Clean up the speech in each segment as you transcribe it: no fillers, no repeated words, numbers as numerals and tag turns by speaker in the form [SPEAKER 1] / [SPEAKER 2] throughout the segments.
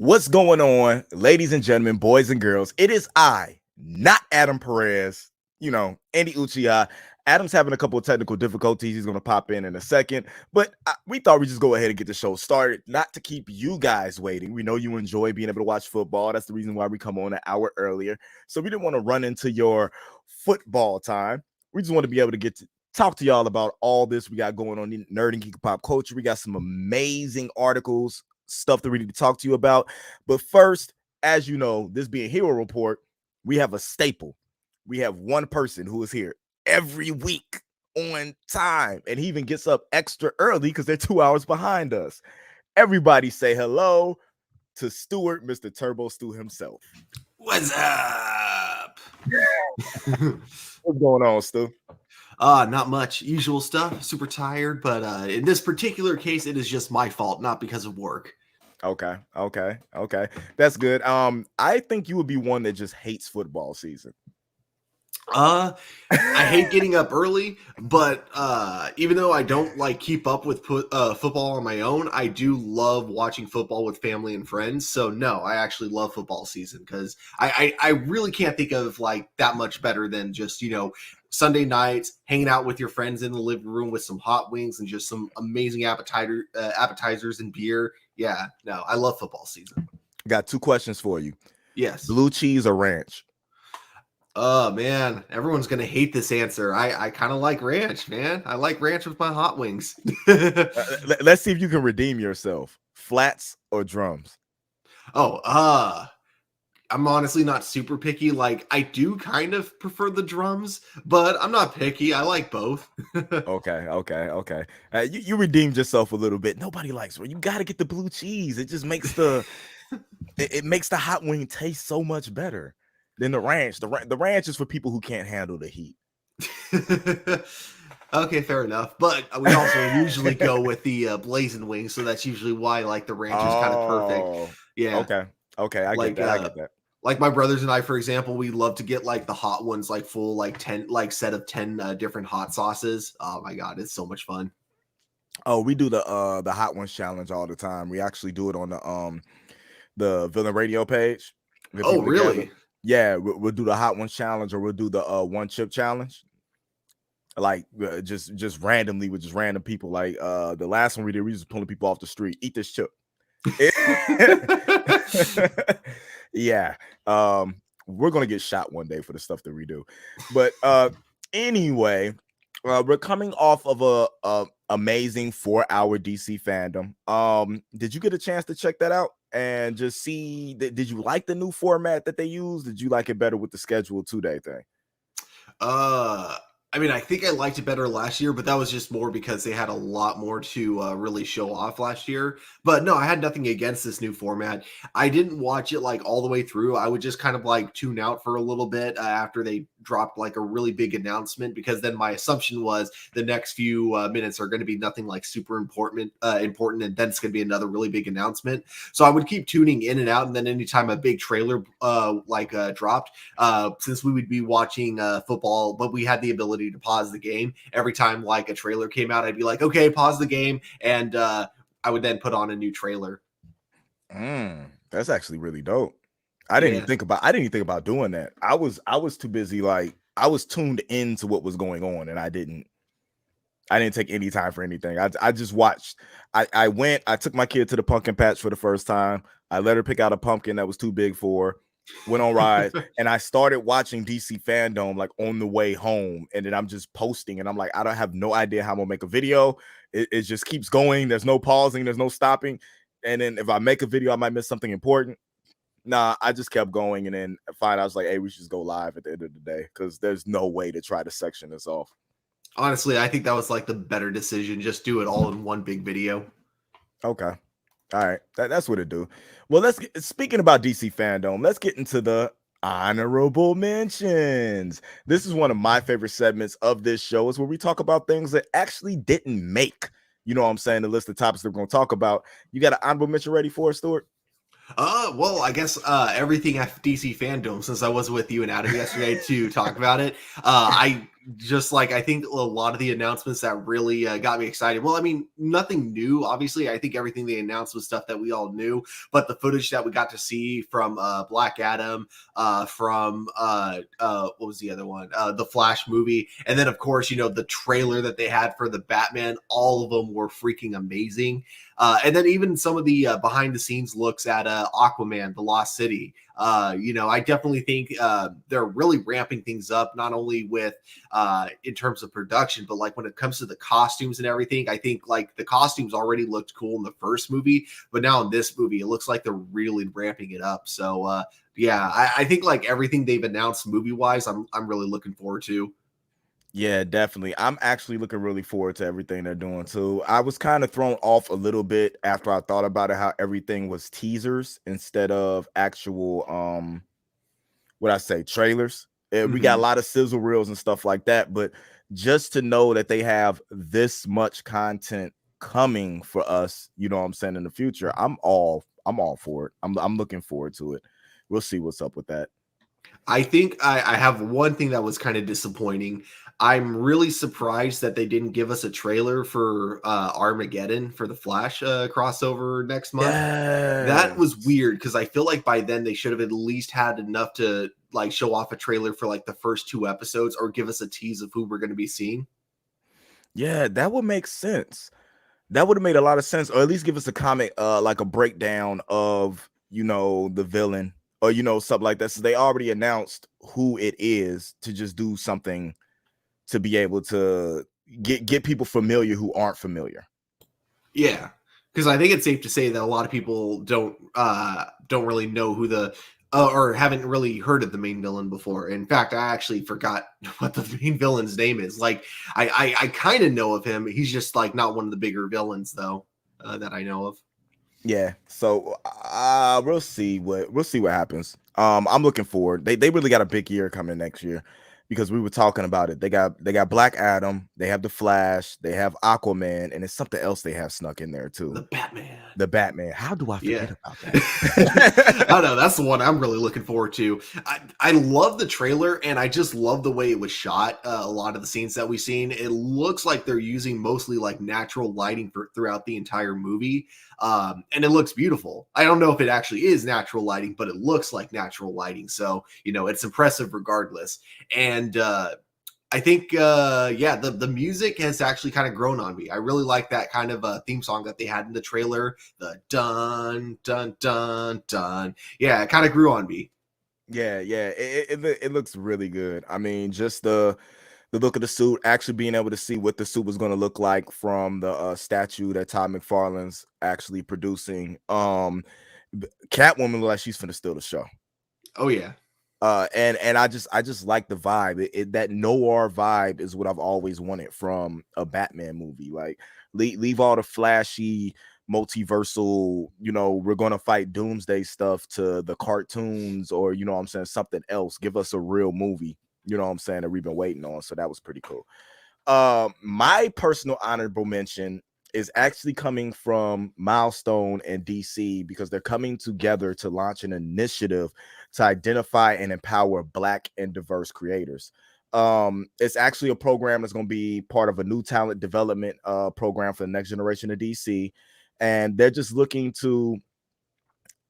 [SPEAKER 1] What's going on, ladies and gentlemen, boys and girls? It is I, not Adam Perez, Andy Uchiha. Adam's having a couple of technical difficulties. He's going to pop in a second, but we thought we'd just go ahead and get the show started, not to keep you guys waiting. We know you enjoy being able to watch football. That's the reason why we come on an hour earlier. So we didn't want to run into your football time. We just want to be able to get to talk to y'all about all this we got going on in nerd and geek pop culture. We got some amazing articles, stuff that we need to talk to you about. But first, as you know, this being Hero Report, we have a staple. We have one person who is here every week on time, and he even gets up extra early because they're 2 hours behind us. Everybody say hello to Stuart, Mr. Turbo Stu himself.
[SPEAKER 2] What's up?
[SPEAKER 1] What's going on, Stu?
[SPEAKER 2] Not much. Usual stuff. Super tired, but in this particular case, it is just my fault, not because of work.
[SPEAKER 1] Okay. That's good. I think you would be one that just hates football season.
[SPEAKER 2] I hate getting up early, but even though I don't keep up with football on my own, I do love watching football with family and friends. So no, I actually love football season because I really can't think of that much better than just, Sunday nights, hanging out with your friends in the living room with some hot wings and just some amazing appetizers and beer. Yeah, no, I love football season.
[SPEAKER 1] Got two questions for you.
[SPEAKER 2] Yes.
[SPEAKER 1] Blue cheese or ranch?
[SPEAKER 2] Oh, man, everyone's going to hate this answer. I kind of like ranch, man. I like ranch with my hot wings.
[SPEAKER 1] Let's see if you can redeem yourself. Flats or drums?
[SPEAKER 2] I'm honestly not super picky. I do kind of prefer the drums, but I'm not picky. I like both.
[SPEAKER 1] Okay. You redeemed yourself a little bit. Nobody likes it. You got to get the blue cheese. It just makes it makes the hot wing taste so much better than the ranch. The ranch is for people who can't handle the heat.
[SPEAKER 2] Okay, fair enough. But we also usually go with the blazing wings, so that's usually why the ranch is kind of perfect. Yeah.
[SPEAKER 1] Okay. I get that.
[SPEAKER 2] Like my brothers and I, for example, we love to get the hot ones, full 10 set of 10 different hot sauces. Oh my god, it's so much fun.
[SPEAKER 1] Oh, we do the hot ones challenge all the time. We actually do it on the Villain Radio page.
[SPEAKER 2] Oh, really?
[SPEAKER 1] Together. Yeah, we'll do the hot ones challenge, or we'll do the one chip challenge. Just randomly with just random people. The last one we did, we just pulling people off the street. Eat this chip. Yeah. We're gonna get shot one day for the stuff that we do. But anyway, we're coming off of a amazing 4-hour DC fandom. Did you get a chance to check that out and just see that? Did you like the new format that they used? Did you like it better with the scheduled 2-day thing?
[SPEAKER 2] I mean, I think I liked it better last year, but that was just more because they had a lot more to really show off last year. But no, I had nothing against this new format. I didn't watch it all the way through. I would just kind of tune out for a little bit after they dropped a really big announcement, because then my assumption was the next few minutes are going to be nothing super important, and then it's going to be another really big announcement. So I would keep tuning in and out, and then anytime a big trailer dropped, since we would be watching football, but we had the ability to pause the game every time a trailer came out, I'd be okay, pause the game, and I would then put on a new trailer.
[SPEAKER 1] That's actually really dope. I didn't even think about doing that. I was too busy. I was tuned into what was going on, and I didn't take any time for anything. I just watched. I took my kid to the pumpkin patch for the first time. I let her pick out a pumpkin that was too big for her. Went on rides, and I started watching DC Fandome on the way home, and then I'm just posting, and I'm I don't have no idea how I'm gonna make a video. It just keeps going. There's no pausing, there's no stopping, and then if I make a video, I might miss something important. Nah, I just kept going, and then finally I was hey, we should just go live at the end of the day, because there's no way to try to section this off.
[SPEAKER 2] Honestly, I think that was the better decision. Just do it all in one big video.
[SPEAKER 1] Okay. All right, that's what it do. Well, speaking about DC Fandome, let's get into the honorable mentions. This is one of my favorite segments of this show, is where we talk about things that actually didn't make, the list of topics that we're going to talk about. You got an honorable mention ready for us, Stuart?
[SPEAKER 2] Well, I guess everything at DC Fandome, since I was with you and Adam yesterday to talk about it. I just like I think a lot of the announcements that really got me excited. Well, I mean, nothing new, obviously. I think everything they announced was stuff that we all knew, but the footage that we got to see from Black Adam, from what was the other one? The Flash movie, and then of course, the trailer that they had for the Batman. All of them were freaking amazing. And then even some of the behind the scenes looks at Aquaman, The Lost City. I definitely think they're really ramping things up, not only with in terms of production, but like when it comes to the costumes and everything. I think like the costumes already looked cool in the first movie, but now in this movie, it looks like they're really ramping it up. So yeah, I think like everything they've announced movie wise, I'm really looking forward to.
[SPEAKER 1] Yeah, definitely. I'm actually looking really forward to everything they're doing too. I was kind of thrown off a little bit after I thought about it, how everything was teasers instead of actual what I say, trailers. We got a
[SPEAKER 2] Mhm.
[SPEAKER 1] lot of sizzle reels and stuff like that, but just to know that they have this much content coming for us, you know what I'm saying, in the future, I'm all for it. I'm looking forward to it. We'll see what's up with that.
[SPEAKER 2] I think I have one thing that was kind of disappointing. I'm really surprised that they didn't give us a trailer for Armageddon for the Flash crossover next month. That was
[SPEAKER 1] Yes.
[SPEAKER 2] weird because I feel like by then they should have at least had enough to like show off a trailer for like the first two episodes or give us a tease of who we're going to be seeing.
[SPEAKER 1] Yeah, that would make sense. That would have made a lot of sense, or at least give us a comic, like a breakdown of the villain, or something like that. So they already announced who it is to just do something to be able to get people familiar who aren't familiar.
[SPEAKER 2] Yeah, because I think it's safe to say that a lot of people don't really know who the or haven't really heard of the main villain before. In fact, I actually forgot what the main villain's name is. Like, I kind of know of him. He's just like not one of the bigger villains though that I know of.
[SPEAKER 1] Yeah. So we'll see what happens. I'm looking forward. They really got a big year coming next year because we were talking about it. They got Black Adam, they have the Flash, they have Aquaman, and it's something else they have snuck in there
[SPEAKER 2] The
[SPEAKER 1] too.
[SPEAKER 2] Batman.
[SPEAKER 1] The Batman. How do I
[SPEAKER 2] Yeah.
[SPEAKER 1] forget about
[SPEAKER 2] I
[SPEAKER 1] that?
[SPEAKER 2] don't know. That's the one I'm really looking forward to. I love the trailer and I just love the way it was shot. A lot of the scenes that we've seen, it looks like they're using mostly like natural lighting throughout the entire movie. And it looks beautiful. I don't know if it actually is natural lighting, but it looks like natural lighting. So, it's impressive regardless. And I think yeah, the music has actually kind of grown on me. I really like that kind of theme song that they had in the trailer. The dun dun dun dun. Yeah, it kind of grew on me.
[SPEAKER 1] Yeah. It looks really good. I mean, just the look of the suit, actually being able to see what the suit was going to look like from the statue that Todd McFarlane's actually producing. Catwoman look like she's finna steal the show.
[SPEAKER 2] Oh yeah.
[SPEAKER 1] And I just like the vibe. That noir vibe is what I've always wanted from a Batman movie. Like leave all the flashy multiversal, we're gonna fight doomsday stuff to the cartoons, or what I'm saying, something else. Give us a real movie, what I'm saying, that we've been waiting on. So that was pretty cool. My personal honorable mention is actually coming from Milestone and DC because they're coming together to launch an initiative to identify and empower Black and diverse creators. It's actually a program that's going to be part of a new talent development program for the next generation of DC, and they're just looking to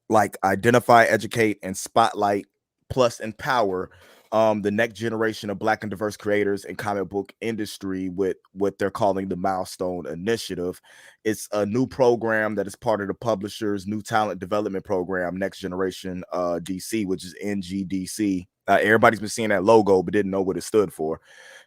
[SPEAKER 1] like identify, educate, and spotlight plus empower the next generation of Black and diverse creators in comic book industry with what they're calling the Milestone Initiative. It's a new program that is part of the publisher's new talent development program, Next Generation DC, which is NGDC. Everybody's been seeing that logo but didn't know what it stood for.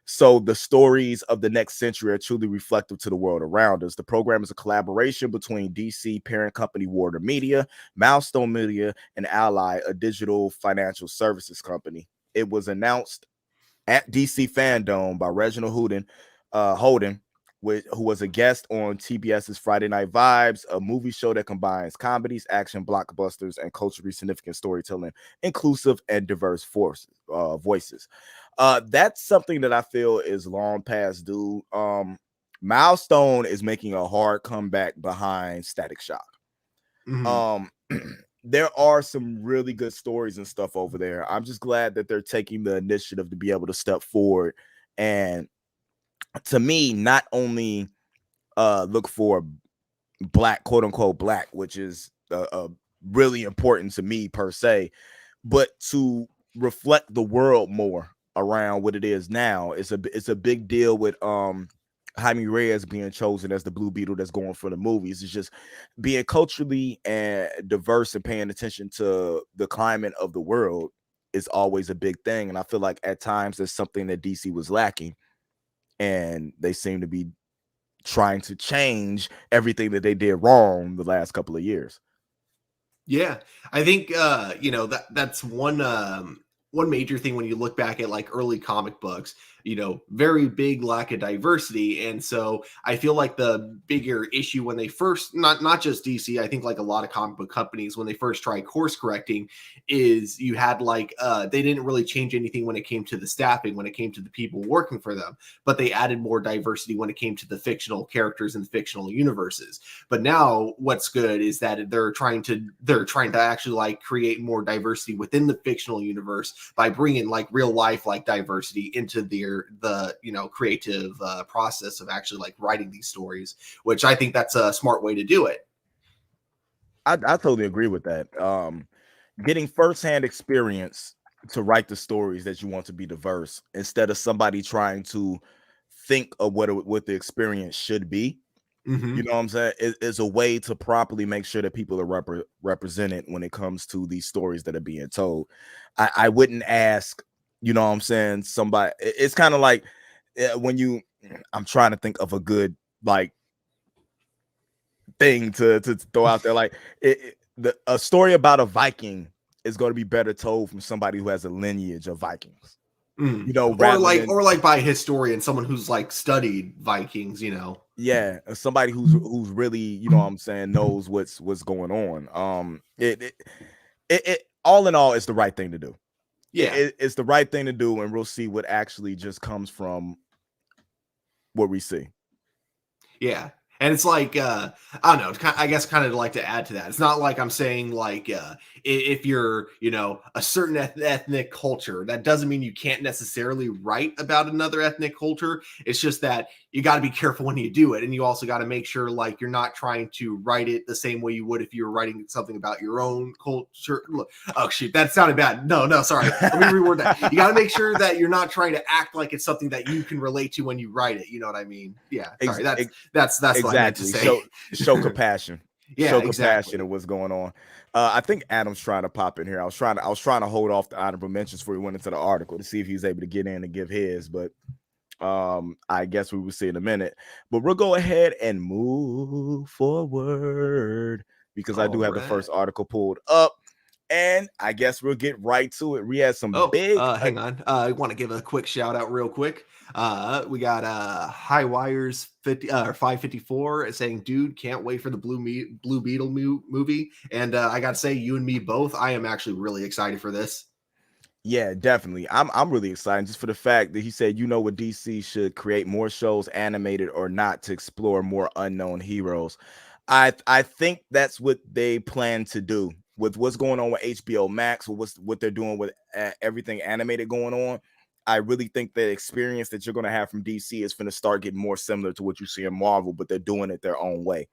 [SPEAKER 1] So the stories of the next century are truly reflective to the world around us. The program is a collaboration between DC parent company Warner Media, Milestone Media, and Ally, a digital financial services company. It was announced at DC Fandome by Reginald Holden, who was a guest on TBS's Friday Night Vibes, a movie show that combines comedies, action, blockbusters, and culturally significant storytelling, inclusive and diverse voices. That's something that I feel is long past due. Milestone is making a hard comeback behind Static Shock.
[SPEAKER 2] Mhm.
[SPEAKER 1] Um, there are some really good stories and stuff over there. I'm just glad that they're taking the initiative to be able to step forward And to me, not only look for black, quote unquote black, which is really important to me per se, but to reflect the world more around what it is now. It's a big deal with Jaime Reyes being chosen as the Blue Beetle that's going for the movies. It's just being culturally and diverse and paying attention to the climate of the world is always a big thing. And I feel like at times there's something that DC was lacking, and they seem to be trying to change everything that they did wrong the last couple of years.
[SPEAKER 2] Yeah, I think that's one major thing when you look back at like early comic books. Very big lack of diversity, and so I feel like the bigger issue when they first, not just DC, I think like a lot of comic book companies when they first tried course correcting, is you had like they didn't really change anything when it came to the staffing, when it came to the people working for them, but they added more diversity when it came to the fictional characters and fictional universes. But now what's good is that they're trying to actually like create more diversity within the fictional universe by bringing like real life like diversity into the creative process of actually like writing these stories, which I think that's a smart way to do it.
[SPEAKER 1] I totally agree with that. Getting firsthand experience to write the stories that you want to be diverse, instead of somebody trying to think of what the experience should be.
[SPEAKER 2] Mm-hmm.
[SPEAKER 1] You know what I'm saying? It's a way to properly make sure that people are represented when it comes to these stories that are being told. I wouldn't ask, you know what I'm saying, somebody. It's kind of like when I'm trying to think of a good like thing to throw out there. Like a story about a Viking is going to be better told from somebody who has a lineage of Vikings.
[SPEAKER 2] Mm. Or
[SPEAKER 1] Rather
[SPEAKER 2] like
[SPEAKER 1] than
[SPEAKER 2] by a historian, someone who's like studied Vikings.
[SPEAKER 1] yeah, somebody who's really, you know what I'm saying, knows what's going on. It all in all, it's the right thing to do.
[SPEAKER 2] Yeah.
[SPEAKER 1] It's the right thing to do, and we'll see what actually just comes from what we see.
[SPEAKER 2] Yeah. And it's like, I don't know, I guess kind of like to add to that. It's not like I'm saying like, if you're, a certain ethnic culture, that doesn't mean you can't necessarily write about another ethnic culture. It's just that you got to be careful when you do it. And you also got to make sure like you're not trying to write it the same way you would if you were writing something about your own culture. Look, oh, shoot, that sounded bad. No, sorry. Let me reword that. You got to make sure that you're not trying to act like it's something that you can relate to when you write it. You know what I mean? Yeah. Sorry. That's what I meant to say.
[SPEAKER 1] Show compassion.
[SPEAKER 2] Yeah,
[SPEAKER 1] Show
[SPEAKER 2] exactly.
[SPEAKER 1] compassion of what's going on. I think Adam's trying to pop in here. I was trying to hold off the honorable mentions before we went into the article to see if he was able to get in and give his, but I guess we will see in a minute. But we'll go ahead and move forward because I do have the first article pulled up. And I guess we'll get right to it. We had some big.
[SPEAKER 2] Hang on. I want to give a quick shout out real quick. We got High Wires 50 or 554 saying, "Dude, can't wait for the Blue Beetle movie." And I got to say, you and me both. I am actually really excited for this.
[SPEAKER 1] Yeah, definitely. I'm really excited just for the fact that he said, what DC should create more shows, animated or not, to explore more unknown heroes. I think that's what they plan to do with what's going on with HBO Max, or what they're doing with everything animated going on. I really think the experience that you're going to have from DC is going to start getting more similar to what you see in Marvel, but they're doing it their own way.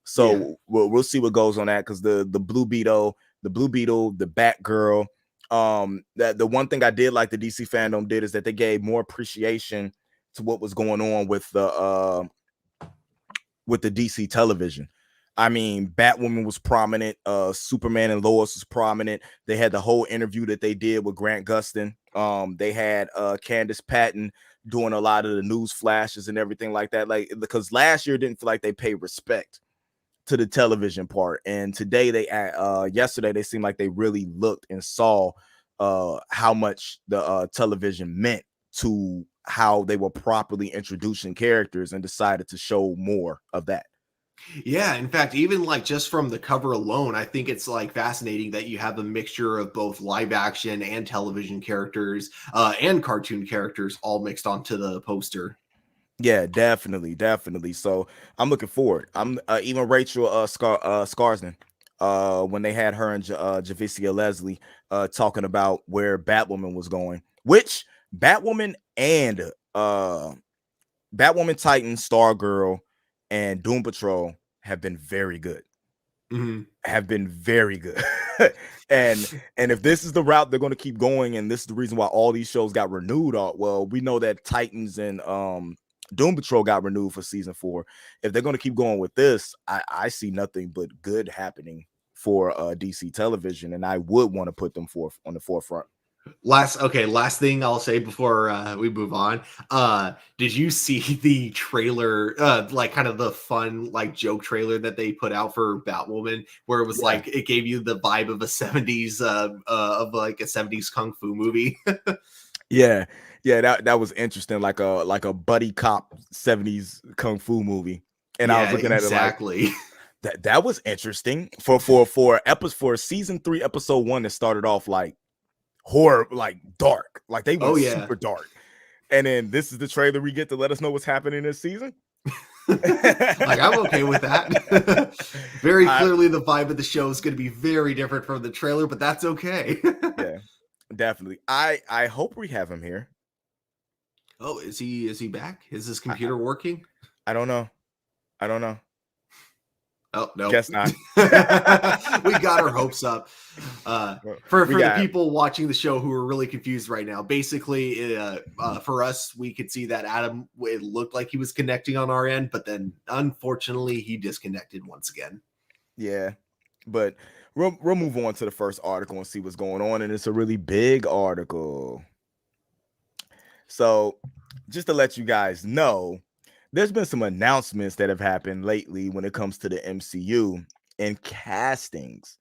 [SPEAKER 1] So yeah. we'll see what goes on that, because the Blue Beetle, the Batgirl. That the one thing I did like the DC Fandome did is that they gave more appreciation to what was going on with the DC television. I mean, Batwoman was prominent, Superman and Lois was prominent. They had the whole interview that they did with Grant Gustin. They had Candace Patton doing a lot of the news flashes and everything like that. Like, because last year didn't feel like they paid respect to the television part, and today yesterday they seemed like they really looked and saw how much the television meant to how they were properly introducing characters, and decided to show more of that.
[SPEAKER 2] Yeah, in fact, even like just from the cover alone, I think it's like fascinating that you have a mixture of both live action and television characters and cartoon characters all mixed onto the poster.
[SPEAKER 1] Yeah, definitely. So I'm looking forward. I'm even Rachel Scarsden, when they had her and Javicia Leslie talking about where Batwoman was going, which Batwoman and uh Batwoman, Titan, Stargirl, and Doom Patrol have been very good.
[SPEAKER 2] Mm-hmm.
[SPEAKER 1] Have been very good. and if this is the route they're going to keep going, and this is the reason why all these shows got renewed, well, we know that Titans and Doom Patrol got renewed for season 4. If they're going to keep going with this, I see nothing but good happening for DC television, and I would want to put them on the forefront.
[SPEAKER 2] Last thing I'll say before we move on. Did you see the trailer, like kind of the fun like joke trailer that they put out for Batwoman, where it was like it gave you the vibe of a 70s of like a 70s kung fu movie?
[SPEAKER 1] Yeah, that was interesting, like a buddy cop 70s kung fu movie. And I was looking at it like that was interesting for season 3 episode 1 that started off like horror, like dark, like they went super dark. And then this is the trailer we get to let us know what's happening this season.
[SPEAKER 2] Like, I'm okay with that. Very clearly the vibe of the show is going to be very different from the trailer, but that's okay.
[SPEAKER 1] Yeah, definitely. I hope we have him here.
[SPEAKER 2] Oh, is he back? Is his computer working?
[SPEAKER 1] I don't know.
[SPEAKER 2] Oh, no.
[SPEAKER 1] Guess not.
[SPEAKER 2] We got our hopes up. For the people watching the show who are really confused right now, basically, for us, we could see that Adam, it looked like he was connecting on our end, but then unfortunately, he disconnected once again.
[SPEAKER 1] Yeah, but we'll move on to the first article and see what's going on, and it's a really big article. So, just to let you guys know, there's been some announcements that have happened lately when it comes to the MCU and castings.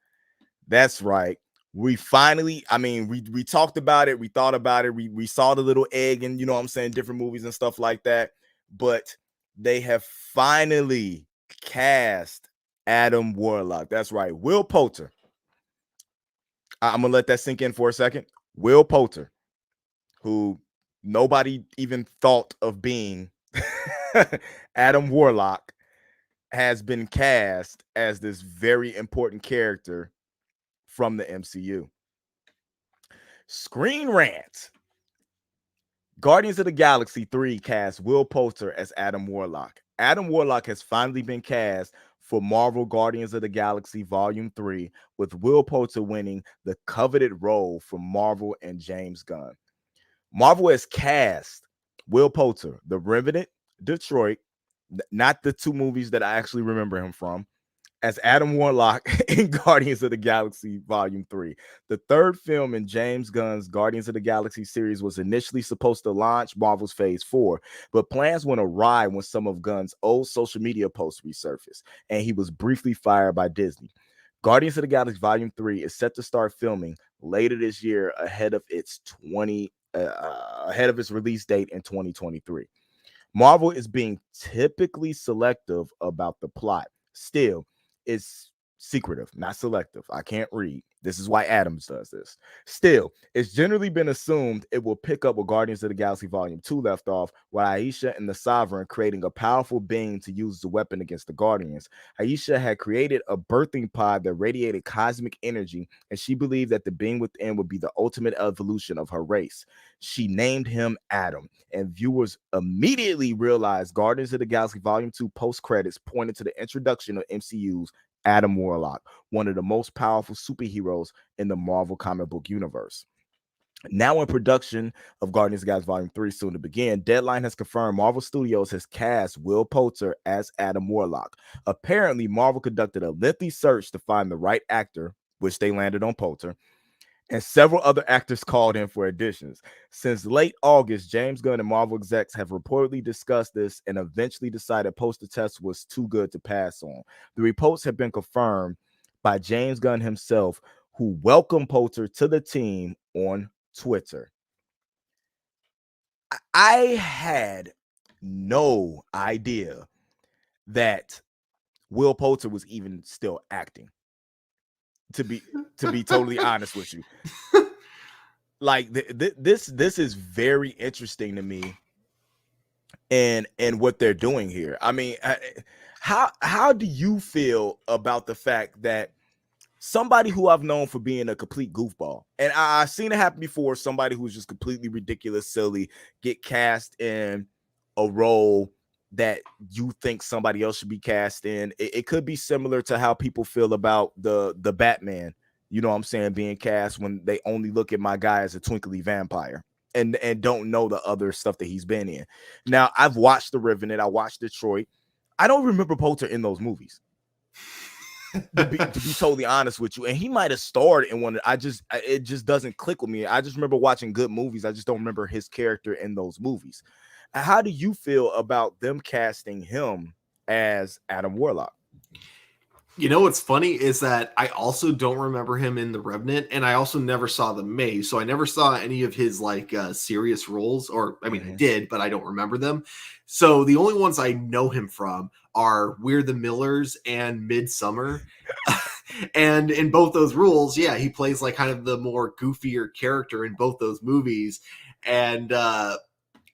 [SPEAKER 1] That's right. We finally, we talked about it, we thought about it, we saw the little egg and, you know what I'm saying, different movies and stuff like that. But they have finally cast Adam Warlock. That's right. Will Poulter. I'm going to let that sink in for a second. Will Poulter, who nobody even thought of being Adam Warlock, has been cast as this very important character from the MCU. Screen Rant. Guardians of the Galaxy 3 cast Will Poulter as Adam Warlock. Adam Warlock has finally been cast for Marvel Guardians of the Galaxy Volume 3, with Will Poulter winning the coveted role from Marvel and James Gunn. Marvel has cast Will Poulter, The Revenant, Detroit, not the 2 movies that I actually remember him from, as Adam Warlock in Guardians of the Galaxy Volume 3. The 3rd film in James Gunn's Guardians of the Galaxy series was initially supposed to launch Marvel's Phase 4, but plans went awry when some of Gunn's old social media posts resurfaced, and he was briefly fired by Disney. Guardians of the Galaxy Volume 3 is set to start filming later this year ahead of its release date in 2023. Marvel is being typically selective about the plot. Still, it's secretive, not selective. I can't read. This is why Adams does this. Still, it's generally been assumed it will pick up where Guardians of the Galaxy Volume 2 left off, with Yayha and the Sovereign creating a powerful being to use as a weapon against the Guardians. Yayha had created a birthing pod that radiated cosmic energy, and she believed that the being within would be the ultimate evolution of her race. She named him Adam, and viewers immediately realized Guardians of the Galaxy Volume 2 post-credits pointed to the introduction of MCU's Adam Warlock, one of the most powerful superheroes in the Marvel comic book universe. Now in production of Guardians of the Galaxy Volume 3 soon to begin, Deadline has confirmed Marvel Studios has cast Will Poulter as Adam Warlock. Apparently, Marvel conducted a lengthy search to find the right actor, which they landed on Poulter, and several other actors called in for auditions. Since late August, James Gunn and Marvel execs have reportedly discussed this and eventually decided Poulter test was too good to pass on. The reports have been confirmed by James Gunn himself, who welcomed Poulter to the team on Twitter. I had no idea that Will Poulter was even still acting. To be totally honest with you, like this is very interesting to me, and what they're doing here. I mean, how do you feel about the fact that somebody who I've known for being a complete goofball. And I've seen it happen before. Somebody who's just completely ridiculous, silly, get cast in a role that you think somebody else should be cast in. It could be similar to how people feel about the Batman, you know what I'm saying, being cast when they only look at my guy as a twinkly vampire and don't know the other stuff that he's been in. Now, I've watched The Revenant, I watched Detroit. I don't remember Poulter in those movies. to be totally honest with you, and he might have starred in one. It just doesn't click with me. I just remember watching good movies. I just don't remember his character in those movies. How do you feel about them casting him as Adam Warlock?
[SPEAKER 2] You know what's funny is that I also don't remember him in The Revenant, and I also never saw The Maze, so I never saw any of his like serious roles, or I mean, I did, but I don't remember them. So the only ones I know him from are We're the Millers and Midsummer. And in both those roles, yeah, he plays like kind of the more goofier character in both those movies. And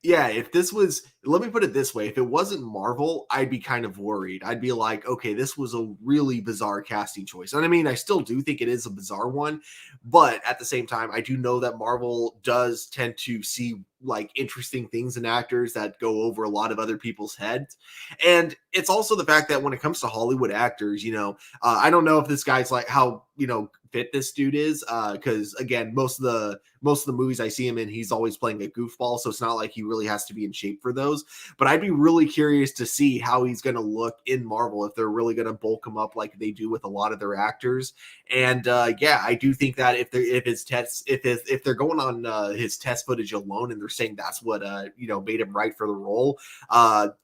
[SPEAKER 2] yeah, if this was, let me put it this way, if it wasn't Marvel, I'd be kind of worried. I'd be like, okay, this was a really bizarre casting choice. And I mean, I still do think it is a bizarre one, but at the same time, I do know that Marvel does tend to see like interesting things in actors that go over a lot of other people's heads. And it's also the fact that when it comes to Hollywood actors, you know, I don't know if this guy's like how, you know, fit this dude is, because again, most of the movies I see him in, he's always playing a goofball, so it's not like he really has to be in shape for those. But I'd be really curious to see how he's going to look in Marvel, if they're really going to bulk him up like they do with a lot of their actors. And yeah, I do think that if they're going on his test footage alone and they're saying that's what you know, made him right for the role,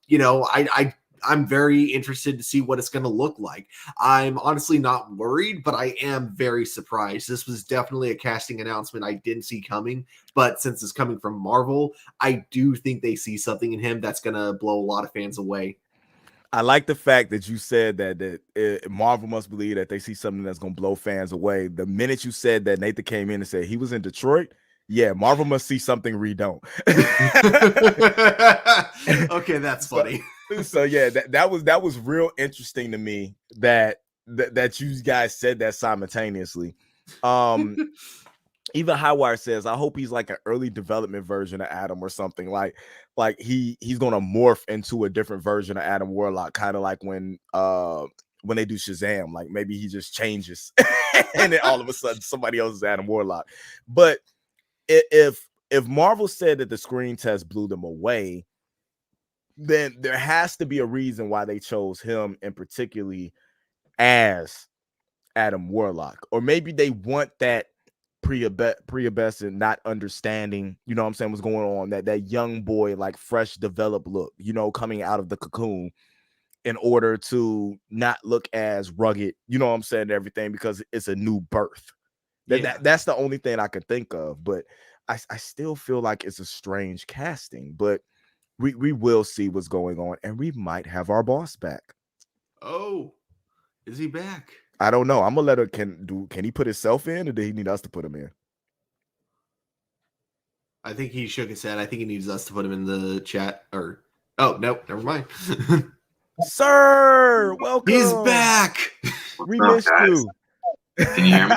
[SPEAKER 2] you know, I'm very interested to see what it's going to look like. I'm honestly not worried, but I am very surprised. This was definitely a casting announcement I didn't see coming, but since it's coming from Marvel, I do think they see something in him that's going to blow a lot of fans away.
[SPEAKER 1] I like the fact that you said that Marvel must believe that they see something that's going to blow fans away. The minute you said that, Nathan came in and said he was in Detroit, yeah, Marvel must see something we don't.
[SPEAKER 2] Okay, that's funny.
[SPEAKER 1] So yeah, that was real interesting to me that you guys said that simultaneously. Even Highwire says, I hope he's like an early development version of Adam or something. Like he's gonna morph into a different version of Adam Warlock, kind of like when they do Shazam, like maybe he just changes and then all of a sudden somebody else is Adam Warlock. But if Marvel said that the screen test blew them away, then there has to be a reason why they chose him in particularly as Adam Warlock. Or maybe they want that prepubescent, not understanding, you know what I'm saying, what's going on, that young boy, like fresh developed look, you know, coming out of the cocoon, in order to not look as rugged, you know what I'm saying, everything, because it's a new birth. That's the only thing I could think of. But I still feel like it's a strange casting, but we will see what's going on, and we might have our boss back.
[SPEAKER 2] Oh, is he back?
[SPEAKER 1] I don't know. I'm gonna let her. Can he put himself in, or do he need us to put him in?
[SPEAKER 2] I think he shook his head. I think he needs us to put him in the chat. Or oh no, never mind.
[SPEAKER 1] Sir, welcome.
[SPEAKER 2] He's back.
[SPEAKER 1] We missed you.
[SPEAKER 3] Can you hear me?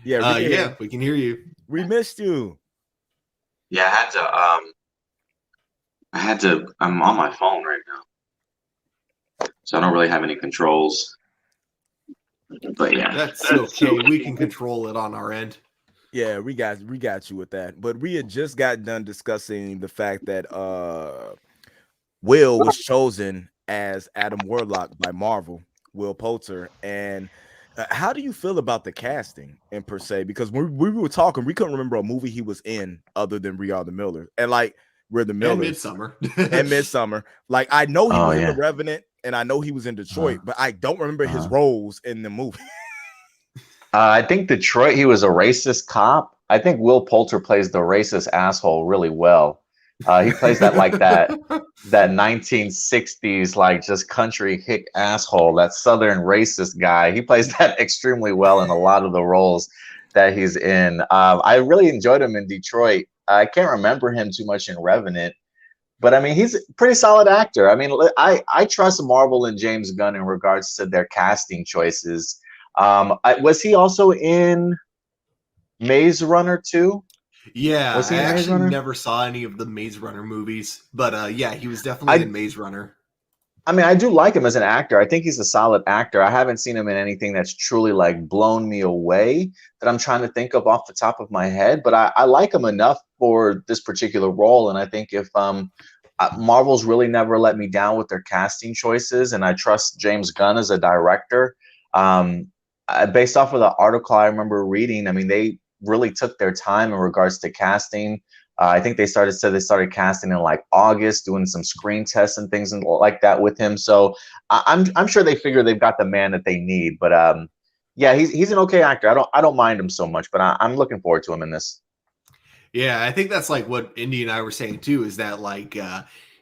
[SPEAKER 2] Yeah, we can hear you.
[SPEAKER 1] We missed you.
[SPEAKER 3] Yeah, I'm on my phone right now, so I don't really have any controls. But yeah,
[SPEAKER 2] that's okay. We can control it on our end.
[SPEAKER 1] Yeah, we got you with that. But we had just got done discussing the fact that Will was chosen as Adam Warlock by Marvel, Will Poulter. And how do you feel about the casting in per se? Because when we were talking, we couldn't remember a movie he was in other than We Are the Millers. And like We're the Millers.
[SPEAKER 2] And Midsummer.
[SPEAKER 1] And Midsummer. Like I know he was in The Revenant, and I know he was in Detroit, but I don't remember his roles in the movie.
[SPEAKER 4] I think Detroit, he was a racist cop. I think Will Poulter plays the racist asshole really well. He plays that like that 1960s like just country hick asshole, that southern racist guy. He plays that extremely well in a lot of the roles that he's in. I really enjoyed him in Detroit. I can't remember him too much in Revenant, but I mean, he's a pretty solid actor. I mean, I trust Marvel and James Gunn in regards to their casting choices. Was he also in Maze Runner 2?
[SPEAKER 2] Yeah,
[SPEAKER 4] Was he
[SPEAKER 2] I
[SPEAKER 4] in Maze
[SPEAKER 2] actually
[SPEAKER 4] Runner?
[SPEAKER 2] never saw any of the Maze Runner movies, but yeah, he was definitely in Maze Runner.
[SPEAKER 4] I mean, I do like him as an actor. I think he's a solid actor. I haven't seen him in anything that's truly like blown me away that I'm trying to think of off the top of my head. But I like him enough for this particular role, and I think if Marvel's really never let me down with their casting choices, and I trust James Gunn as a director. Based off of the article I remember reading, I mean, they really took their time in regards to casting. I think they started casting in like August, doing some screen tests and things and like that with him. So I'm sure they figure they've got the man that they need. But yeah, he's an okay actor. I don't mind him so much, but I'm looking forward to him in this.
[SPEAKER 2] Yeah, I think that's like what Indy and I were saying too, is that like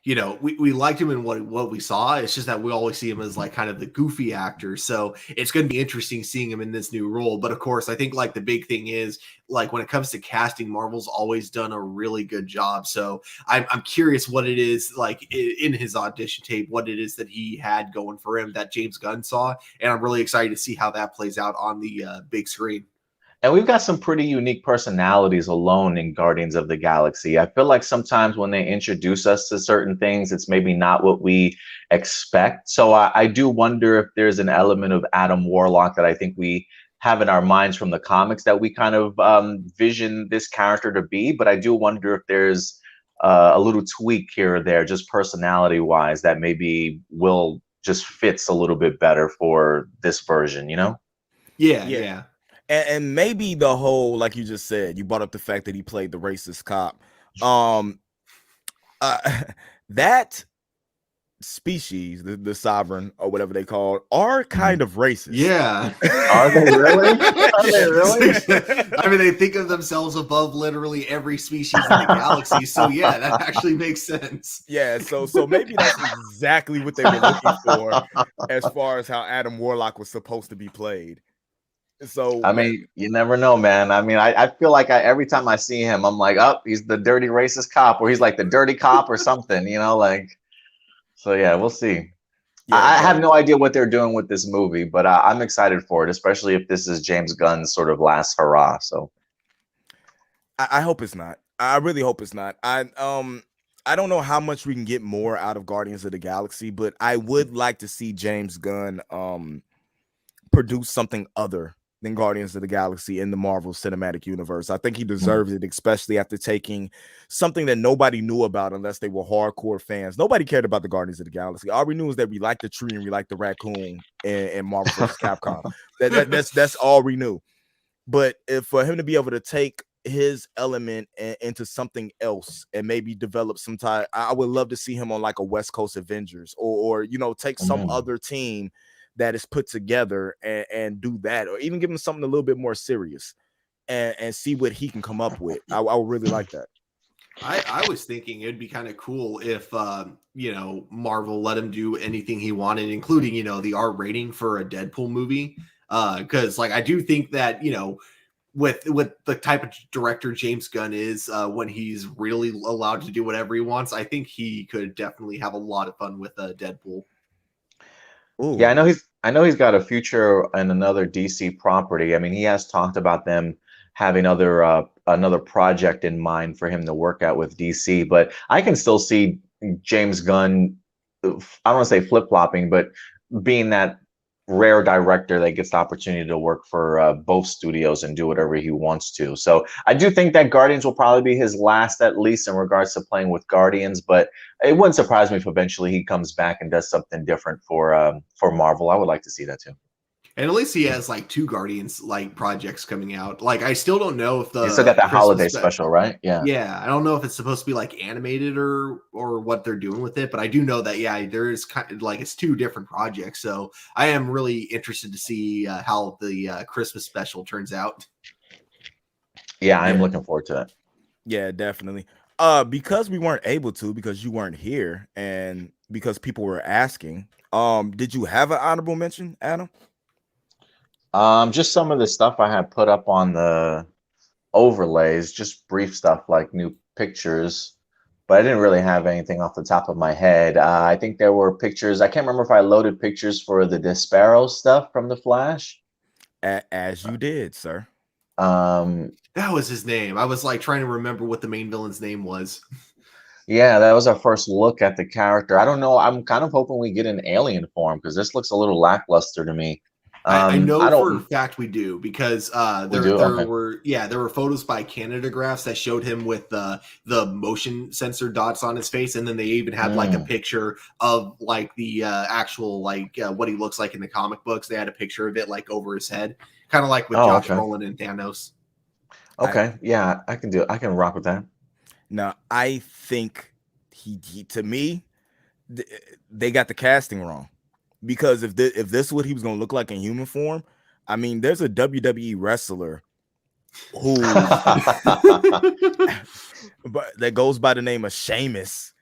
[SPEAKER 2] you know, we liked him in what we saw. It's just that we always see him as like kind of the goofy actor. So it's going to be interesting seeing him in this new role. But of course, I think like the big thing is like when it comes to casting, Marvel's always done a really good job. So I'm curious what it is like in his audition tape, what it is that he had going for him that James Gunn saw. And I'm really excited to see how that plays out on the big screen.
[SPEAKER 4] And we've got some pretty unique personalities alone in Guardians of the Galaxy. I feel like sometimes when they introduce us to certain things, it's maybe not what we expect. So I do wonder if there's an element of Adam Warlock that I think we have in our minds from the comics that we kind of vision this character to be. But I do wonder if there's a little tweak here or there, just personality-wise, that maybe will just fits a little bit better for this version, you know?
[SPEAKER 2] Yeah.
[SPEAKER 1] And maybe the whole, like you just said, you brought up the fact that he played the racist cop. That species, the sovereign or whatever they call it, are kind of racist.
[SPEAKER 2] Yeah.
[SPEAKER 4] Are they really? Are they really?
[SPEAKER 2] I mean, they think of themselves above literally every species in the galaxy. So yeah, that actually makes sense.
[SPEAKER 1] Yeah, so maybe that's exactly what they were looking for as far as how Adam Warlock was supposed to be played. So
[SPEAKER 4] I mean, you never know, man. I mean, I feel like every time I see him, I'm like, oh, he's the dirty racist cop, or he's like the dirty cop or something, you know, like. So yeah, we'll see.
[SPEAKER 1] Yeah,
[SPEAKER 4] I have no idea what they're doing with this movie, but I'm excited for it, especially if this is James Gunn's sort of last hurrah. So
[SPEAKER 1] I hope it's not. I really hope it's not. I don't know how much we can get more out of Guardians of the Galaxy, but I would like to see James Gunn produce something other than Guardians of the Galaxy in the Marvel Cinematic Universe. I think he deserves it, especially after taking something that nobody knew about unless they were hardcore fans. Nobody cared about the Guardians of the Galaxy. All we knew is that we liked the tree and we liked the raccoon in Marvel vs. Capcom. That's all we knew. But for him to be able to take his element into something else and maybe develop some type, I would love to see him on like a West Coast Avengers or you know, take some other team that is put together and do that, or even give him something a little bit more serious and see what he can come up with. I would really like that.
[SPEAKER 2] I was thinking it'd be kind of cool if you know, Marvel let him do anything he wanted, including, you know, the R rating for a Deadpool movie. Because like I do think that, you know, with the type of director James Gunn is, when he's really allowed to do whatever he wants, I think he could definitely have a lot of fun with Deadpool.
[SPEAKER 1] Ooh.
[SPEAKER 4] yeah, I know he's got a future in another DC property. I mean, he has talked about them having another project in mind for him to work out with DC, but I can still see James Gunn, I don't want to say flip-flopping, but being that rare director that gets the opportunity to work for both studios and do whatever he wants to. So I do think that Guardians will probably be his last, at least in regards to playing with Guardians, but it wouldn't surprise me if eventually he comes back and does something different for Marvel. I would like to see that too.
[SPEAKER 2] And at least he has like 2 Guardians like projects coming out. Like I still don't know if
[SPEAKER 4] You still got that holiday special, right?
[SPEAKER 2] Yeah, I don't know if it's supposed to be like animated or what they're doing with it, but I do know that there is kind of like it's 2 different projects. So I am really interested to see how the Christmas special turns out.
[SPEAKER 4] Yeah, I'm looking forward to it.
[SPEAKER 1] Yeah, definitely. Because we weren't able to, because you weren't here, and because people were asking, did you have an honorable mention, Adam?
[SPEAKER 4] Just some of the stuff I had put up on the overlays, just brief stuff like new pictures, but I didn't really have anything off the top of my head. I think there were pictures. I can't remember if I loaded pictures for the Despero stuff from the Flash.
[SPEAKER 1] As you did, sir.
[SPEAKER 2] That was his name. I was like trying to remember what the main villain's name was.
[SPEAKER 4] Yeah, that was our first look at the character. I don't know. I'm kind of hoping we get an alien form because this looks a little lackluster to me.
[SPEAKER 2] I know
[SPEAKER 4] I
[SPEAKER 2] for a
[SPEAKER 4] don't.
[SPEAKER 2] fact we do because
[SPEAKER 4] We
[SPEAKER 2] there
[SPEAKER 4] do?
[SPEAKER 2] there
[SPEAKER 4] Okay.
[SPEAKER 2] were photos by Canadagraphs that showed him with the motion sensor dots on his face, and then they even had like a picture of like the actual like what he looks like in the comic books. They had a picture of it like over his head, kind of like with
[SPEAKER 4] Oh,
[SPEAKER 2] Josh
[SPEAKER 4] okay.
[SPEAKER 2] Brolin and Thanos.
[SPEAKER 4] Okay. Yeah, I can do it. I can rock with that.
[SPEAKER 1] Now, I think he to me, they got the casting wrong, because if this is what he was going to look like in human form, I mean, there's a WWE wrestler who but that goes by the name of Sheamus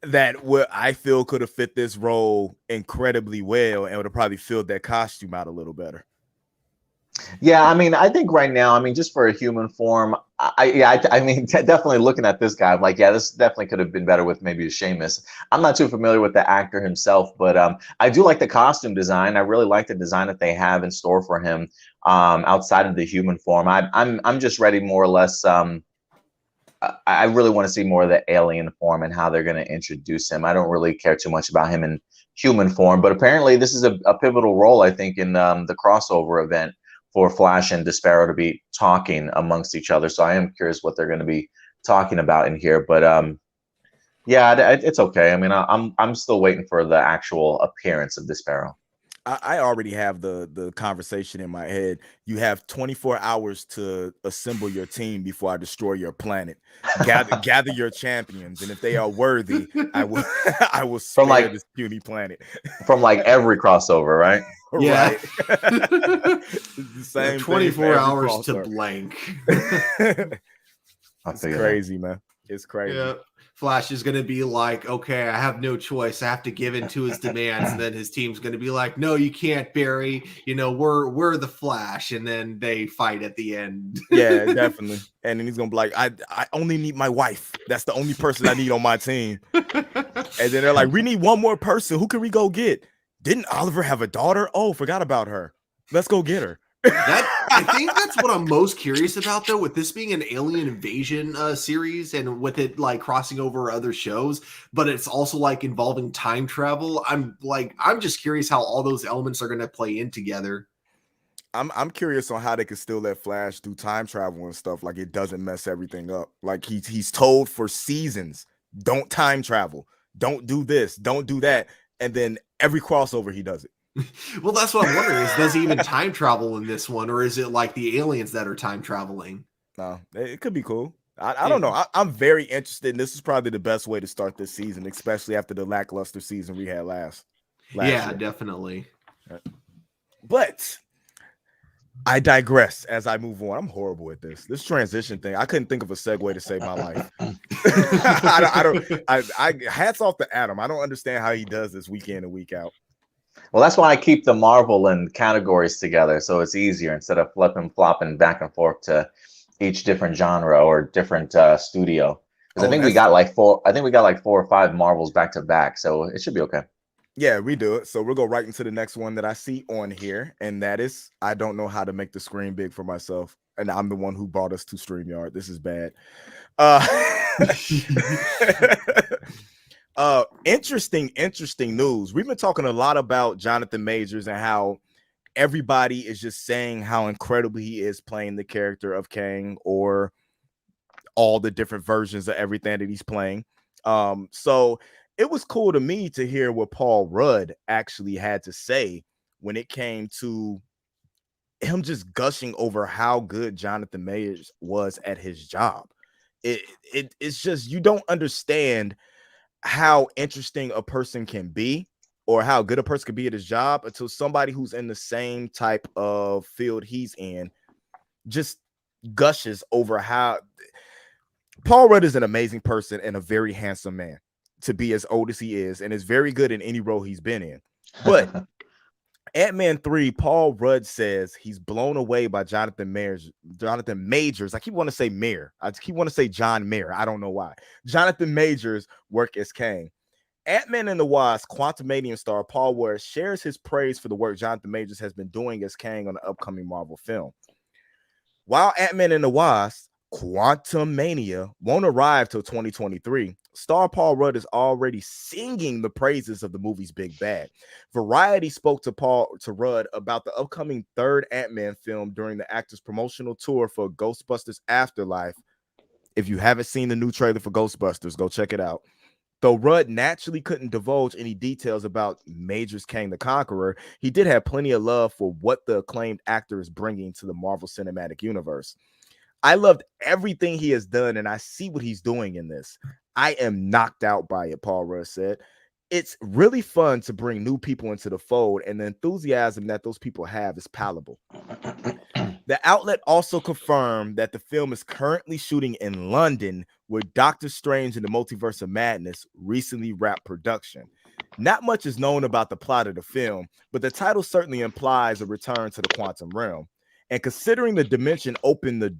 [SPEAKER 1] that I feel could have fit this role incredibly well and would have probably filled that costume out a little better.
[SPEAKER 4] Yeah, I mean, I think right now, I mean, just for a human form, I mean, definitely looking at this guy, I'm like, yeah, this definitely could have been better with maybe a Sheamus. I'm not too familiar with the actor himself, but I do like the costume design. I really like the design that they have in store for him outside of the human form. I'm just ready more or less. I really want to see more of the alien form and how they're going to introduce him. I don't really care too much about him in human form, but apparently this is a pivotal role, I think, in the crossover event for Flash and Despero to be talking amongst each other. So I am curious what they're going to be talking about in here. But yeah, it's okay. I mean, I'm still waiting for the actual appearance of Despero.
[SPEAKER 1] I already have the conversation in my head. You have 24 hours to assemble your team before I destroy your planet. Gather your champions, and if they are worthy, I will I will spare
[SPEAKER 4] like
[SPEAKER 1] this puny planet.
[SPEAKER 4] From like every crossover, right?
[SPEAKER 2] Yeah.
[SPEAKER 1] Right. The same
[SPEAKER 2] 24 hours to blank.
[SPEAKER 1] It's crazy, man. It's crazy.
[SPEAKER 2] Yeah. Flash is going to be like, okay, I have no choice. I have to give in to his demands. And then his team's going to be like, no, you can't, Barry. You know, we're the Flash. And then they fight at the end.
[SPEAKER 1] Yeah, definitely. And then he's going to be like, I only need my wife. That's the only person I need on my team. And then they're like, we need one more person. Who can we go get? Didn't Oliver have a daughter? Oh, forgot about her. Let's go get her.
[SPEAKER 2] I think that's what I'm most curious about, though, with this being an alien invasion series and with it like crossing over other shows, but it's also like involving time travel. I'm just curious how all those elements are going to play in together.
[SPEAKER 1] I'm curious on how they could still let Flash do time travel and stuff, like it doesn't mess everything up. Like he's told for seasons, don't time travel, don't do this, don't do that, and then every crossover he does it.
[SPEAKER 2] Well, that's what I'm wondering is, does he even time travel in this one, or is it like the aliens that are time traveling?
[SPEAKER 1] No, it could be cool. I don't know. I'm very interested, and this is probably the best way to start this season, especially after the lackluster season we had last
[SPEAKER 2] yeah,
[SPEAKER 1] year.
[SPEAKER 2] Definitely.
[SPEAKER 1] But I digress as I move on. I'm horrible at this transition thing. I couldn't think of a segue to save my life. I hats off to Adam. I don't understand how he does this week in and week out.
[SPEAKER 4] Well, that's why I keep the Marvel and categories together, so it's easier instead of flipping, flopping back and forth to each different genre or different studio. Because I think we got like 4 or 5 Marvels back to back, so it should be okay.
[SPEAKER 1] Yeah, we do it. So we'll go right into the next one that I see on here, and that is, I don't know how to make the screen big for myself, and I'm the one who brought us to StreamYard. This is bad. Interesting news. We've been talking a lot about Jonathan Majors and how everybody is just saying how incredible he is playing the character of Kang, or all the different versions of everything that he's playing. So it was cool to me to hear what Paul Rudd actually had to say when it came to him just gushing over how good Jonathan Majors was at his job. It's just, you don't understand how interesting a person can be, or how good a person can be at his job, until somebody who's in the same type of field he's in just gushes over how Paul Rudd is an amazing person and a very handsome man to be as old as he is, and is very good in any role he's been in. But Ant-Man 3, Paul Rudd says he's blown away by Jonathan Majors. I keep wanting to say Mayer. I keep wanting to say John Mayer. I don't know why. Jonathan Majors' work as Kang. Ant-Man and the Wasp Quantumanium star Paul Rudd shares his praise for the work Jonathan Majors has been doing as Kang on the upcoming Marvel film. While Ant-Man and the Wasp Quantumania won't arrive till 2023, star Paul Rudd is already singing the praises of the movie's big bad. Variety spoke to Rudd about the upcoming third Ant-Man film during the actor's promotional tour for Ghostbusters Afterlife. If you haven't seen the new trailer for Ghostbusters, go check it out. Though Rudd naturally couldn't divulge any details about Majors Kang the Conqueror, he did have plenty of love for what the acclaimed actor is bringing to the Marvel Cinematic Universe. I loved everything he has done, and I see what he's doing in this. I am knocked out by it, Paul Rudd said. It's really fun to bring new people into the fold, and the enthusiasm that those people have is palpable. The outlet also confirmed that the film is currently shooting in London, where Doctor Strange and the Multiverse of Madness recently wrapped production. Not much is known about the plot of the film, but the title certainly implies a return to the quantum realm. And considering the dimension opened up the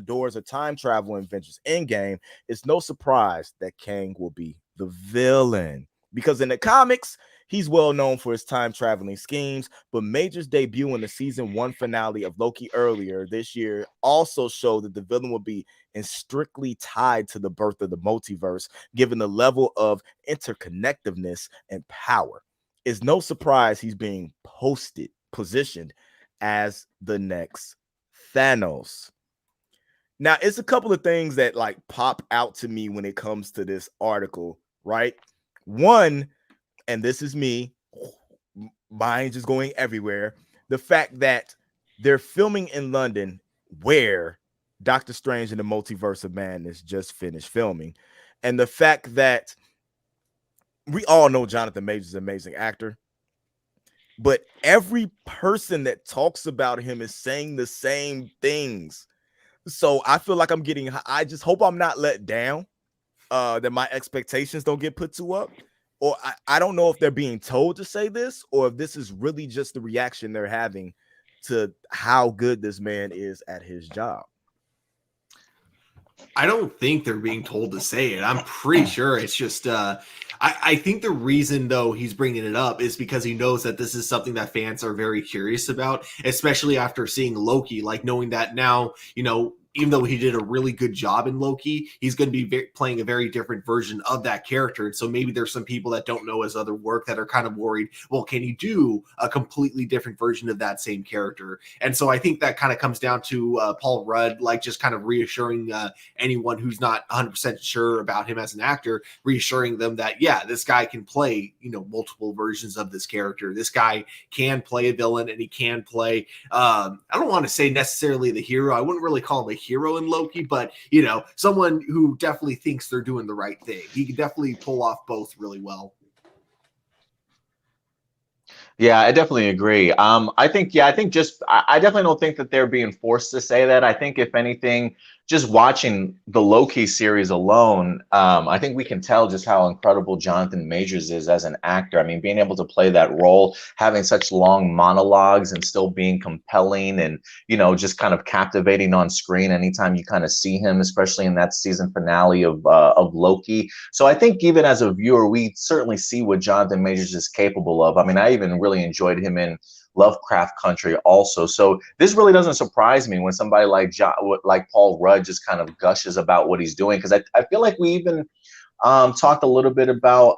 [SPEAKER 1] doors of time travel in Avengers Endgame, it's no surprise that Kang will be the villain. Because in the comics, he's well known for his time traveling schemes, but Major's debut in the season 1 finale of Loki earlier this year also showed that the villain will be strictly tied to the birth of the multiverse, given the level of interconnectiveness and power. It's no surprise he's being positioned as the next Thanos. Now, it's a couple of things that like pop out to me when it comes to this article, right? One, and this is me, mine just going everywhere, the fact that they're filming in London where Doctor Strange and the Multiverse of Madness just finished filming. And the fact that we all know Jonathan Majors is an amazing actor, but every person that talks about him is saying the same things. So I feel like I just hope I'm not let down, that my expectations don't get put too up. Or I don't know if they're being told to say this or if this is really just the reaction they're having to how good this man is at his job.
[SPEAKER 2] I don't think they're being told to say it. I'm pretty sure it's just I think the reason though he's bringing it up is because he knows that this is something that fans are very curious about, especially after seeing Loki, like knowing that now, even though he did a really good job in Loki, he's going to be playing a very different version of that character. And so maybe there's some people that don't know his other work that are kind of worried, well, can he do a completely different version of that same character? And so I think that kind of comes down to Paul Rudd, like just kind of reassuring anyone who's not 100% sure about him as an actor, reassuring them that, yeah, this guy can play, multiple versions of this character. This guy can play a villain and he can play, I don't want to say necessarily the hero. I wouldn't really call him a hero in Loki, but someone who definitely thinks they're doing the right thing. He can definitely pull off both really well.
[SPEAKER 4] Yeah, I definitely agree. I definitely don't think that they're being forced to say that. I think if anything, just watching the Loki series alone, I think we can tell just how incredible Jonathan Majors is as an actor. I mean, being able to play that role, having such long monologues and still being compelling and, just kind of captivating on screen anytime you kind of see him, especially in that season finale of Loki. So I think even as a viewer, we certainly see what Jonathan Majors is capable of. I mean, I even really enjoyed him in Lovecraft Country also. So this really doesn't surprise me when somebody like Paul Rudd just kind of gushes about what he's doing, because I feel like we even talked a little bit about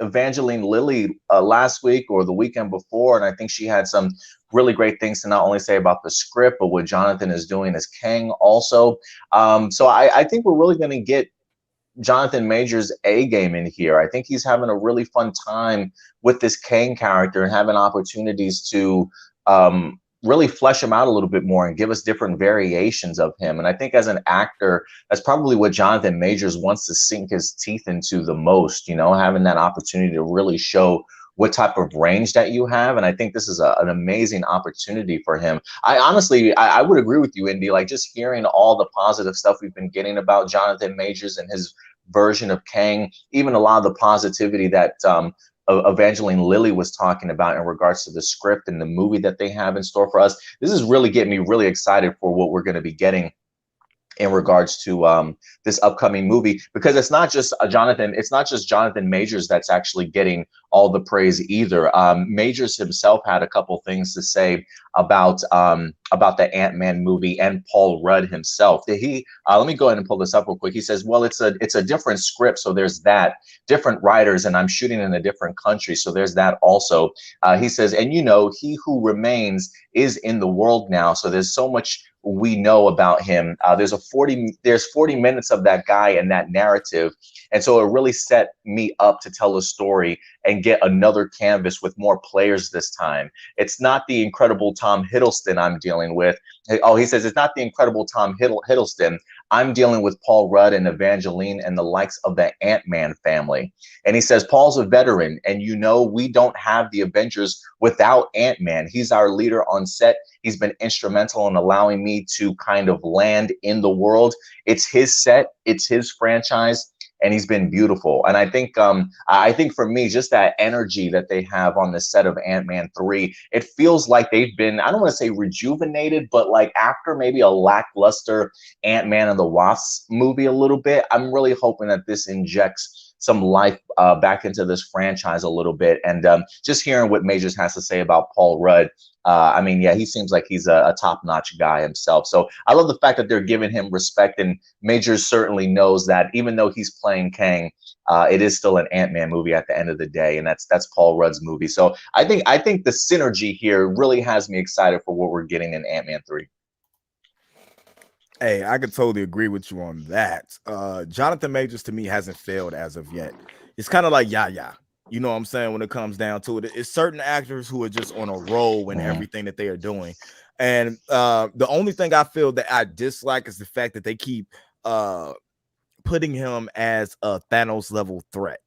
[SPEAKER 4] Evangeline Lilly last week or the weekend before, and I think she had some really great things to not only say about the script, but what Jonathan is doing as Kang also. So I think we're really going to get Jonathan Majors' A game in here. I think he's having a really fun time with this Kang character and having opportunities to really flesh him out a little bit more and give us different variations of him. And I think as an actor, that's probably what Jonathan Majors wants to sink his teeth into the most, having that opportunity to really show what type of range that you have. And I think this is an amazing opportunity for him. I honestly would agree with you, Indy, like just hearing all the positive stuff we've been getting about Jonathan Majors and his version of Kang, even a lot of the positivity that Evangeline Lilly was talking about in regards to the script and the movie that they have in store for us. This is really getting me really excited for what we're going to be getting in regards to this upcoming movie, because it's not just Jonathan Majors that's actually getting all the praise either. Majors himself had a couple things to say about the Ant-Man movie, and Paul Rudd himself. He let me go ahead and pull this up real quick. He says, well, it's a different script, so there's that, different writers, and I'm shooting in a different country, so there's that also. He says, and he who remains is in the world now, so there's so much we know about him. There's 40 minutes of that guy and that narrative, and so it really set me up to tell a story and get another canvas with more players this time. It's not the incredible Tom Hiddleston I'm dealing with. Oh, he says it's not the incredible Tom Hiddleston. I'm dealing with Paul Rudd and Evangeline and the likes of the Ant-Man family. And he says Paul's a veteran, and we don't have the Avengers without Ant-Man. He's our leader on set. He's been instrumental in allowing me to kind of land in the world. It's his set, it's his franchise, and he's been beautiful. And I think for me, just that energy that they have on the set of Ant-Man 3, it feels like they've been, I don't want to say rejuvenated, but like after maybe a lackluster Ant-Man and the Wasp movie a little bit, I'm really hoping that this injects some life back into this franchise a little bit. And just hearing what Majors has to say about Paul Rudd, he seems like he's a top-notch guy himself. So I love the fact that they're giving him respect, and Majors certainly knows that even though he's playing Kang, it is still an Ant-Man movie at the end of the day, and that's Paul Rudd's movie. So I think the synergy here really has me excited for what we're getting in Ant-Man 3.
[SPEAKER 1] Hey, I could totally agree with you on that. Jonathan Majors to me hasn't failed as of yet. It's kind of like Yayha. You know what I'm saying? When it comes down to it, it's certain actors who are just on a roll in everything that they are doing. And the only thing I feel that I dislike is the fact that they keep putting him as a Thanos level threat.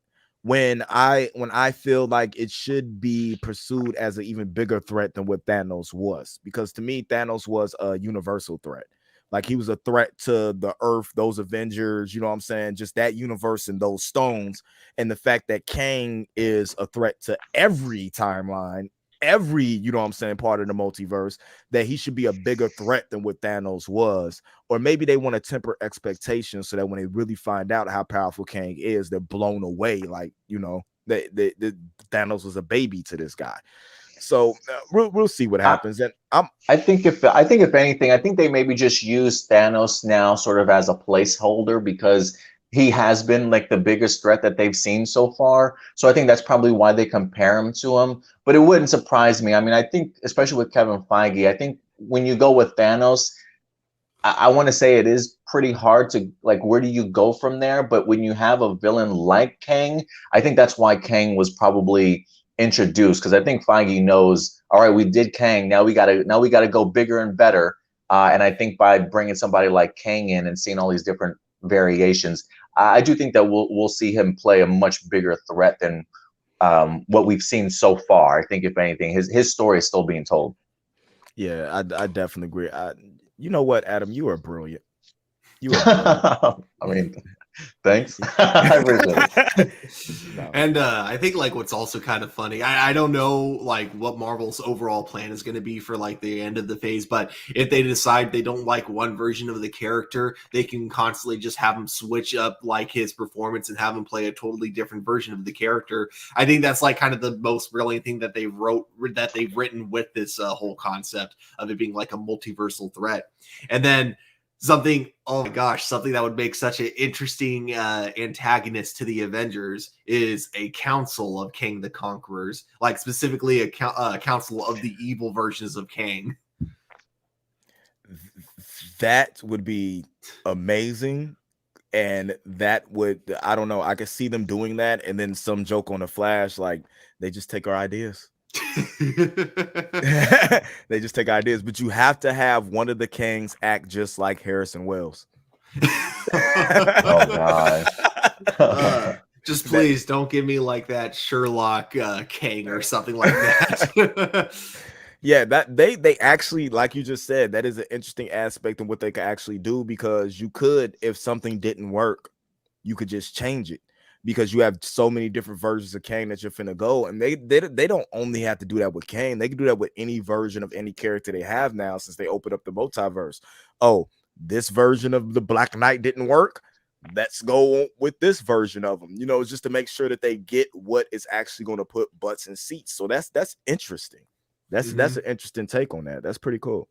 [SPEAKER 1] When I feel like it should be pursued as an even bigger threat than what Thanos was. Because to me, Thanos was a universal threat. Like he was a threat to the Earth, those Avengers, you know what I'm saying? Just that universe and those stones. And the fact that Kang is a threat to every timeline, every, you know what I'm saying, part of the multiverse, that he should be a bigger threat than what Thanos was. Or maybe they want to temper expectations so that when they really find out how powerful Kang is, they're blown away. Like, the Thanos was a baby to this guy. So we'll see what happens. And
[SPEAKER 4] I think if anything, I think they maybe just use Thanos now sort of as a placeholder, because he has been like the biggest threat that they've seen so far. So I think that's probably why they compare him to him. But it wouldn't surprise me. I mean, I think especially with Kevin Feige, I think when you go with Thanos, I want to say it is pretty hard to, like, where do you go from there? But when you have a villain like Kang, I think that's why Kang was probably introduced, because I think Feige knows, all right, we did Kang, now we gotta go bigger and better. And I think by bringing somebody like Kang in and seeing all these different variations, I do think that we'll see him play a much bigger threat than what we've seen so far. I think if anything, his story is still being told.
[SPEAKER 1] Yeah, I definitely agree. You know what, Adam, you are brilliant. You are brilliant.
[SPEAKER 4] I mean, thanks. I appreciate it.
[SPEAKER 2] No. And I think like what's also kind of funny, I don't know like what Marvel's overall plan is going to be for like the end of the phase, but if they decide they don't like one version of the character, they can constantly just have him switch up like his performance and have him play a totally different version of the character. I think that's like kind of the most brilliant thing that they've written with this whole concept of it being like a multiversal threat. And then something that would make such an interesting antagonist to the Avengers is a council of Kang the Conquerors, like specifically a council of the evil versions of Kang.
[SPEAKER 1] That would be amazing. And that would, I don't know, I could see them doing that. And then some joke on the Flash, like they just take our ideas. They just take ideas, but you have to have one of the Kangs act just like Harrison Wells.
[SPEAKER 4] Oh God.
[SPEAKER 2] Just please don't give me like that Sherlock Kang or something like that.
[SPEAKER 1] Yeah, that they actually, like you just said, that is an interesting aspect of what they could actually do, because you could, if something didn't work, you could just change it. Because you have so many different versions of Kang that you're finna go, and they don't only have to do that with Kang. They can do that with any version of any character they have now, since they opened up the multiverse. Oh, this version of the Black Knight didn't work. Let's go with this version of them, you know, just to make sure that they get what is actually going to put butts in seats. So that's interesting. That's an interesting take on that. That's pretty cool.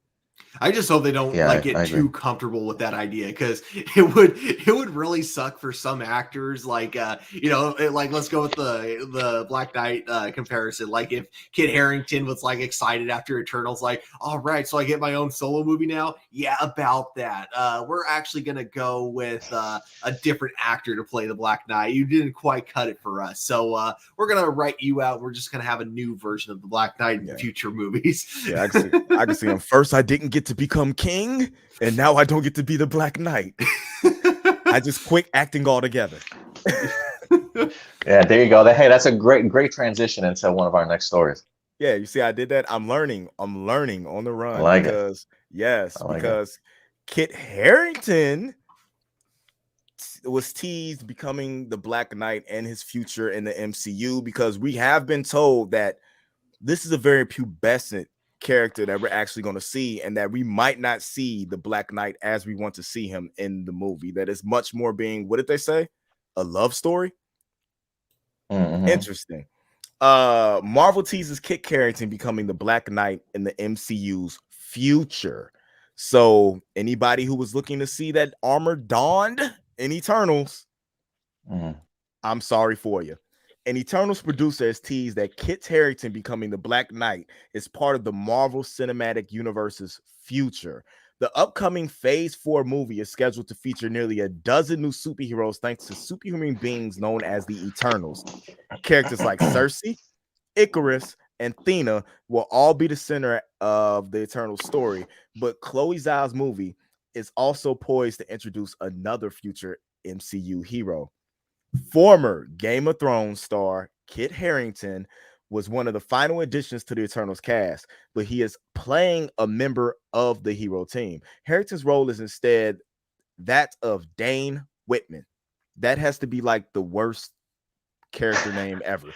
[SPEAKER 2] I just hope they don't get too comfortable with that idea, because it would really suck for some actors. Like let's go with the Black Knight comparison. Like if Kit Harington was like excited after Eternals, like, all right, so I get my own solo movie now. Yeah, about that. We're actually gonna go with a different actor to play the Black Knight. You didn't quite cut it for us, so we're gonna write you out. We're just gonna have a new version of the Black Knight in future movies.
[SPEAKER 1] Yeah, I can see him. First, I didn't get to become king, and now I don't get to be the Black Knight. I just quit acting altogether.
[SPEAKER 4] Yeah, there you go. Hey, that's a great transition into one of our next stories.
[SPEAKER 1] Yeah, you see, I did that. I'm learning on the run.
[SPEAKER 4] I like
[SPEAKER 1] because
[SPEAKER 4] it.
[SPEAKER 1] Kit Harington was teased becoming the Black Knight and his future in the MCU, because we have been told that this is a very pubescent character that we're actually going to see, and that we might not see the Black Knight as we want to see him in the movie. That is much more being, what did they say? A love story? Interesting. Marvel teases Kit Harington becoming the Black Knight in the MCU's future. So anybody who was looking to see that armor donned in Eternals, I'm sorry for you. An Eternals producer has teased that Kit Harington becoming the Black Knight is part of the Marvel Cinematic Universe's future. The upcoming Phase 4 movie is scheduled to feature nearly a dozen new superheroes thanks to superhuman beings known as the Eternals. Characters like Cersei, Icarus, and Athena will all be the center of the Eternal story, but Chloe Zhao's movie is also poised to introduce another future MCU hero. Former Game of Thrones star Kit Harington was one of the final additions to the Eternals cast, but he is playing a member of the hero team. Harington's role is instead that of Dane Whitman. That has to be like the worst character name ever.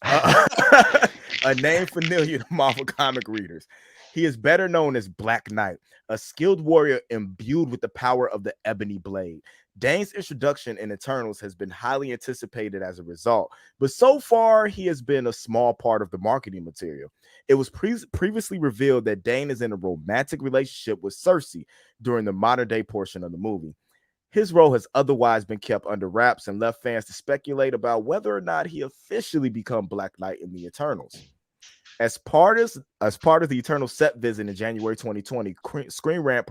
[SPEAKER 1] A name familiar to Marvel comic readers. He is better known as Black Knight, a skilled warrior imbued with the power of the Ebony Blade. Dane's introduction in Eternals has been highly anticipated as a result, but so far he has been a small part of the marketing material. It was previously revealed that Dane is in a romantic relationship with Cersei during the modern day portion of the movie. His role has otherwise been kept under wraps and left fans to speculate about whether or not he officially become Black Knight in the Eternals. As part of the Eternal set visit in January 2020, Screen Rant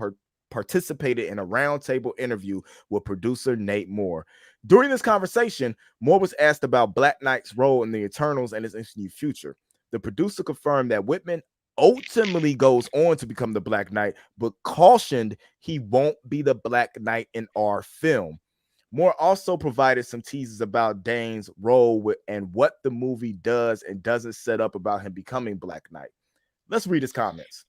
[SPEAKER 1] participated in a roundtable interview with producer Nate Moore. During this conversation, Moore was asked about Black Knight's role in the Eternals and his MCU future. The producer confirmed that Whitman ultimately goes on to become the Black Knight, but cautioned he won't be the Black Knight in our film. Moore also provided some teases about Dane's role and what the movie does and doesn't set up about him becoming Black Knight. Let's read his comments.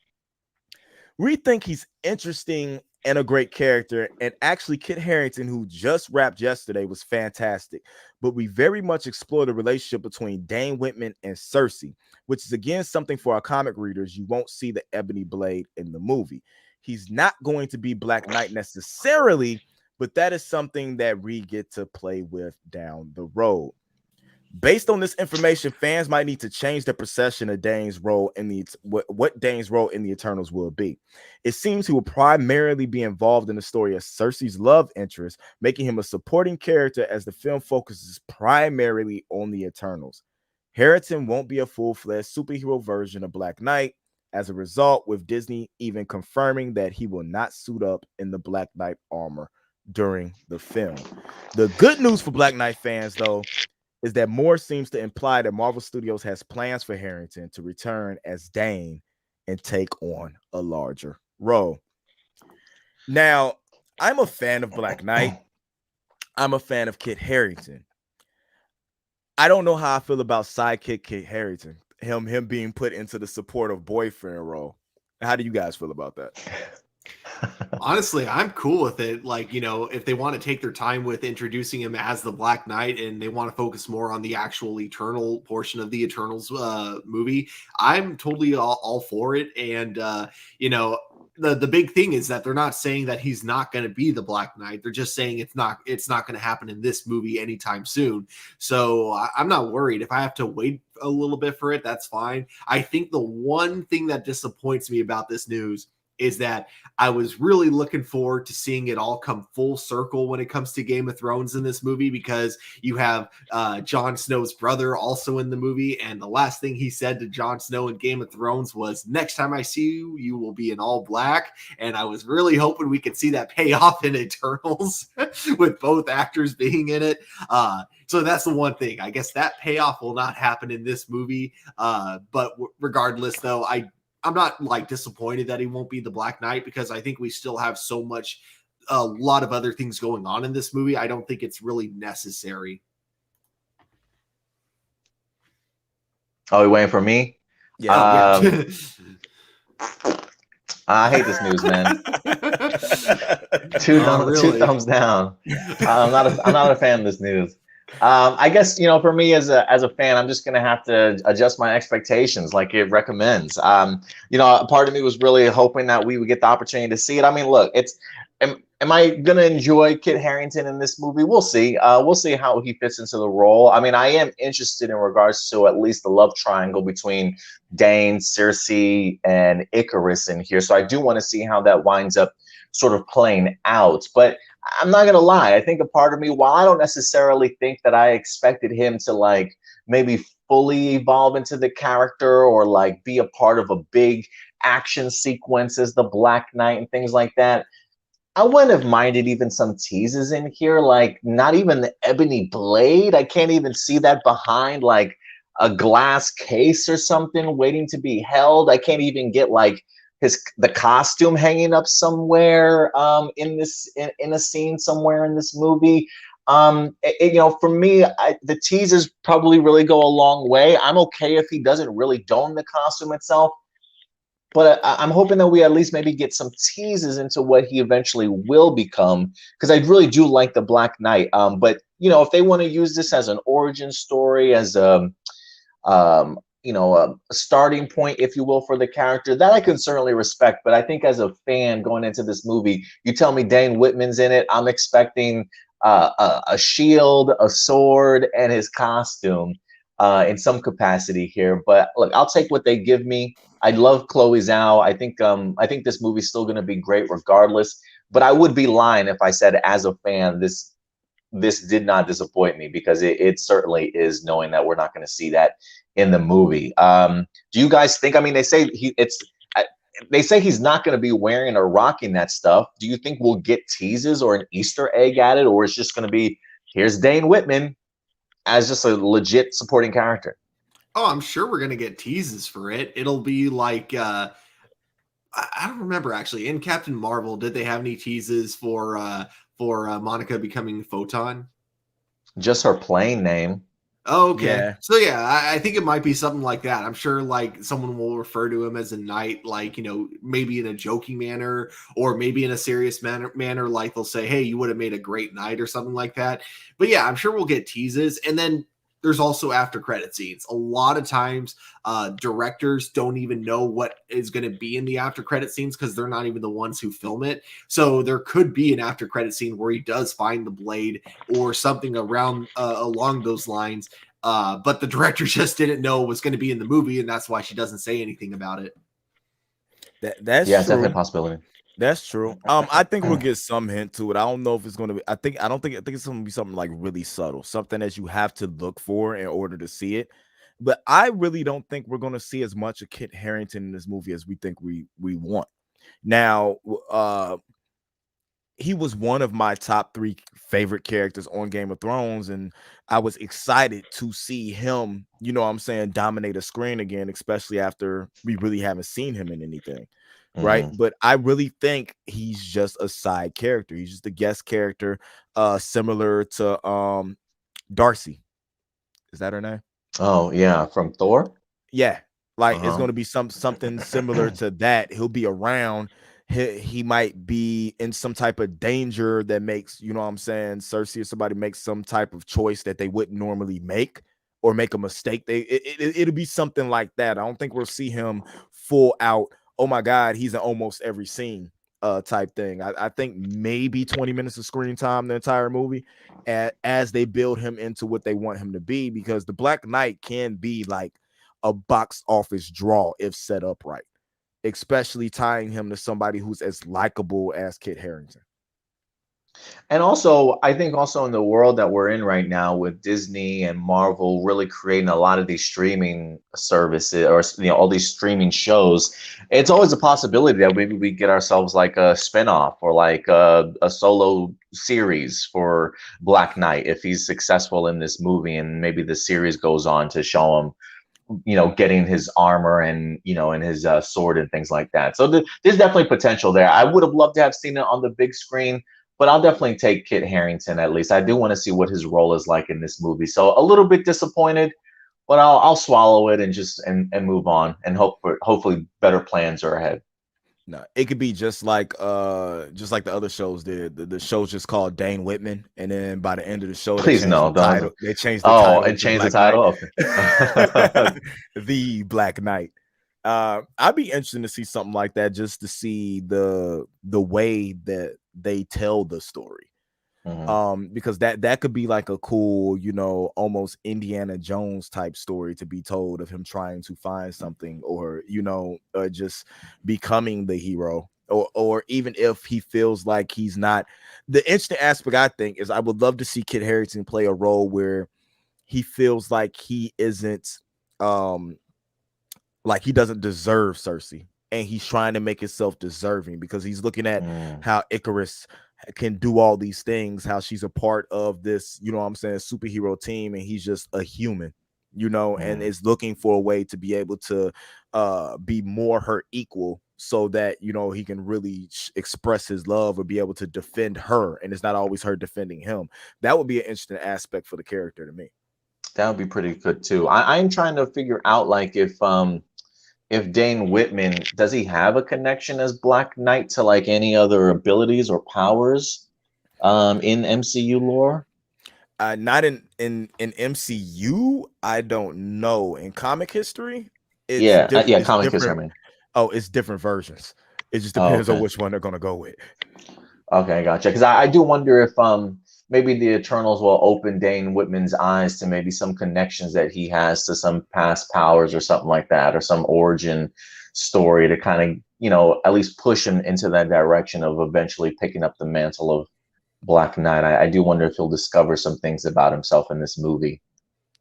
[SPEAKER 1] We think he's interesting and a great character, and actually Kit Harington, who just rapped yesterday, was fantastic, but we very much explore the relationship between Dane Whitman and Cersei, which is again something for our comic readers. You won't see the Ebony Blade in the movie. He's not going to be Black Knight necessarily, but that is something that we get to play with down the road. Based on this information, fans might need to change their perception of Dane's role in what Dane's role in the Eternals will be. It seems he will primarily be involved in the story as Cersei's love interest, making him a supporting character as the film focuses primarily on the Eternals. Harington won't be a full-fledged superhero version of Black Knight. As a result, with Disney even confirming that he will not suit up in the Black Knight armor during the film. The good news for Black Knight fans, though, is that Moore seems to imply that Marvel Studios has plans for Harington to return as Dane and take on a larger role. Now, I'm a fan of Black Knight. I'm a fan of Kit Harington. I don't know how I feel about sidekick Kit Harington, him being put into the supportive boyfriend role. How do you guys feel about that?
[SPEAKER 2] Honestly, I'm cool with it. Like, you know, if they want to take their time with introducing him as the Black Knight and they want to focus more on the actual Eternal portion of the Eternals movie, I'm totally all for it. And, you know, the big thing is that they're not saying that he's not going to be the Black Knight. They're just saying it's not going to happen in this movie anytime soon. So I'm not worried. If I have to wait a little bit for it, that's fine. I think the one thing that disappoints me about this news is that I was really looking forward to seeing it all come full circle when it comes to Game of Thrones in this movie, because you have Jon Snow's brother also in the movie, and the last thing he said to Jon Snow in Game of Thrones was, "Next time I see you, you will be in all black." And I was really hoping we could see that pay off in Eternals with both actors being in it. So that's the one thing. I guess that payoff will not happen in this movie. But regardless, though, I'm not like disappointed that he won't be the Black Knight, because I think we still have a lot of other things going on in this movie. I don't think it's really necessary.
[SPEAKER 4] Oh, you waiting for me?
[SPEAKER 1] Yeah.
[SPEAKER 4] I hate this news, man. Two thumbs down. I'm not a fan of this news. I guess, for me as a fan, I'm just gonna have to adjust my expectations like it recommends. Part of me was really hoping that we would get the opportunity to see it. I mean, look, am I gonna enjoy Kit Harington in this movie? We'll see. We'll see how he fits into the role. I mean, I am interested in regards to at least the love triangle between Dane, Cersei, and Icarus in here. So I do want to see how that winds up sort of playing out. But I'm not gonna lie, I think a part of me, while I don't necessarily think that I expected him to like maybe fully evolve into the character or like be a part of a big action sequence as the Black Knight and things like that, I wouldn't have minded even some teases in here, like not even the ebony blade. I can't even see that behind like a glass case or something waiting to be held. I can't even get like the costume hanging up somewhere in a scene somewhere in this movie. For me, the teasers probably really go a long way. I'm okay if he doesn't really don the costume itself, but I'm hoping that we at least maybe get some teases into what he eventually will become, because I really do like the Black Knight. But if they want to use this as an origin story, as a starting point, if you will, for the character, that I can certainly respect. But I think as a fan going into this movie, you tell me Dane Whitman's in it, I'm expecting a shield, a sword, and his costume in some capacity here. But look, I'll take what they give me. I love Chloe Zhao. I think this movie's still going to be great regardless. But I would be lying if I said, as a fan, this did not disappoint me, because it certainly is, knowing that we're not going to see that in the movie. Do you guys think? I mean, they say he's not going to be wearing or rocking that stuff. Do you think we'll get teases or an Easter egg at it, or it's just going to be, here's Dane Whitman as just a legit supporting character?
[SPEAKER 2] Oh, I'm sure we're going to get teases for it. It'll be like, I don't remember actually. In Captain Marvel, did they have any teases for Monica becoming Photon?
[SPEAKER 4] Just her plain name.
[SPEAKER 2] Oh, okay.
[SPEAKER 1] Yeah.
[SPEAKER 2] So yeah, I think it might be something like that. I'm sure like someone will refer to him as a knight, like, maybe in a joking manner, or maybe in a serious manner, like they'll say, "Hey, you would have made a great knight," or something like that. But yeah, I'm sure we'll get teases. And then there's also after credit scenes. A lot of times directors don't even know what is going to be in the after credit scenes, because they're not even the ones who film it. So there could be an after credit scene where he does find the blade or something around along those lines. But the director just didn't know it was going to be in the movie, and that's why she doesn't say anything about it.
[SPEAKER 1] That's
[SPEAKER 4] yeah,
[SPEAKER 1] true.
[SPEAKER 4] definitely a possibility.
[SPEAKER 1] That's true. I think we'll get some hint to it. I don't know if it's going to be. I think it's going to be something like really subtle, something that you have to look for in order to see it. But I really don't think we're going to see as much of Kit Harington in this movie as we think we want. Now, he was one of my top 3 favorite characters on Game of Thrones, and I was excited to see him, dominate a screen again, especially after we really haven't seen him in anything. Right. But I really think he's just a side character. He's just a guest character, similar to Darcy. Is that her name?
[SPEAKER 4] Oh yeah, from Thor.
[SPEAKER 1] Yeah, like it's going to be something similar to that. He'll be around. He might be in some type of danger that makes, Cersei or somebody makes some type of choice that they wouldn't normally make, or make a mistake. It'll be something like that. I don't think we'll see him full out oh my God, he's in almost every scene type thing. I think maybe 20 minutes of screen time the entire movie, as they build him into what they want him to be, because the Black Knight can be like a box office draw if set up right, especially tying him to somebody who's as likable as Kit Harington.
[SPEAKER 4] And also, I think also in the world that we're in right now with Disney and Marvel really creating a lot of these streaming services, or all these streaming shows, it's always a possibility that maybe we get ourselves like a spinoff or like a solo series for Black Knight if he's successful in this movie, and maybe the series goes on to show him getting his armor and and his sword and things like that. So there's definitely potential there. I would have loved to have seen it on the big screen, but I'll definitely take Kit Harington at least. I do want to see what his role is like in this movie. So a little bit disappointed, but I'll swallow it and just and move on and hopefully better plans are ahead.
[SPEAKER 1] No, it could be just like the other shows did. The show's just called Dane Whitman, and then by the end of the show,
[SPEAKER 4] Please no, don't.
[SPEAKER 1] They changed the title.
[SPEAKER 4] And changed the title.
[SPEAKER 1] Okay. The Black Knight. I'd be interested to see something like that, just to see the way that they tell the story. Because that could be like a cool, almost Indiana Jones type story to be told of him trying to find something, or just becoming the hero, or even if he feels like he's not. The interesting aspect, I think, is I would love to see Kit Harington play a role where he feels like he isn't like he doesn't deserve Cersei, and he's trying to make himself deserving, because he's looking at how Icarus can do all these things, how she's a part of this, superhero team, and he's just a human, and is looking for a way to be able to be more her equal, so that he can really express his love or be able to defend her, and it's not always her defending him. That would be an interesting aspect for the character to me.
[SPEAKER 4] That would be pretty good too. I'm trying to figure out like if Dane Whitman, does he have a connection as Black Knight to like any other abilities or powers in MCU lore?
[SPEAKER 1] Not in MCU. I don't know. In comic history, it's
[SPEAKER 4] comic history. I mean.
[SPEAKER 1] Oh, it's different versions. It just depends on which one they're gonna go with.
[SPEAKER 4] Okay, gotcha. Because I do wonder if maybe the Eternals will open Dane Whitman's eyes to maybe some connections that he has to some past powers or something like that, or some origin story to kind of, at least push him into that direction of eventually picking up the mantle of Black Knight. I do wonder if he'll discover some things about himself in this movie.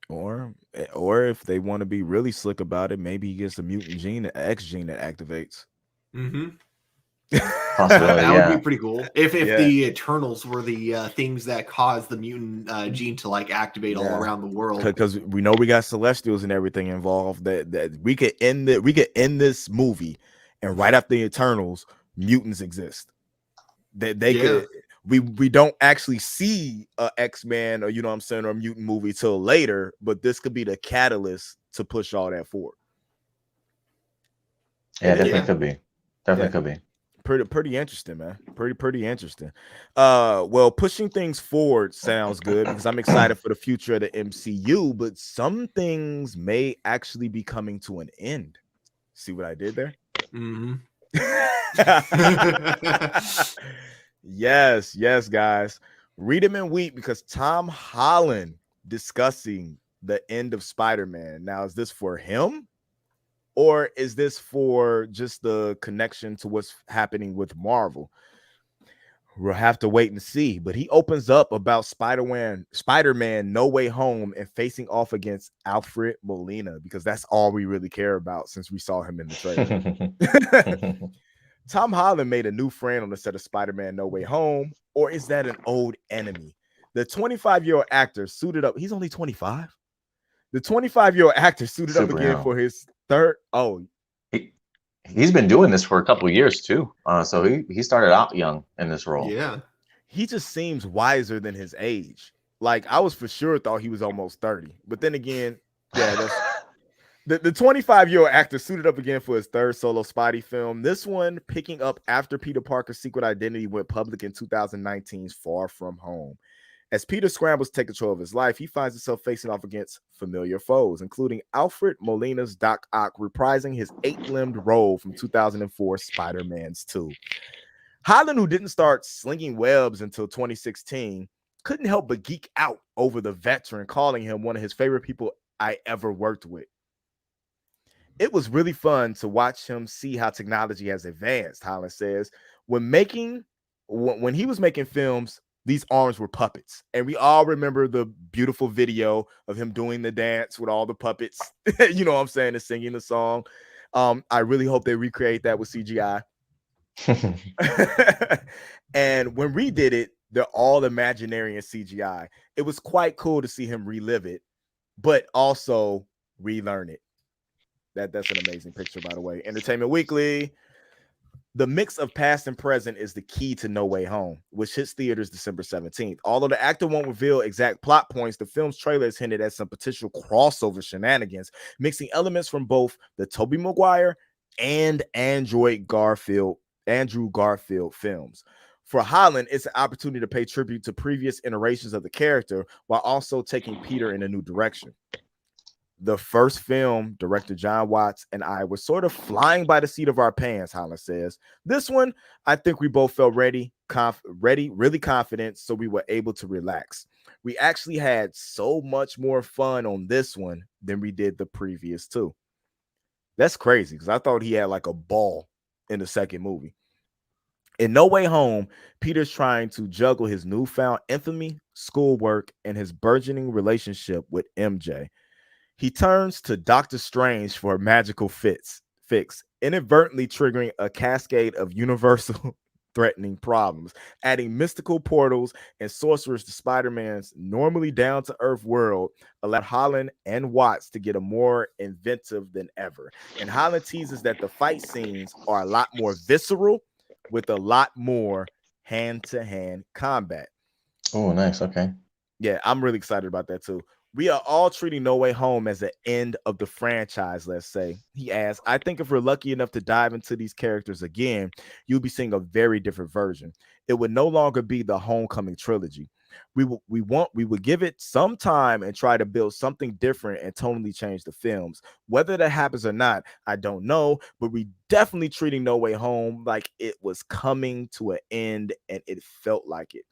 [SPEAKER 1] Or if they want to be really slick about it, maybe he gets a mutant gene, an X gene that activates.
[SPEAKER 2] That would be pretty cool if the Eternals were the things that cause the mutant gene to like activate all around the world,
[SPEAKER 1] because we know we got Celestials and everything involved, that we could end this movie, and right after the Eternals, mutants exist. They could. We don't actually see a X-Men or or a mutant movie till later, but this could be the catalyst to push all that forward.
[SPEAKER 4] Definitely could be. Could be.
[SPEAKER 1] Pretty interesting, man. Pretty interesting. Well, pushing things forward sounds good, because I'm excited for the future of the MCU, but some things may actually be coming to an end. See what I did there? Yes, guys. Read them and weep, because Tom Holland discussing the end of Spider-Man. Now, is this for him? Or is this for just the connection to what's happening with Marvel? We'll have to wait and see. But he opens up about Spider-Man No Way Home, and facing off against Alfred Molina, because that's all we really care about since we saw him in the trailer. Tom Holland made a new friend on the set of Spider-Man No Way Home, or is that an old enemy? The 25-year-old actor suited up. He's only 25. The 25-year-old actor suited up again for his third.
[SPEAKER 4] He's been doing this for a couple of years too. So he started out young in this role.
[SPEAKER 2] Yeah,
[SPEAKER 1] he just seems wiser than his age. Like, I was for sure thought he was almost 30, but then again, that's the 25-year-old actor suited up again for his third solo Spidey film. This one picking up after Peter Parker's secret identity went public in 2019's Far From Home. As Peter scrambles to take control of his life, he finds himself facing off against familiar foes, including Alfred Molina's Doc Ock reprising his 8-limbed role from 2004 Spider-Man's 2. Holland, who didn't start slinging webs until 2016, couldn't help but geek out over the veteran, calling him one of his favorite people I ever worked with. It was really fun to watch him see how technology has advanced, Holland says. When he was making films, these arms were puppets. And we all remember the beautiful video of him doing the dance with all the puppets, you know what I'm saying, and singing the song. I really hope they recreate that with CGI. And when we did it, they're all imaginary and CGI. It was quite cool to see him relive it, but also relearn it. That's an amazing picture, by the way. Entertainment Weekly. The mix of past and present is the key to No Way Home, which hits theaters December 17th. Although the actor won't reveal exact plot points, the film's trailer has hinted at some potential crossover shenanigans, mixing elements from both the Tobey Maguire and Andrew Garfield films. For Holland, it's an opportunity to pay tribute to previous iterations of the character while also taking Peter in a new direction. The first film, director John Watts and I were sort of flying by the seat of our pants, Holland says. This one, I think we both felt really confident, so we were able to relax. We actually had so much more fun on this one than we did the previous two. That's crazy, because I thought he had like a ball in the second movie. In No Way Home, Peter's trying to juggle his newfound infamy, schoolwork, and his burgeoning relationship with MJ. He turns to Doctor Strange for a magical fix, inadvertently triggering a cascade of universal threatening problems, adding mystical portals and sorcerers to Spider-Man's normally down-to-earth world, allowed Holland and Watts to get a more inventive than ever. And Holland teases that the fight scenes are a lot more visceral with a lot more hand-to-hand combat.
[SPEAKER 4] Oh, nice. Okay.
[SPEAKER 1] Yeah, I'm really excited about that too. We are all treating No Way Home as the end of the franchise, let's say. He asks, I think if we're lucky enough to dive into these characters again, you'll be seeing a very different version. It would no longer be the Homecoming trilogy. We would give it some time and try to build something different and totally change the films. Whether that happens or not, I don't know, but we definitely treating No Way Home like it was coming to an end, and it felt like it.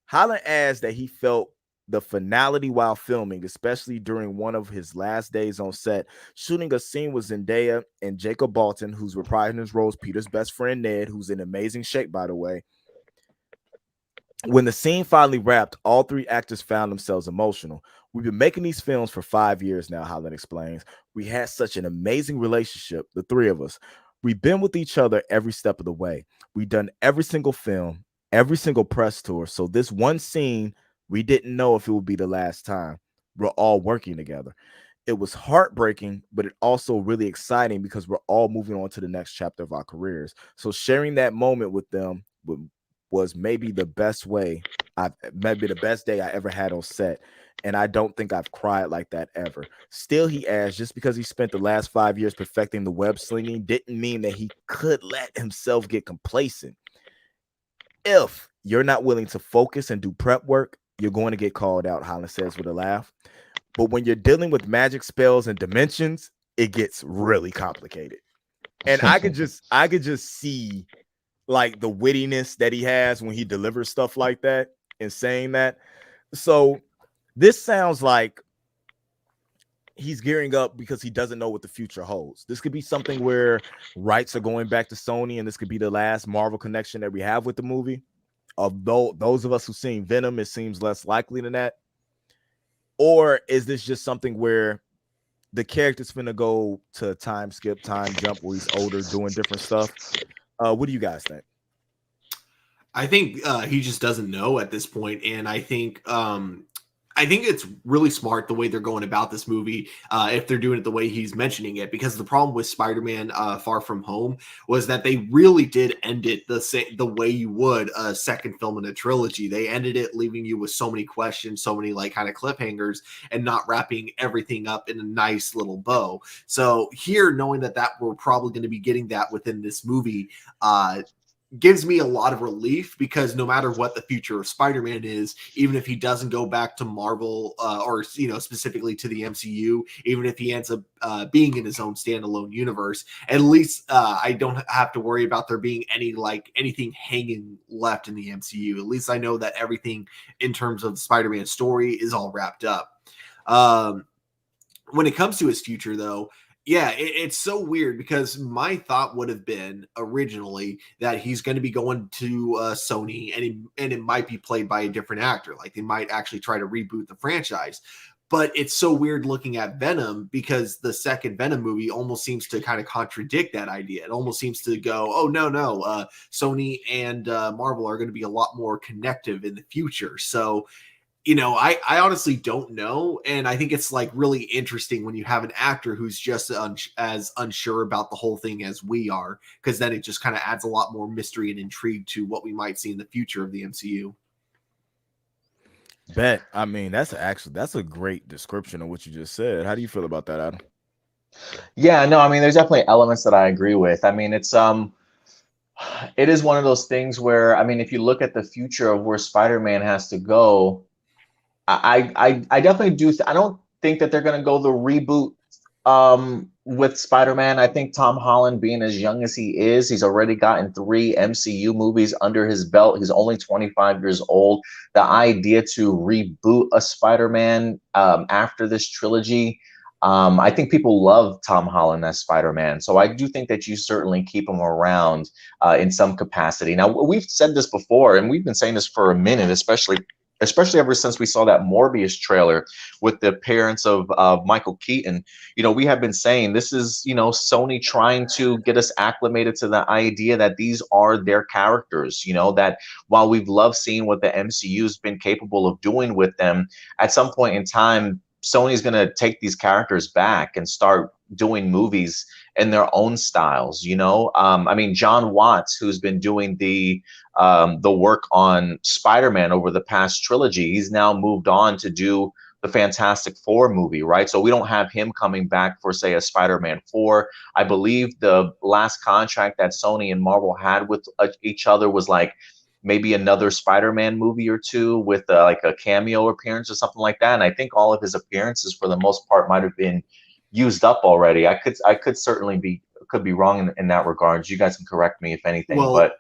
[SPEAKER 1] Holland adds that he felt the finality while filming, especially during one of his last days on set, shooting a scene with Zendaya and Jacob Bolton, who's reprising his role as Peter's best friend Ned, who's in amazing shape, by the way. When the scene finally wrapped, all three actors found themselves emotional. We've been making these films for 5 years now, Holland explains. We had such an amazing relationship, the three of us. We've been with each other every step of the way. We've done every single film, every single press tour. So this one scene, we didn't know if it would be the last time. We're all working together. It was heartbreaking, but it also really exciting because we're all moving on to the next chapter of our careers. So sharing that moment with them was maybe the best day I ever had on set. And I don't think I've cried like that ever. Still, he adds, just because he spent the last 5 years perfecting the web slinging didn't mean that he could let himself get complacent. If you're not willing to focus and do prep work, you're going to get called out, Holland says with a laugh. But when you're dealing with magic spells and dimensions, it gets really complicated. And I could just see like the wittiness that he has when he delivers stuff like that and saying that. So this sounds like he's gearing up because he doesn't know what the future holds. This could be something where rights are going back to Sony, and this could be the last Marvel connection that we have with the movie. Although those of us who've seen Venom, it seems less likely than that. Or is this just something where the character's finna go to time jump where he's older doing different stuff? What do you guys think?
[SPEAKER 2] I think he just doesn't know at this point, and I think it's really smart the way they're going about this movie if they're doing it the way he's mentioning it, because the problem with Spider-Man Far From Home was that they really did end it the way you would a second film in a trilogy. They ended it leaving you with so many questions, so many like kind of cliffhangers, and not wrapping everything up in a nice little bow. So here, knowing that we're probably going to be getting that within this movie, gives me a lot of relief, because no matter what the future of Spider-Man is, even if he doesn't go back to Marvel or specifically to the MCU, even if he ends up being in his own standalone universe, at least I don't have to worry about there being anything hanging left in the MCU. At least I know that everything in terms of Spider-Man's story is all wrapped up. When it comes to his future, though, yeah, it's so weird, because my thought would have been originally that he's going to be going to Sony, and it might be played by a different actor. Like, they might actually try to reboot the franchise. But it's so weird looking at Venom, because the second Venom movie almost seems to kind of contradict that idea. It almost seems to go, oh, no, Sony and Marvel are going to be a lot more connective in the future. So, I honestly don't know. And I think it's like really interesting when you have an actor who's just as unsure about the whole thing as we are, because then it just kind of adds a lot more mystery and intrigue to what we might see in the future of the MCU.
[SPEAKER 1] Bet. I mean, that's a great description of what you just said. How do you feel about that, Adam?
[SPEAKER 4] Yeah, no, I mean, there's definitely elements that I agree with. I mean, it is one of those things where, I mean, if you look at the future of where Spider-Man has to go, I definitely do. I don't think that they're going to go the reboot with Spider-Man. I think Tom Holland, being as young as he is, he's already gotten 3 MCU movies under his belt. He's only 25 years old. The idea to reboot a Spider-Man after this trilogy, I think people love Tom Holland as Spider-Man. So I do think that you certainly keep him around in some capacity. Now, we've said this before, and we've been saying this for a minute, especially ever since we saw that Morpheus trailer with the appearance of Michael Keaton. We have been saying this is, Sony trying to get us acclimated to the idea that these are their characters, that while we've loved seeing what the MCU has been capable of doing with them, at some point in time, Sony's going to take these characters back and start doing movies in their own styles. I mean, John Watts, who's been doing the work on Spider-Man over the past trilogy, he's now moved on to do the Fantastic Four movie, right? So we don't have him coming back for, say, a Spider-Man 4. I believe the last contract that Sony and Marvel had with each other was like maybe another Spider-Man movie or 2 with like a cameo appearance or something like that. And I think all of his appearances, for the most part, might have been used up already. I could certainly be wrong in that regard. You guys can correct me if anything.
[SPEAKER 2] Well,
[SPEAKER 4] but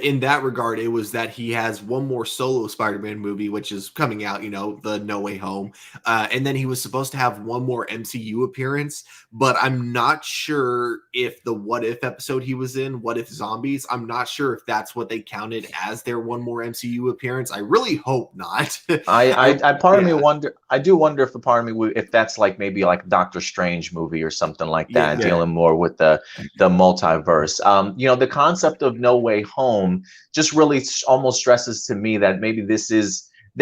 [SPEAKER 2] in that regard, it was that he has one more solo Spider-Man movie, which is coming out, the No Way Home. And then he was supposed to have one more MCU appearance, but I'm not sure if the What If episode he was in, What If Zombies, I'm not sure if that's what they counted as their one more MCU appearance. I really hope not.
[SPEAKER 4] Part of me wonder, I do wonder if if that's like maybe like Doctor Strange movie or something like that, dealing more with the multiverse. The concept of No Way Home just really almost stresses to me that maybe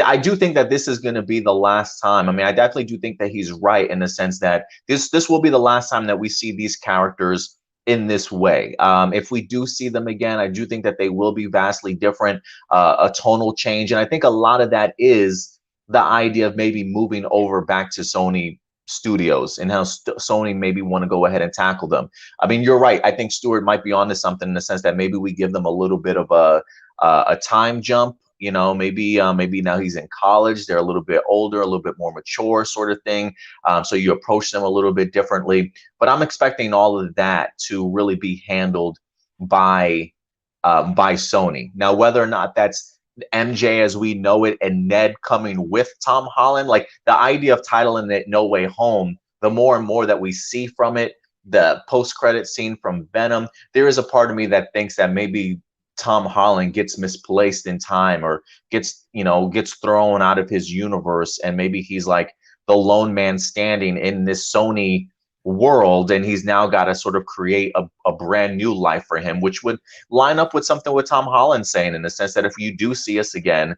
[SPEAKER 4] I do think that this is going to be the last time. I mean, I definitely do think that he's right in the sense that this will be the last time that we see these characters in this way. If we do see them again, I do think that they will be vastly different, a tonal change. And I think a lot of that is the idea of maybe moving over back to Sony Studios and how Sony maybe want to go ahead and tackle them. I mean, you're right. I think Stuart might be onto something in the sense that maybe we give them a little bit of a time jump. Maybe now he's in college. They're a little bit older, a little bit more mature, sort of thing. So you approach them a little bit differently. But I'm expecting all of that to really be handled by Sony. Now, whether or not that's MJ as we know it and Ned coming with Tom Holland, like the idea of titling it No Way Home, the more and more that we see from it, the post-credit scene from Venom, there is a part of me that thinks that maybe Tom Holland gets misplaced in time or gets thrown out of his universe, and maybe he's like the lone man standing in this Sony world, and he's now got to sort of create a brand new life for him, which would line up with something with Tom Holland saying, in the sense that if you do see us again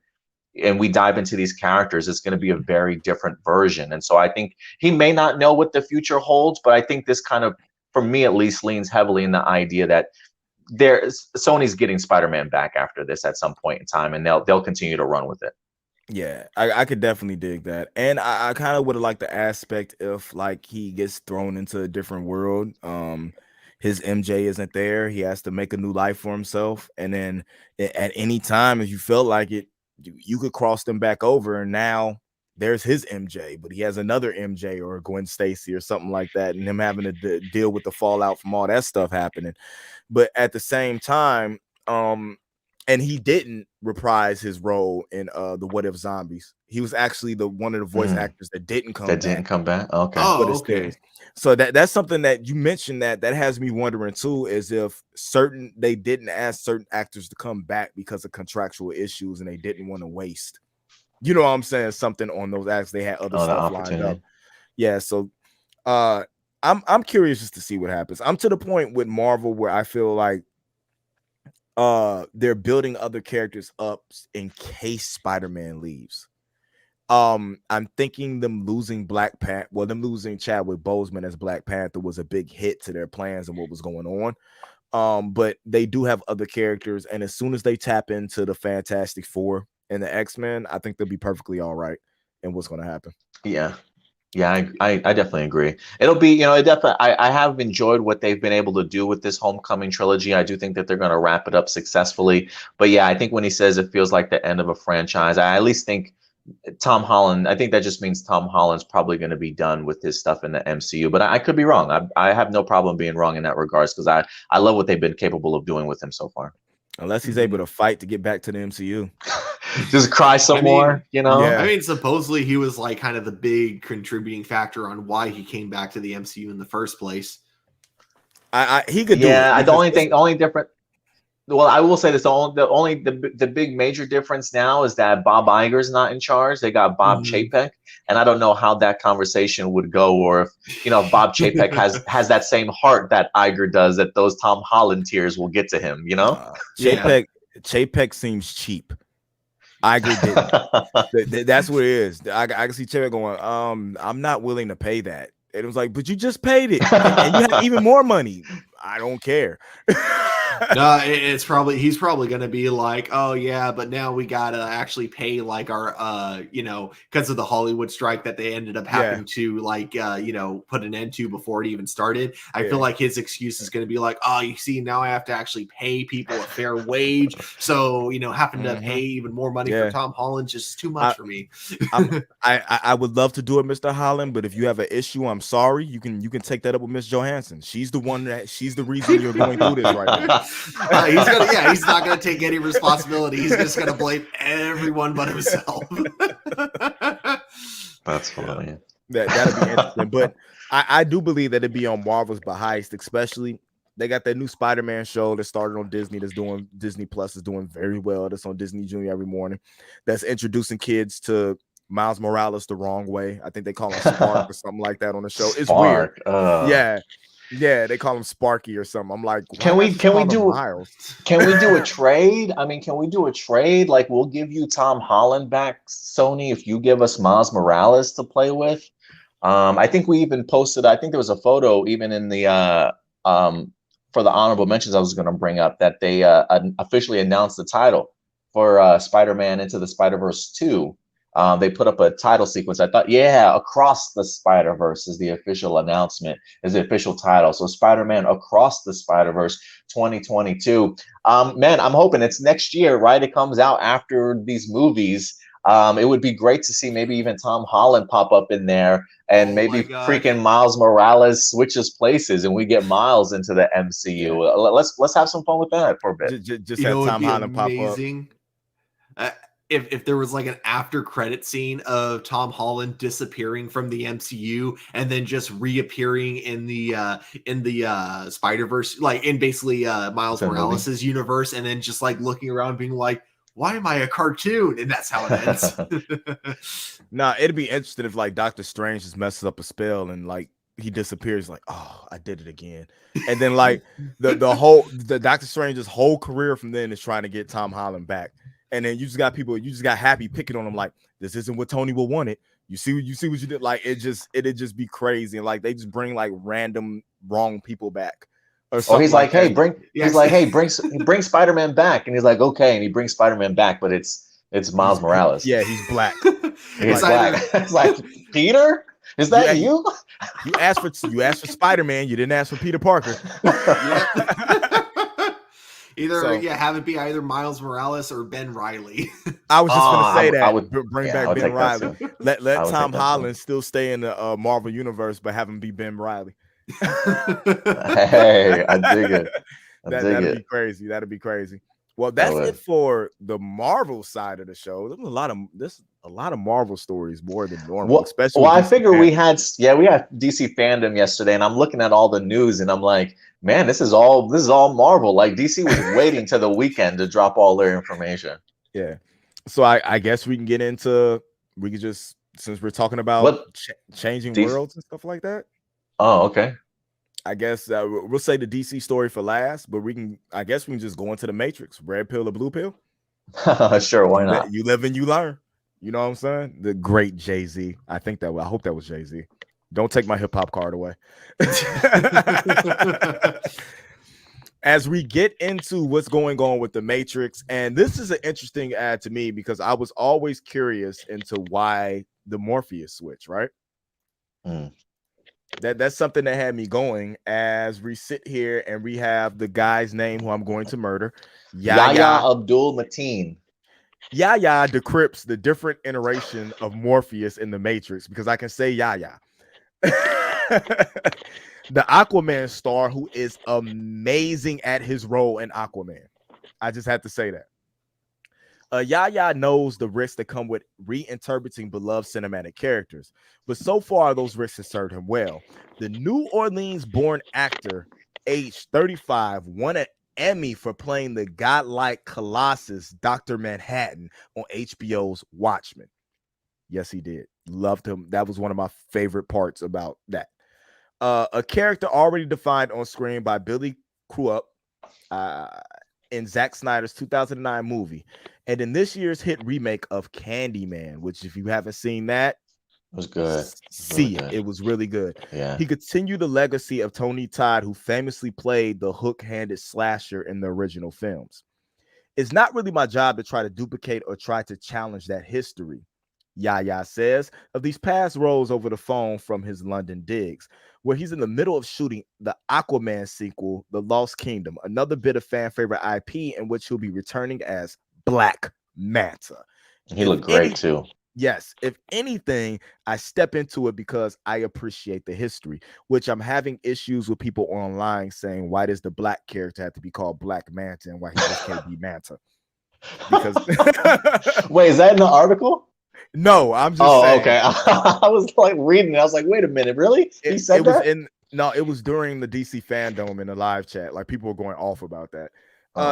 [SPEAKER 4] and we dive into these characters, it's going to be a very different version. And so I think he may not know what the future holds, but I think this kind of, for me at least, leans heavily in the idea that Sony's getting Spider-Man back after this at some point in time, and they'll continue to run with it.
[SPEAKER 1] Yeah, I could definitely dig that. And I kind of would have liked the aspect if like he gets thrown into a different world. his MJ isn't there. He has to make a new life for himself. And then at any time, if you felt like it, you could cross them back over. And now there's his MJ, but he has another MJ or Gwen Stacy or something like that, and him having to deal with the fallout from all that stuff happening. But at the same time, and he didn't reprise his role in the What If Zombies. He was actually the one of the voice actors that didn't come back.
[SPEAKER 4] Okay.
[SPEAKER 2] Oh, okay.
[SPEAKER 1] So that's something that you mentioned that has me wondering too, is if they didn't ask certain actors to come back because of contractual issues and they didn't want to waste, you know what I'm saying, something on those acts. They had other stuff lined up. Yeah, so I'm curious just to see what happens. I'm to the point with Marvel where I feel like they're building other characters up in case Spider-Man leaves. I'm thinking them losing Black Panther, them losing Chadwick Boseman as Black Panther was a big hit to their plans and what was going on. But they do have other characters, and as soon as they tap into the Fantastic Four and the X-Men, I think they'll be perfectly all right in what's going to happen.
[SPEAKER 4] Yeah, I definitely agree. It'll be, I have enjoyed what they've been able to do with this Homecoming trilogy. I do think that they're going to wrap it up successfully. But yeah, I think when he says it feels like the end of a franchise, I at least think Tom Holland, I think that just means Tom Holland's probably going to be done with his stuff in the MCU. But I could be wrong. I have no problem being wrong in that regards, because I love what they've been capable of doing with him so far.
[SPEAKER 1] Unless he's able to fight to get back to the MCU.
[SPEAKER 4] Just cry some more, you know?
[SPEAKER 2] Yeah. I mean, supposedly he was like kind of the big contributing factor on why he came back to the MCU in the first place.
[SPEAKER 1] He could do it.
[SPEAKER 4] Yeah, the only different. Well, I will say this: the big major difference now is that Bob Iger's not in charge. They got Bob Chapek, and I don't know how that conversation would go, or if Bob Chapek has that same heart that Iger does, that those Tom Holland tears will get to him.
[SPEAKER 1] Chapek seems cheap. Iger didn't. That's what it is. I can see Chapek going, I'm not willing to pay that. And it was like, but you just paid it, and you have even more money. I don't care.
[SPEAKER 2] No, he's probably going to be like, oh yeah, but now we got to actually pay like our, because of the Hollywood strike that they ended up having to put an end to before it even started. I feel like his excuse is going to be like, oh, you see, now I have to actually pay people a fair wage. So, having to pay even more money for Tom Holland just too much for me.
[SPEAKER 1] I would love to do it, Mr. Holland, but if you have an issue, I'm sorry. You can take that up with Miss Johansson. She's the reason you're going through this right now.
[SPEAKER 2] He's not gonna take any responsibility. He's just gonna blame everyone but himself.
[SPEAKER 4] That's funny.
[SPEAKER 1] That'd be interesting. But I do believe that it'd be on Marvel's behest, especially they got that new Spider-Man show that started on Disney. Disney Plus is doing very well. That's on Disney Junior every morning. That's introducing kids to Miles Morales the wrong way. I think they call him Spark or something like that on the show. It's weird. Yeah, they call him Sparky or something. I'm like,
[SPEAKER 4] can we do a trade? I mean, can we do a trade? Like, we'll give you Tom Holland back, Sony, if you give us Miles Morales to play with. I think we even posted. I think there was a photo even in the for the honorable mentions I was going to bring up, that they officially announced the title for Spider-Man Into the Spider-Verse 2. They put up a title sequence. I thought, Across the Spider-Verse is the official announcement, is the official title. So Spider-Man Across the Spider-Verse 2022. Man, I'm hoping it's next year, right? It comes out after these movies. It would be great to see maybe even Tom Holland pop up in there, and maybe freaking Miles Morales switches places and we get Miles into the MCU. Let's have some fun with that for a bit.
[SPEAKER 1] Just have Tom Holland pop up.
[SPEAKER 2] If there was like an after credit scene of Tom Holland disappearing from the MCU and then just reappearing in the Spider-Verse, like in basically Miles Morales' universe, and then just like looking around being like, why am I a cartoon? And that's how it ends.
[SPEAKER 1] Nah, it'd be interesting if like Doctor Strange just messes up a spell and like he disappears, like, oh, I did it again. And then like the Doctor Strange's whole career from then is trying to get Tom Holland back. And then you just got Happy picking on him like, this isn't what Tony will want it. You see what you did? Like, it'd just be crazy. And like they just bring like random wrong people back.
[SPEAKER 4] Or he's like, hey, bring Spider-Man back. And he's like, okay, and he brings Spider-Man back, but it's Miles Morales.
[SPEAKER 1] Yeah, he's black.
[SPEAKER 4] He's black. It's like, Peter? Is that you?
[SPEAKER 1] You asked for Spider-Man. You didn't ask for Peter Parker.
[SPEAKER 2] Either have it be either Miles Morales or Ben Riley.
[SPEAKER 1] I was just gonna say that.
[SPEAKER 4] I would
[SPEAKER 1] bring back Ben Riley. Let Tom Holland still stay in the Marvel universe, but have him be Ben Riley.
[SPEAKER 4] Hey, I dig it.
[SPEAKER 1] That'd be crazy. That'd be crazy. Well, that's it for the Marvel side of the show. There's a lot of Marvel stories more than normal, especially.
[SPEAKER 4] Well, I figure we had DC Fandom yesterday, and I'm looking at all the news, and I'm like, man, this is all Marvel. Like DC was waiting till the weekend to drop all their information.
[SPEAKER 1] Yeah. So I guess we can get into since we're talking about changing worlds and stuff like that.
[SPEAKER 4] Oh, okay.
[SPEAKER 1] I guess we'll say the DC story for last, but we can just go into the Matrix. Red pill or blue pill?
[SPEAKER 4] Sure, why not?
[SPEAKER 1] You live and you learn. You know what I'm saying? The great Jay-Z. I hope that was Jay-Z. Don't take my hip hop card away. As we get into what's going on with the Matrix, and this is an interesting ad to me because I was always curious into why the Morpheus switch, right? That's something that had me going as we sit here and we have the guy's name who I'm going to murder.
[SPEAKER 4] Yayha Abdul-Mateen.
[SPEAKER 1] Yayha decrypts the different iteration of Morpheus in the Matrix because I can say Yayha. The Aquaman star who is amazing at his role in Aquaman. I just had to say that. Yayha knows the risks that come with reinterpreting beloved cinematic characters, but so far those risks have served him well. The New Orleans-born actor, aged 35, won an Emmy for playing the godlike Colossus, Dr. Manhattan, on HBO's Watchmen. Yes, he did. Loved him. That was one of my favorite parts about that. A character already defined on screen by Billy Crudup in Zack Snyder's 2009 movie, and in this year's hit remake of Candyman, which if you haven't seen that,
[SPEAKER 4] it was good.
[SPEAKER 1] It was really good.
[SPEAKER 4] Yeah.
[SPEAKER 1] He continued the legacy of Tony Todd, who famously played the hook-handed slasher in the original films. It's not really my job to try to duplicate or try to challenge that history, Yayha says of these past roles over the phone from his London digs, where he's in the middle of shooting the Aquaman sequel, The Lost Kingdom, another bit of fan favorite IP in which he'll be returning as Black Manta.
[SPEAKER 4] He looked great too.
[SPEAKER 1] Yes, if anything, I step into it because I appreciate the history, which I'm having issues with people online saying, why does the black character have to be called Black Manta and why he just can't be Manta? Because
[SPEAKER 4] wait, is that in the article?
[SPEAKER 1] No, I'm just saying.
[SPEAKER 4] Okay. I was like reading it. I was like, wait a minute, really? He said that?
[SPEAKER 1] It was during the DC Fandome in the live chat. Like people were going off about that.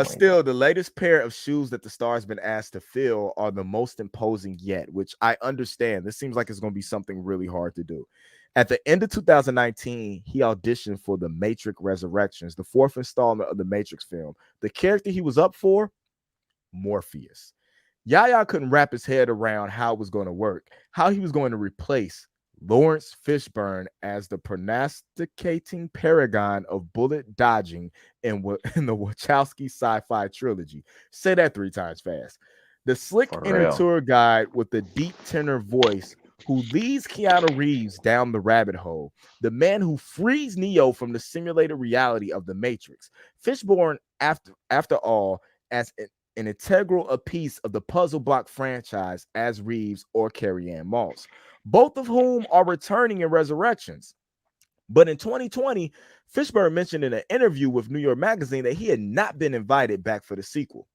[SPEAKER 4] Still,
[SPEAKER 1] the latest pair of shoes that the star's been asked to fill are the most imposing yet, which I understand. This seems like it's going to be something really hard to do. At the end of 2019, he auditioned for The Matrix Resurrections, the fourth installment of the Matrix film. The character he was up for, Morpheus. Yayha couldn't wrap his head around how it was going to work, how he was going to replace Lawrence Fishburne as the prognosticating paragon of bullet dodging in the Wachowski sci-fi trilogy. Say that 3 times fast. The slick inner tour guide with the deep tenor voice who leads Keanu Reeves down the rabbit hole. The man who frees Neo from the simulated reality of the Matrix. Fishburne, after all, as an integral piece of the puzzle block franchise as Reeves or Carrie-Anne Moss, both of whom are returning in Resurrections. But in 2020, Fishburne mentioned in an interview with New York Magazine that he had not been invited back for the sequel.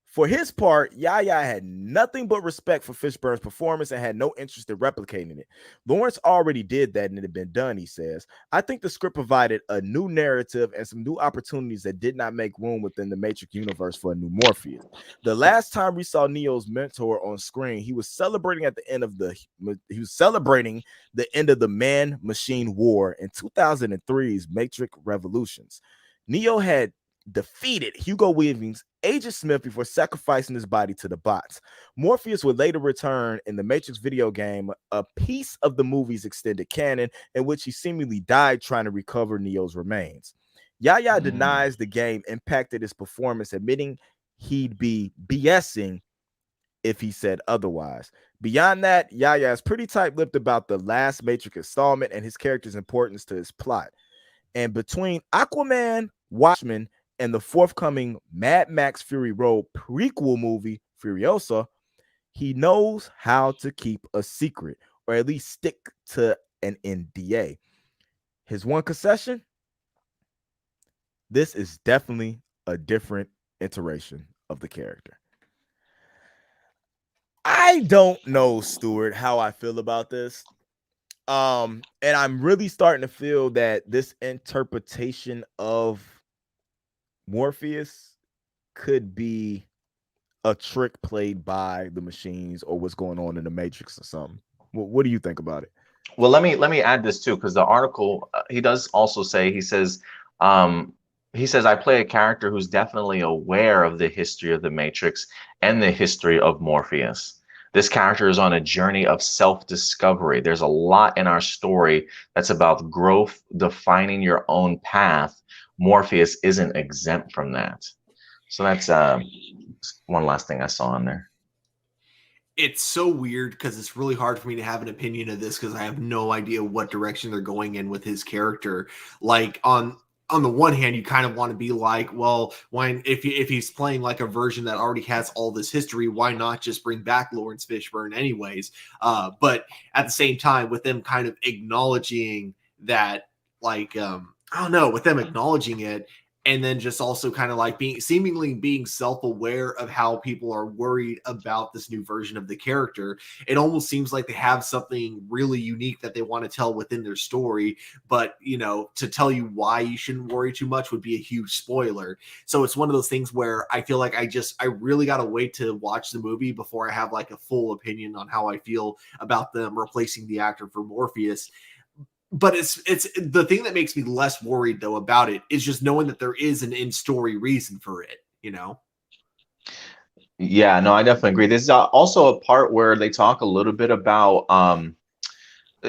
[SPEAKER 1] For his part, Yayha had nothing but respect for Fishburne's performance and had no interest in replicating it. Lawrence already did that and it had been done, he says. I think the script provided a new narrative and some new opportunities that did not make room within the Matrix universe for a new Morpheus. The last time we saw Neo's mentor on screen, he was celebrating the end of the man-machine war in 2003's Matrix Revolutions. Neo had defeated Hugo Weaving's Agent Smith before sacrificing his body to the bots. Morpheus would later return in the Matrix video game, a piece of the movie's extended canon in which he seemingly died trying to recover Neo's remains. Yayha denies the game impacted his performance, admitting he'd be BSing if he said otherwise. Beyond that, Yayha is pretty tight-lipped about the last Matrix installment and his character's importance to his plot. And between Aquaman, Watchmen, and the forthcoming Mad Max Fury Road prequel movie, Furiosa, he knows how to keep a secret, or at least stick to an NDA. His one concession? This is definitely a different iteration of the character. I don't know, Stuart, how I feel about this. And I'm really starting to feel that this interpretation of Morpheus could be a trick played by the machines or what's going on in the Matrix or something. What do you think about it?
[SPEAKER 4] Well, let me add this too, because the article he does also say, he says I play a character who's definitely aware of the history of the Matrix and the history of Morpheus. This character is on a journey of self-discovery. There's a lot in our story that's about growth, defining your own path. Morpheus isn't exempt from that. So that's one last thing I saw in there.
[SPEAKER 2] It's so weird because it's really hard for me to have an opinion of this because I have no idea what direction they're going in with his character. Like on the one hand, you kind of want to be like, well, why if he's playing like a version that already has all this history, why not just bring back Lawrence Fishburne anyways? But at the same time, with them kind of acknowledging that, like, I don't know, with them acknowledging it, and then just also kind of like seemingly being self-aware of how people are worried about this new version of the character. It almost seems like they have something really unique that they want to tell within their story, but to tell you why you shouldn't worry too much would be a huge spoiler. So it's one of those things where I feel like I really got to wait to watch the movie before I have like a full opinion on how I feel about them replacing the actor for Morpheus. But it's the thing that makes me less worried though about it is just knowing that there is an in-story reason for it,
[SPEAKER 4] Yeah, no, I definitely agree. There's also a part where they talk a little bit about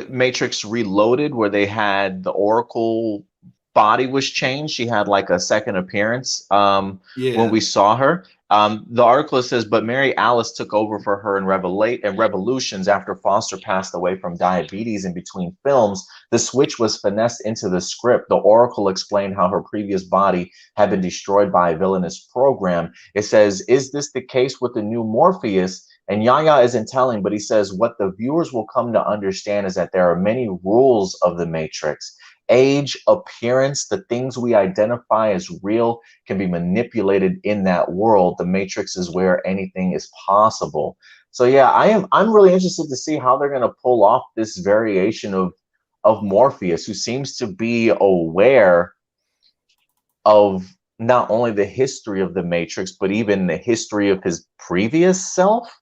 [SPEAKER 4] Matrix Reloaded, where they had the Oracle body was changed. She had like a second appearance when we saw her. The article says, but Mary Alice took over for her in Revolutions after Foster passed away from diabetes in between films. The switch was finessed into the script. The Oracle explained how her previous body had been destroyed by a villainous program. It says, is this the case with the new Morpheus? And Yayha isn't telling, but he says what the viewers will come to understand is that there are many rules of the Matrix. Age, appearance, the things we identify as real can be manipulated in that world. The Matrix is where anything is possible. So yeah, I'm really interested to see how they're going to pull off this variation of Morpheus, who seems to be aware of not only the history of the Matrix, but even the history of his previous self,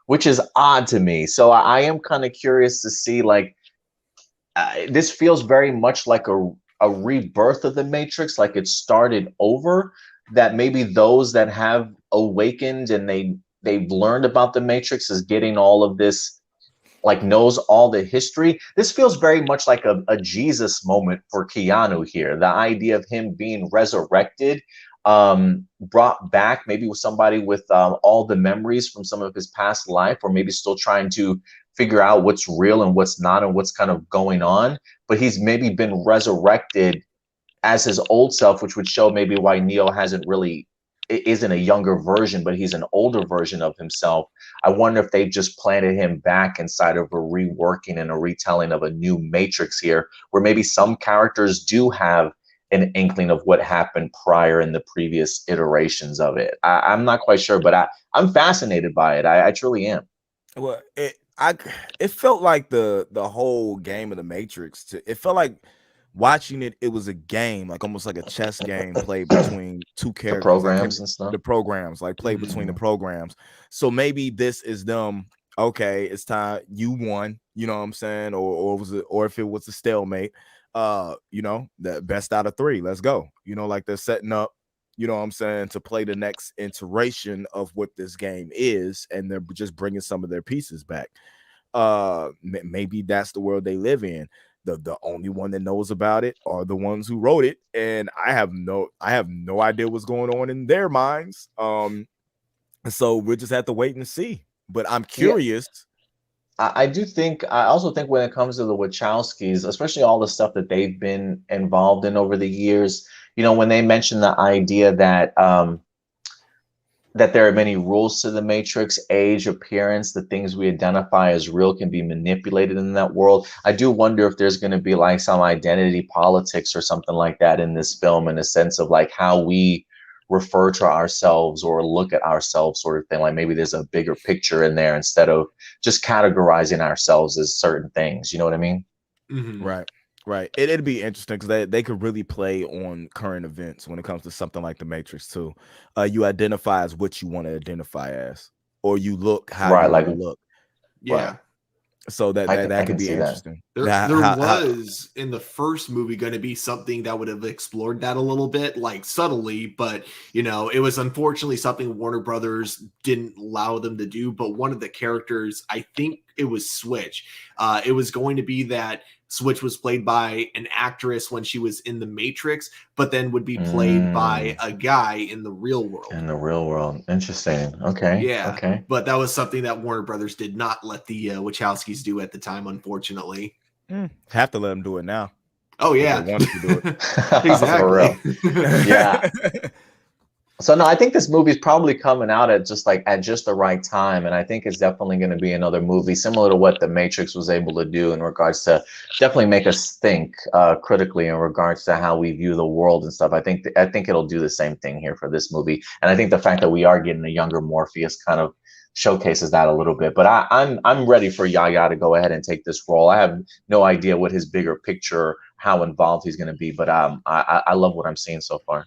[SPEAKER 4] which is odd to me. So I am kind of curious to see, like, this feels very much like a rebirth of the Matrix, like it started over, that maybe those that have awakened and they've learned about the Matrix is getting all of this, like knows all the history. This feels very much like a Jesus moment for Keanu here. The idea of him being resurrected, brought back maybe with somebody with all the memories from some of his past life, or maybe still trying to figure out what's real and what's not and what's kind of going on. But he's maybe been resurrected as his old self, which would show maybe why Neo isn't a younger version, but he's an older version of himself. I wonder if they've just planted him back inside of a reworking and a retelling of a new Matrix here, where maybe some characters do have an inkling of what happened prior in the previous iterations of it. I'm not quite sure, but I'm fascinated by it. I truly am.
[SPEAKER 1] Well, it felt like the whole game of the Matrix. It felt like watching it was a game, like almost like a chess game played between two characters.
[SPEAKER 4] The programs and stuff.
[SPEAKER 1] The programs, like played between the programs. So maybe this is them. Okay, it's time. You won. You know what I'm saying? Or if it was a stalemate, the best out of three. Let's go. Like they're setting up, you know what I'm saying, to play the next iteration of what this game is, and they're just bringing some of their pieces back. Maybe that's the world they live in. The only one that knows about it are the ones who wrote it, and I have no idea what's going on in their minds. So we'll just have to wait and see. But I'm curious.
[SPEAKER 4] I do think, I also think when it comes to the Wachowskis, especially all the stuff that they've been involved in over the years, you know, when they mentioned the idea that that there are many rules to the Matrix, age, appearance, the things we identify as real can be manipulated in that world. I do wonder if there's going to be like some identity politics or something like that in this film, in a sense of like how we refer to ourselves or look at ourselves, sort of thing. Like maybe there's a bigger picture in there instead of just categorizing ourselves as certain things. You know what I mean?
[SPEAKER 2] Mhm.
[SPEAKER 1] Right. It'd be interesting because they could really play on current events when it comes to something like the Matrix too. You identify as what you want to identify as, or you look how
[SPEAKER 4] Right,
[SPEAKER 1] you want
[SPEAKER 4] like,
[SPEAKER 1] to look.
[SPEAKER 2] Yeah.
[SPEAKER 4] right.
[SPEAKER 1] So that
[SPEAKER 4] I can
[SPEAKER 1] could be
[SPEAKER 4] see that.
[SPEAKER 1] interesting.
[SPEAKER 2] There
[SPEAKER 1] How-
[SPEAKER 2] was in the first movie going to be something that would have explored that a little bit, like subtly, but you know, it was unfortunately something Warner Brothers didn't allow them to do. But one of the characters, I think it was Switch. It was going to be that Switch was played by an actress when she was in the Matrix, but then would be played by a guy in the real world.
[SPEAKER 4] In the real world. Interesting. Okay.
[SPEAKER 2] Yeah,
[SPEAKER 4] Okay.
[SPEAKER 2] but that was something that Warner Brothers did not let the Wachowskis do at the time, unfortunately.
[SPEAKER 1] have to let them do it now.
[SPEAKER 2] Oh
[SPEAKER 1] if
[SPEAKER 2] yeah,
[SPEAKER 1] they wanted to do it.
[SPEAKER 2] exactly.
[SPEAKER 4] For real. Yeah. So no, I think this movie is probably coming out at just the right time, and I think it's definitely going to be another movie similar to what The Matrix was able to do in regards to definitely make us think critically in regards to how we view the world and stuff. I think it'll do the same thing here for this movie, and I think the fact that we are getting a younger Morpheus kind of showcases that a little bit. But I'm ready for Yayha to go ahead and take this role. I have no idea what his bigger picture, how involved he's going to be, but I love what I'm seeing so far.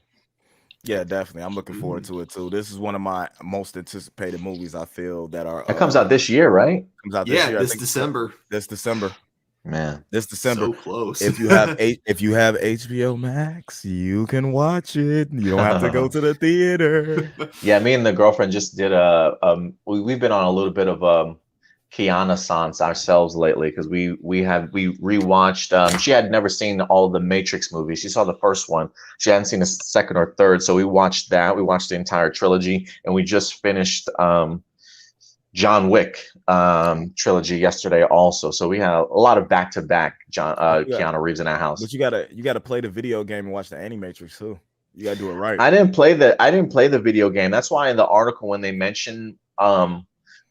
[SPEAKER 1] Yeah, definitely. I'm looking forward to it too. This is one of my most anticipated movies. I feel that are
[SPEAKER 4] It comes out this year, right?
[SPEAKER 1] comes out this
[SPEAKER 2] Yeah,
[SPEAKER 1] year. I
[SPEAKER 2] this
[SPEAKER 1] think
[SPEAKER 2] December.
[SPEAKER 1] This December.
[SPEAKER 4] Man,
[SPEAKER 1] This December.
[SPEAKER 2] So close.
[SPEAKER 1] If you have HBO Max, you can watch it. You don't have to go to the theater.
[SPEAKER 4] Yeah, me and the girlfriend just did we've been on a little bit of Kiana-sans ourselves lately because we rewatched. She had never seen all of the Matrix movies. She saw the first one. She hadn't seen the second or third, so we watched that. We watched the entire trilogy, and we just finished John Wick trilogy yesterday also. So we had a lot of back-to-back Keanu Reeves in our house.
[SPEAKER 1] But you gotta play the video game and watch the Animatrix too. You gotta do it right.
[SPEAKER 4] I didn't play the video game. That's why in the article when they mentioned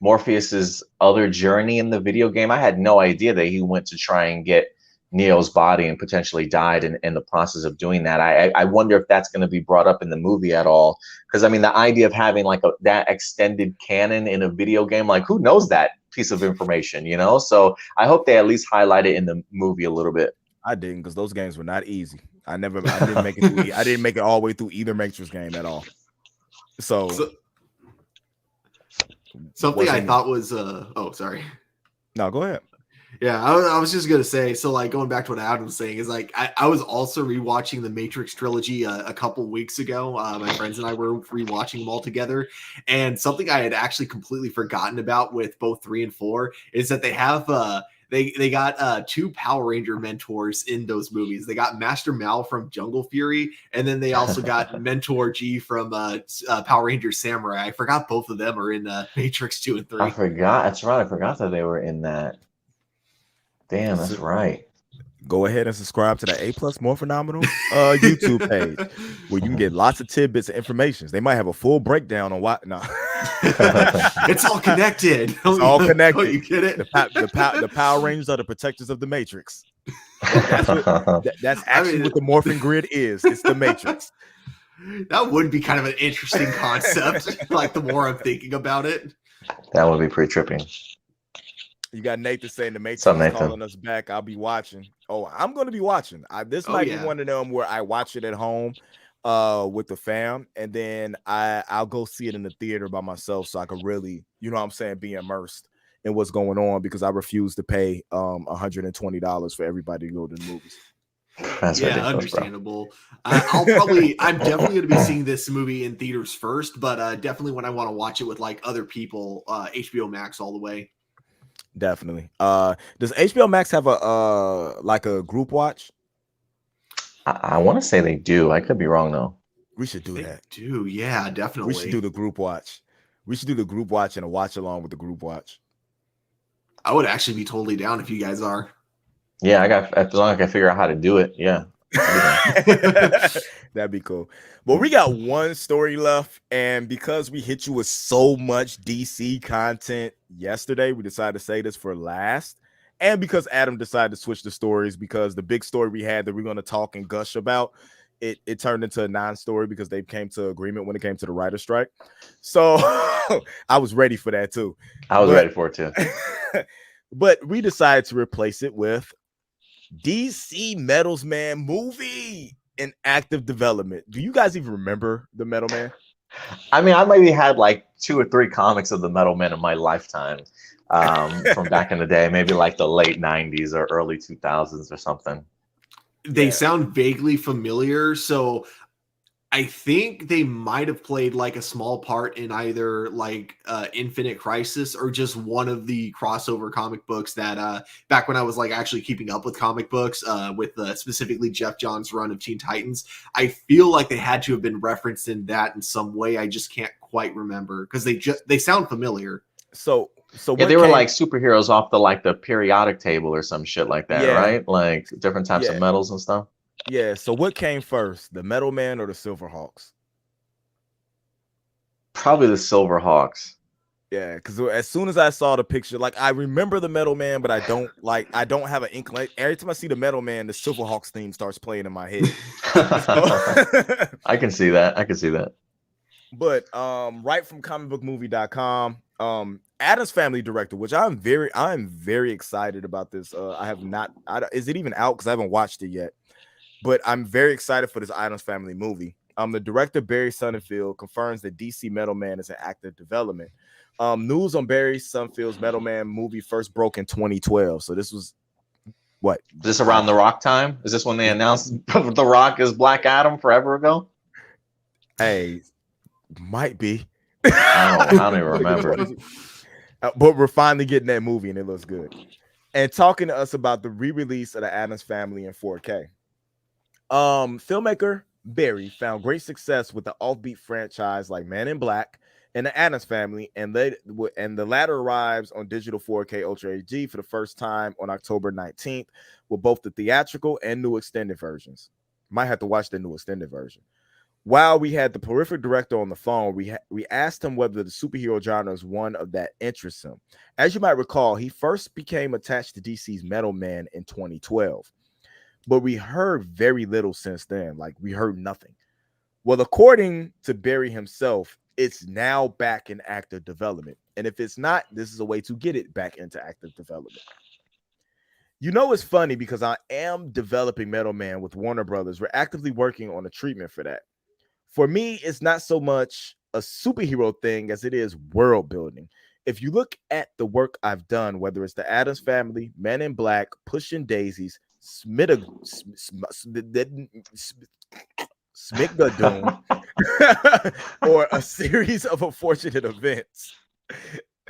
[SPEAKER 4] Morpheus's other journey in the video game, I had no idea that he went to try and get Neo's body and potentially died in the process of doing that. I wonder if that's going to be brought up in the movie at all. Because I mean, the idea of having like that extended canon in a video game, like who knows that piece of information, you know? So I hope they at least highlight it in the movie a little bit.
[SPEAKER 1] I didn't, because those games were not easy. I didn't make it through. I didn't make it all the way through either Matrix game at all. So
[SPEAKER 2] something I thought was oh, sorry.
[SPEAKER 1] No, go ahead.
[SPEAKER 2] Yeah, I was just gonna say, so like going back to what Adam was saying is like I was also rewatching the Matrix trilogy a couple weeks ago. My friends and I were rewatching them all together, and something I had actually completely forgotten about with both 3 and 4 is that they have they got 2 Power Ranger mentors in those movies. They got Master Mal from Jungle Fury, and then they also got Mentor G from Power Ranger Samurai. I forgot both of them are in Matrix 2 and 3.
[SPEAKER 4] I forgot. That's right. I forgot that they were in that. Damn, that's right.
[SPEAKER 1] Go ahead and subscribe to the APlus More Phenomenal YouTube page, where you can get lots of tidbits of information. They might have a full breakdown on what. No,
[SPEAKER 2] it's all connected.
[SPEAKER 1] It's all connected.
[SPEAKER 2] Oh, you get it?
[SPEAKER 1] The Power Rangers are the protectors of the Matrix. That's actually what the morphing grid is. It's the Matrix.
[SPEAKER 2] That would be kind of an interesting concept. Like the more I'm thinking about it,
[SPEAKER 4] that would be pretty tripping.
[SPEAKER 1] You got Nathan saying the Matrix is calling us back. I'll be watching. Oh, I'm going to be watching. This might be one of them where I watch it at home with the fam, and then I'll go see it in the theater by myself so I can really, you know what I'm saying, be immersed in what's going on, because I refuse to pay $120 for everybody to go to the movies.
[SPEAKER 4] That's
[SPEAKER 2] understandable. I'm definitely going to be seeing this movie in theaters first, but definitely when I want to watch it with like other people, HBO Max all the way.
[SPEAKER 1] Definitely. Does HBO Max have a like a group watch?
[SPEAKER 4] I want to say they do. I could be wrong though.
[SPEAKER 1] We should do that.
[SPEAKER 2] Yeah, definitely.
[SPEAKER 1] We should do the group watch. We should do the group watch and a watch along with the group watch.
[SPEAKER 2] I would actually be totally down if you guys are.
[SPEAKER 4] Yeah, as long as I can figure out how to do it. Yeah.
[SPEAKER 1] That'd be cool. Well, we got one story left, and because we hit you with so much DC content yesterday, we decided to say this for last. And because Adam decided to switch the stories, because the big story we had that we're going to talk and gush about, it turned into a non-story because they came to agreement when it came to the writer's strike. So I was ready for that too.
[SPEAKER 4] I was ready for it too.
[SPEAKER 1] But we decided to replace it with DC Metals Man movie in active development. Do you guys even remember the Metal Man?
[SPEAKER 4] I mean, I maybe had like 2 or 3 comics of the Metal Man in my lifetime from back in the day, maybe like the late 90s or early 2000s or something.
[SPEAKER 2] They sound vaguely familiar, so I think they might have played like a small part in either like Infinite Crisis or just one of the crossover comic books that back when I was like actually keeping up with comic books with specifically Jeff Johns' run of Teen Titans. I feel like they had to have been referenced in that in some way. I just can't quite remember because they sound familiar.
[SPEAKER 1] So
[SPEAKER 4] yeah, they were like superheroes off the periodic table or some shit like that, right? Like different types of metals and stuff.
[SPEAKER 1] Yeah. So what came first, the Metal Man or the Silverhawks?
[SPEAKER 4] Probably the Silverhawks.
[SPEAKER 1] Yeah, because as soon as I saw the picture, like I remember the Metal Man, but I don't have an inkling. Every time I see the Metal Man, the Silverhawks theme starts playing in my head.
[SPEAKER 4] I can see that. I can see that.
[SPEAKER 1] But right from comicbookmovie.com, Addams Family director, which I'm very excited about this. Is it even out? Because I haven't watched it yet. But I'm very excited for this Addams Family movie. The director Barry Sonnenfeld confirms that DC Metal Man is in active development. News on Barry Sonnenfeld's Metal Man movie first broke in 2012. So this was what?
[SPEAKER 4] Is this around The Rock time? Is this when they announced The Rock is Black Adam forever ago?
[SPEAKER 1] Hey, might be.
[SPEAKER 4] I don't even remember.
[SPEAKER 1] But we're finally getting that movie and it looks good. And talking to us about the re-release of the Addams Family in 4K. Filmmaker Barry found great success with the offbeat franchise like Man in Black and the Addams Family, and the latter arrives on digital 4K Ultra HD for the first time on October 19th with both the theatrical and new extended versions. Might have to watch the new extended version. While we had the prolific director on the phone, we asked him whether the superhero genre is one of that interests him. As you might recall, he first became attached to DC's Metal Man in 2012. But we heard very little since then. Like, we heard nothing. Well, according to Barry himself, it's now back in active development. And if it's not, this is a way to get it back into active development. You know, it's funny because I am developing Metal Man with Warner Brothers. We're actively working on a treatment for that. For me, it's not so much a superhero thing as it is world building. If you look at the work I've done, whether it's the Addams Family, Men in Black, Pushing Daisies, Smiggadoon, or a series of unfortunate events,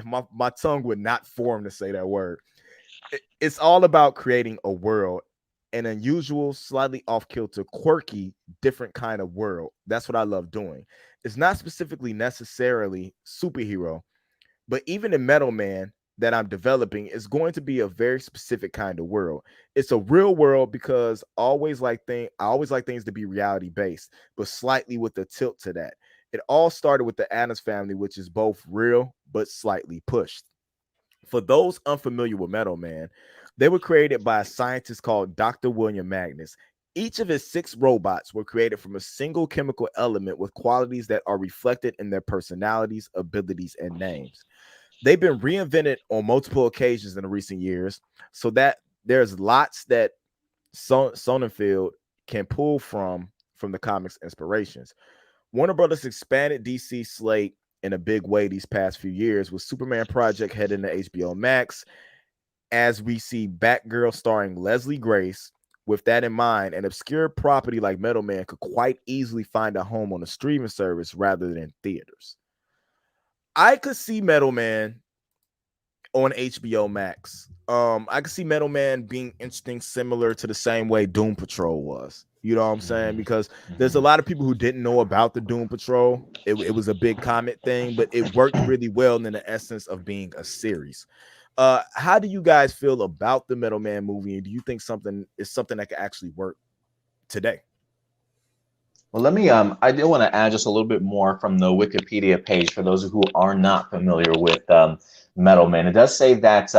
[SPEAKER 1] my tongue would not form to say that word. It's all about creating a world, an unusual, slightly off-kilter, quirky, different kind of world. That's what I love doing. It's not specifically necessarily superhero, but even in Metal Man that I'm developing is going to be a very specific kind of world. It's a real world because I always like things to be reality based, but slightly with a tilt to that. It all started with the Addams Family, which is both real but slightly pushed. For those unfamiliar with Metal Man, they were created by a scientist called Dr. William Magnus. Each of his 6 robots were created from a single chemical element with qualities that are reflected in their personalities, abilities, and names. They've been reinvented on multiple occasions in the recent years, so that there's lots that Sonnenfeld can pull from the comics inspirations. Warner Brothers expanded DC slate in a big way these past few years, with Superman Project heading to HBO Max, as we see Batgirl starring Leslie Grace. With that in mind, an obscure property like Metal Man could quite easily find a home on a streaming service rather than theaters. I could see Metal Man on HBO Max. I could see Metal Man being interesting, similar to the same way Doom Patrol was. You know what I'm saying? Because there's a lot of people who didn't know about the Doom Patrol. It was a big comic thing, but it worked really well in the essence of being a series. How do you guys feel about the Metal Man movie? And do you think something that could actually work today?
[SPEAKER 4] Well, let me I do want to add just a little bit more from the Wikipedia page for those who are not familiar with Metal Man. It does say that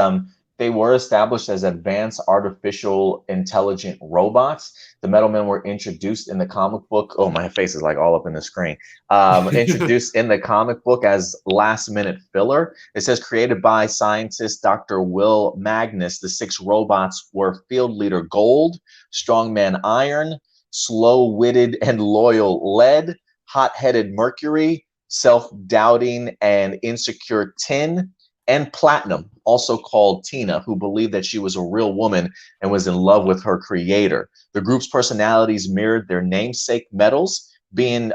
[SPEAKER 4] they were established as advanced artificial intelligent robots. The Metal Men were introduced in the comic book. Oh, my face is like all up in the screen. Introduced in the comic book as last minute filler. It says created by scientist Dr. Will Magnus. The 6 robots were Field Leader Gold, Strongman Iron, Slow-Witted and Loyal Lead, Hot-Headed Mercury, Self-Doubting and Insecure Tin, and Platinum, also called Tina, who believed that she was a real woman and was in love with her creator. The group's personalities mirrored their namesake metals, being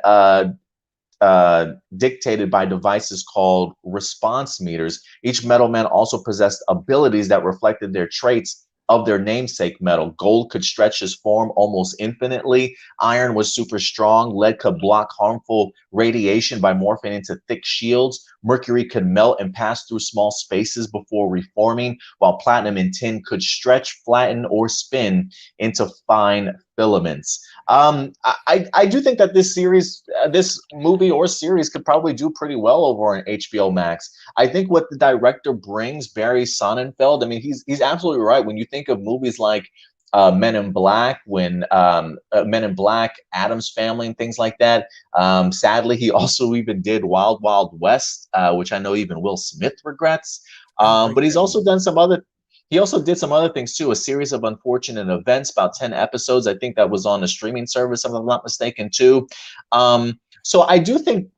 [SPEAKER 4] dictated by devices called response meters. Each metal man also possessed abilities that reflected their traits of their namesake metal. Gold could stretch his form almost infinitely. Iron was super strong. Lead could block harmful radiation by morphing into thick shields. Mercury could melt and pass through small spaces before reforming, while platinum and tin could stretch, flatten, or spin into fine filaments. I do think that this series, this movie or series could probably do pretty well over on HBO Max. I think what the director brings, Barry Sonnenfeld, I mean, he's absolutely right. When you think of movies like Men in Black, Men in Black, Addams Family, and things like that. Sadly, he also even did Wild Wild West, which I know even Will Smith regrets. But he's also done some other. He also did some other things too. A series of unfortunate events, about 10 episodes. I think that was on a streaming service, if I'm not mistaken, too. So I do think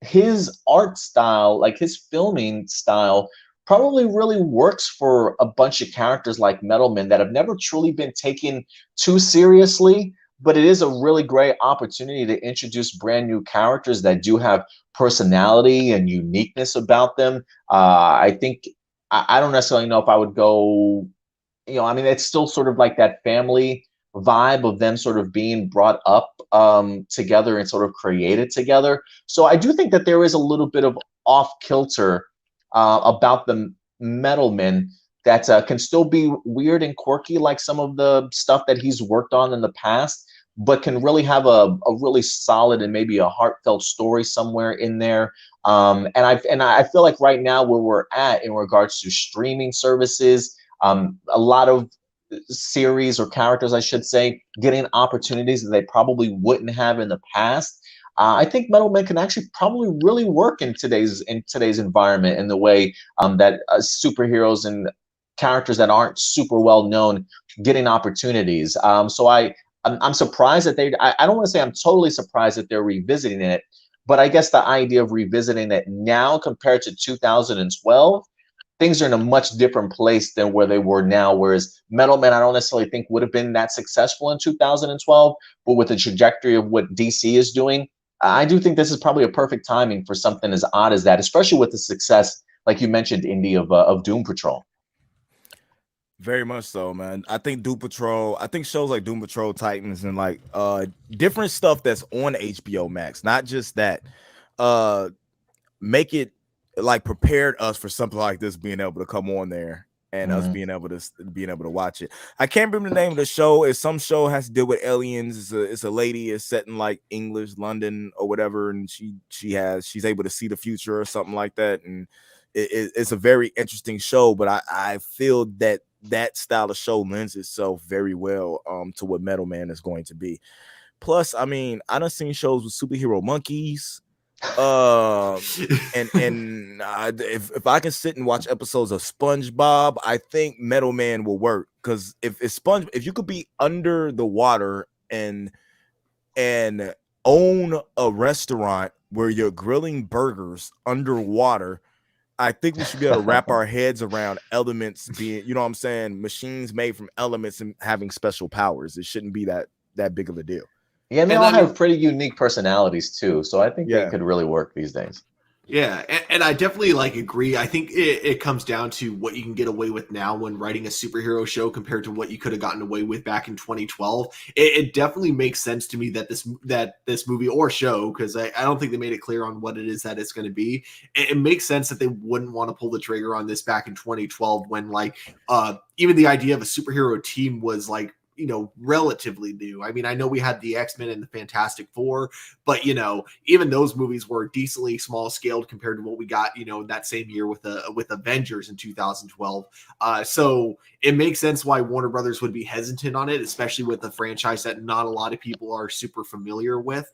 [SPEAKER 4] his art style, like his filming style, probably really works for a bunch of characters like Metalman that have never truly been taken too seriously, but it is a really great opportunity to introduce brand new characters that do have personality and uniqueness about them. I think I don't necessarily know if I would go, I mean, it's still sort of like that family vibe of them sort of being brought up together and sort of created together. So I do think that there is a little bit of off kilter about the Metal Men that can still be weird and quirky like some of the stuff that he's worked on in the past, but can really have a really solid and maybe a heartfelt story somewhere in there. And I feel like right now where we're at in regards to streaming services, a lot of series or characters, I should say, getting opportunities that they probably wouldn't have in the past. I think Metal Men can actually probably really work in today's environment in the way that superheroes and characters that aren't super well known getting opportunities. So I'm surprised that I don't want to say I'm totally surprised that they're revisiting it, but I guess the idea of revisiting it now compared to 2012, things are in a much different place than where they were now. Whereas Metal Men, I don't necessarily think would have been that successful in 2012, but with the trajectory of what DC is doing, I do think this is probably a perfect timing for something as odd as that, especially with the success, like you mentioned, Indy, of Doom Patrol.
[SPEAKER 1] Very much so, man. I think Doom Patrol, I think shows like Doom Patrol, Titans, and like different stuff that's on HBO Max, not just that, make it like prepared us for something like this being able to come on there and us being able to watch it. I can't remember the name of the show. It's some show has to deal with aliens. It's a lady is set in like English, London or whatever, and she's able to see the future or something like that. And it's a very interesting show, but I feel that style of show lends itself very well to what Metal Man is going to be. Plus, I mean, I done seen shows with superhero monkeys. If I can sit and watch episodes of SpongeBob, I think Metal Man will work, because if you could be under the water and own a restaurant where you're grilling burgers underwater, I think we should be able to wrap our heads around elements being, you know what I'm saying, machines made from elements and having special powers. It shouldn't be that big of a deal.
[SPEAKER 4] Yeah, and they all have pretty unique personalities too. So I think they could really work these days.
[SPEAKER 2] Yeah, and I definitely like agree. I think it comes down to what you can get away with now when writing a superhero show compared to what you could have gotten away with back in 2012. It definitely makes sense to me that this movie or show, because I don't think they made it clear on what it is that it's going to be. It makes sense that they wouldn't want to pull the trigger on this back in 2012 when like even the idea of a superhero team was like, you know, relatively new. I mean, I know we had the X-Men and the Fantastic Four, but you know, even those movies were decently small scaled compared to what we got, you know, that same year with Avengers in 2012. So it makes sense why Warner Brothers would be hesitant on it, especially with a franchise that not a lot of people are super familiar with.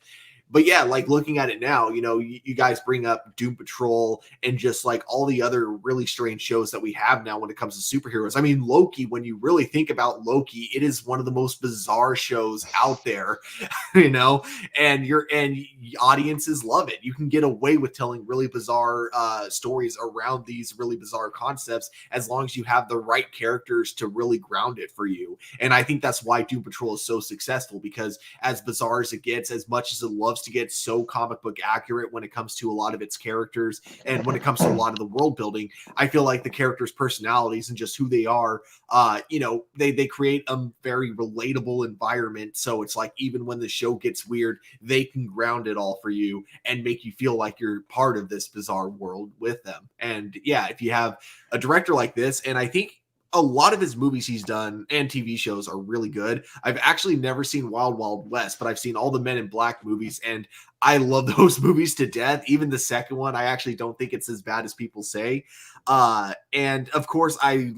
[SPEAKER 2] But yeah, like looking at it now, you know, you guys bring up Doom Patrol and just like all the other really strange shows that we have now when it comes to superheroes. I mean, Loki, when you really think about Loki, it is one of the most bizarre shows out there, you know, and audiences love it. You can get away with telling really bizarre stories around these really bizarre concepts as long as you have the right characters to really ground it for you. And I think that's why Doom Patrol is so successful, because as bizarre as it gets, as much as it loves to get so comic book accurate when it comes to a lot of its characters and when it comes to a lot of the world building, I feel like the characters' personalities and just who they are, you know, they create a very relatable environment. So it's like even when the show gets weird, they can ground it all for you and make you feel like you're part of this bizarre world with them. And yeah, if you have a director like this, and I think a lot of his movies he's done and TV shows are really good. I've actually never seen Wild Wild West, but I've seen all the Men in Black movies, and I love those movies to death. Even the second one, I actually don't think it's as bad as people say. And of course, I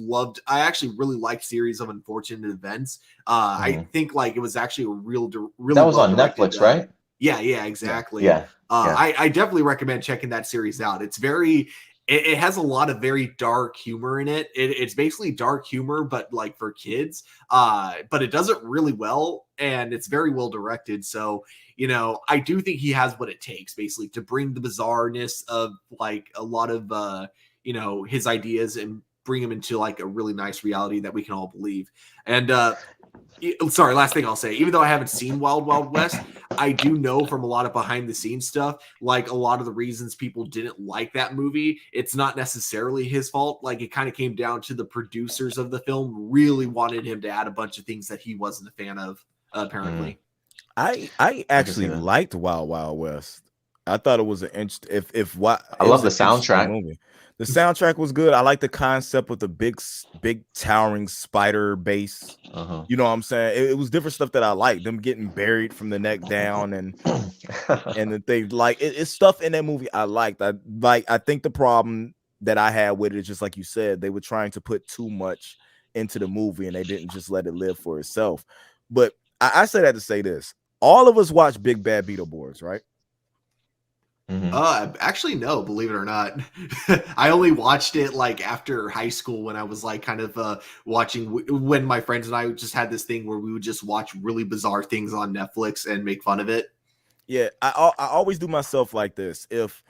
[SPEAKER 2] actually really liked Series of Unfortunate Events. I think like it was actually a really
[SPEAKER 4] That was on Netflix, right?
[SPEAKER 2] Yeah, exactly.
[SPEAKER 4] Yeah.
[SPEAKER 2] I definitely recommend checking that series out. It's it has a lot of very dark humor in it. It's basically dark humor, but like for kids. But it does it really well, and it's very well directed. So, you know, I do think he has what it takes basically to bring the bizarreness of like a lot of you know, his ideas and bring them into like a really nice reality that we can all believe. And sorry, last thing I'll say, even though I haven't seen Wild Wild West, I do know from a lot of behind the scenes stuff, like a lot of the reasons people didn't like that movie, it's not necessarily his fault. Like it kind of came down to the producers of the film really wanted him to add a bunch of things that he wasn't a fan of, apparently.
[SPEAKER 1] I actually liked Wild Wild West. I thought it was an interesting.
[SPEAKER 4] I love the soundtrack.
[SPEAKER 1] Movie. The soundtrack was good. I like the concept of the big towering spider base. You know what I'm saying? It was different stuff that I like. Them getting buried from the neck down and the thing. Like it's stuff in that movie I liked. I think the problem that I had with it is just like you said, they were trying to put too much into the movie and they didn't just let it live for itself. But I say that to say this: all of us watch Big Bad Beetleborgs, right?
[SPEAKER 2] Actually, no, believe it or not. I only watched it like after high school when I was like kind of watching when my friends and I just had this thing where we would just watch really bizarre things on Netflix and make fun of it.
[SPEAKER 1] Yeah, I always do myself like this. If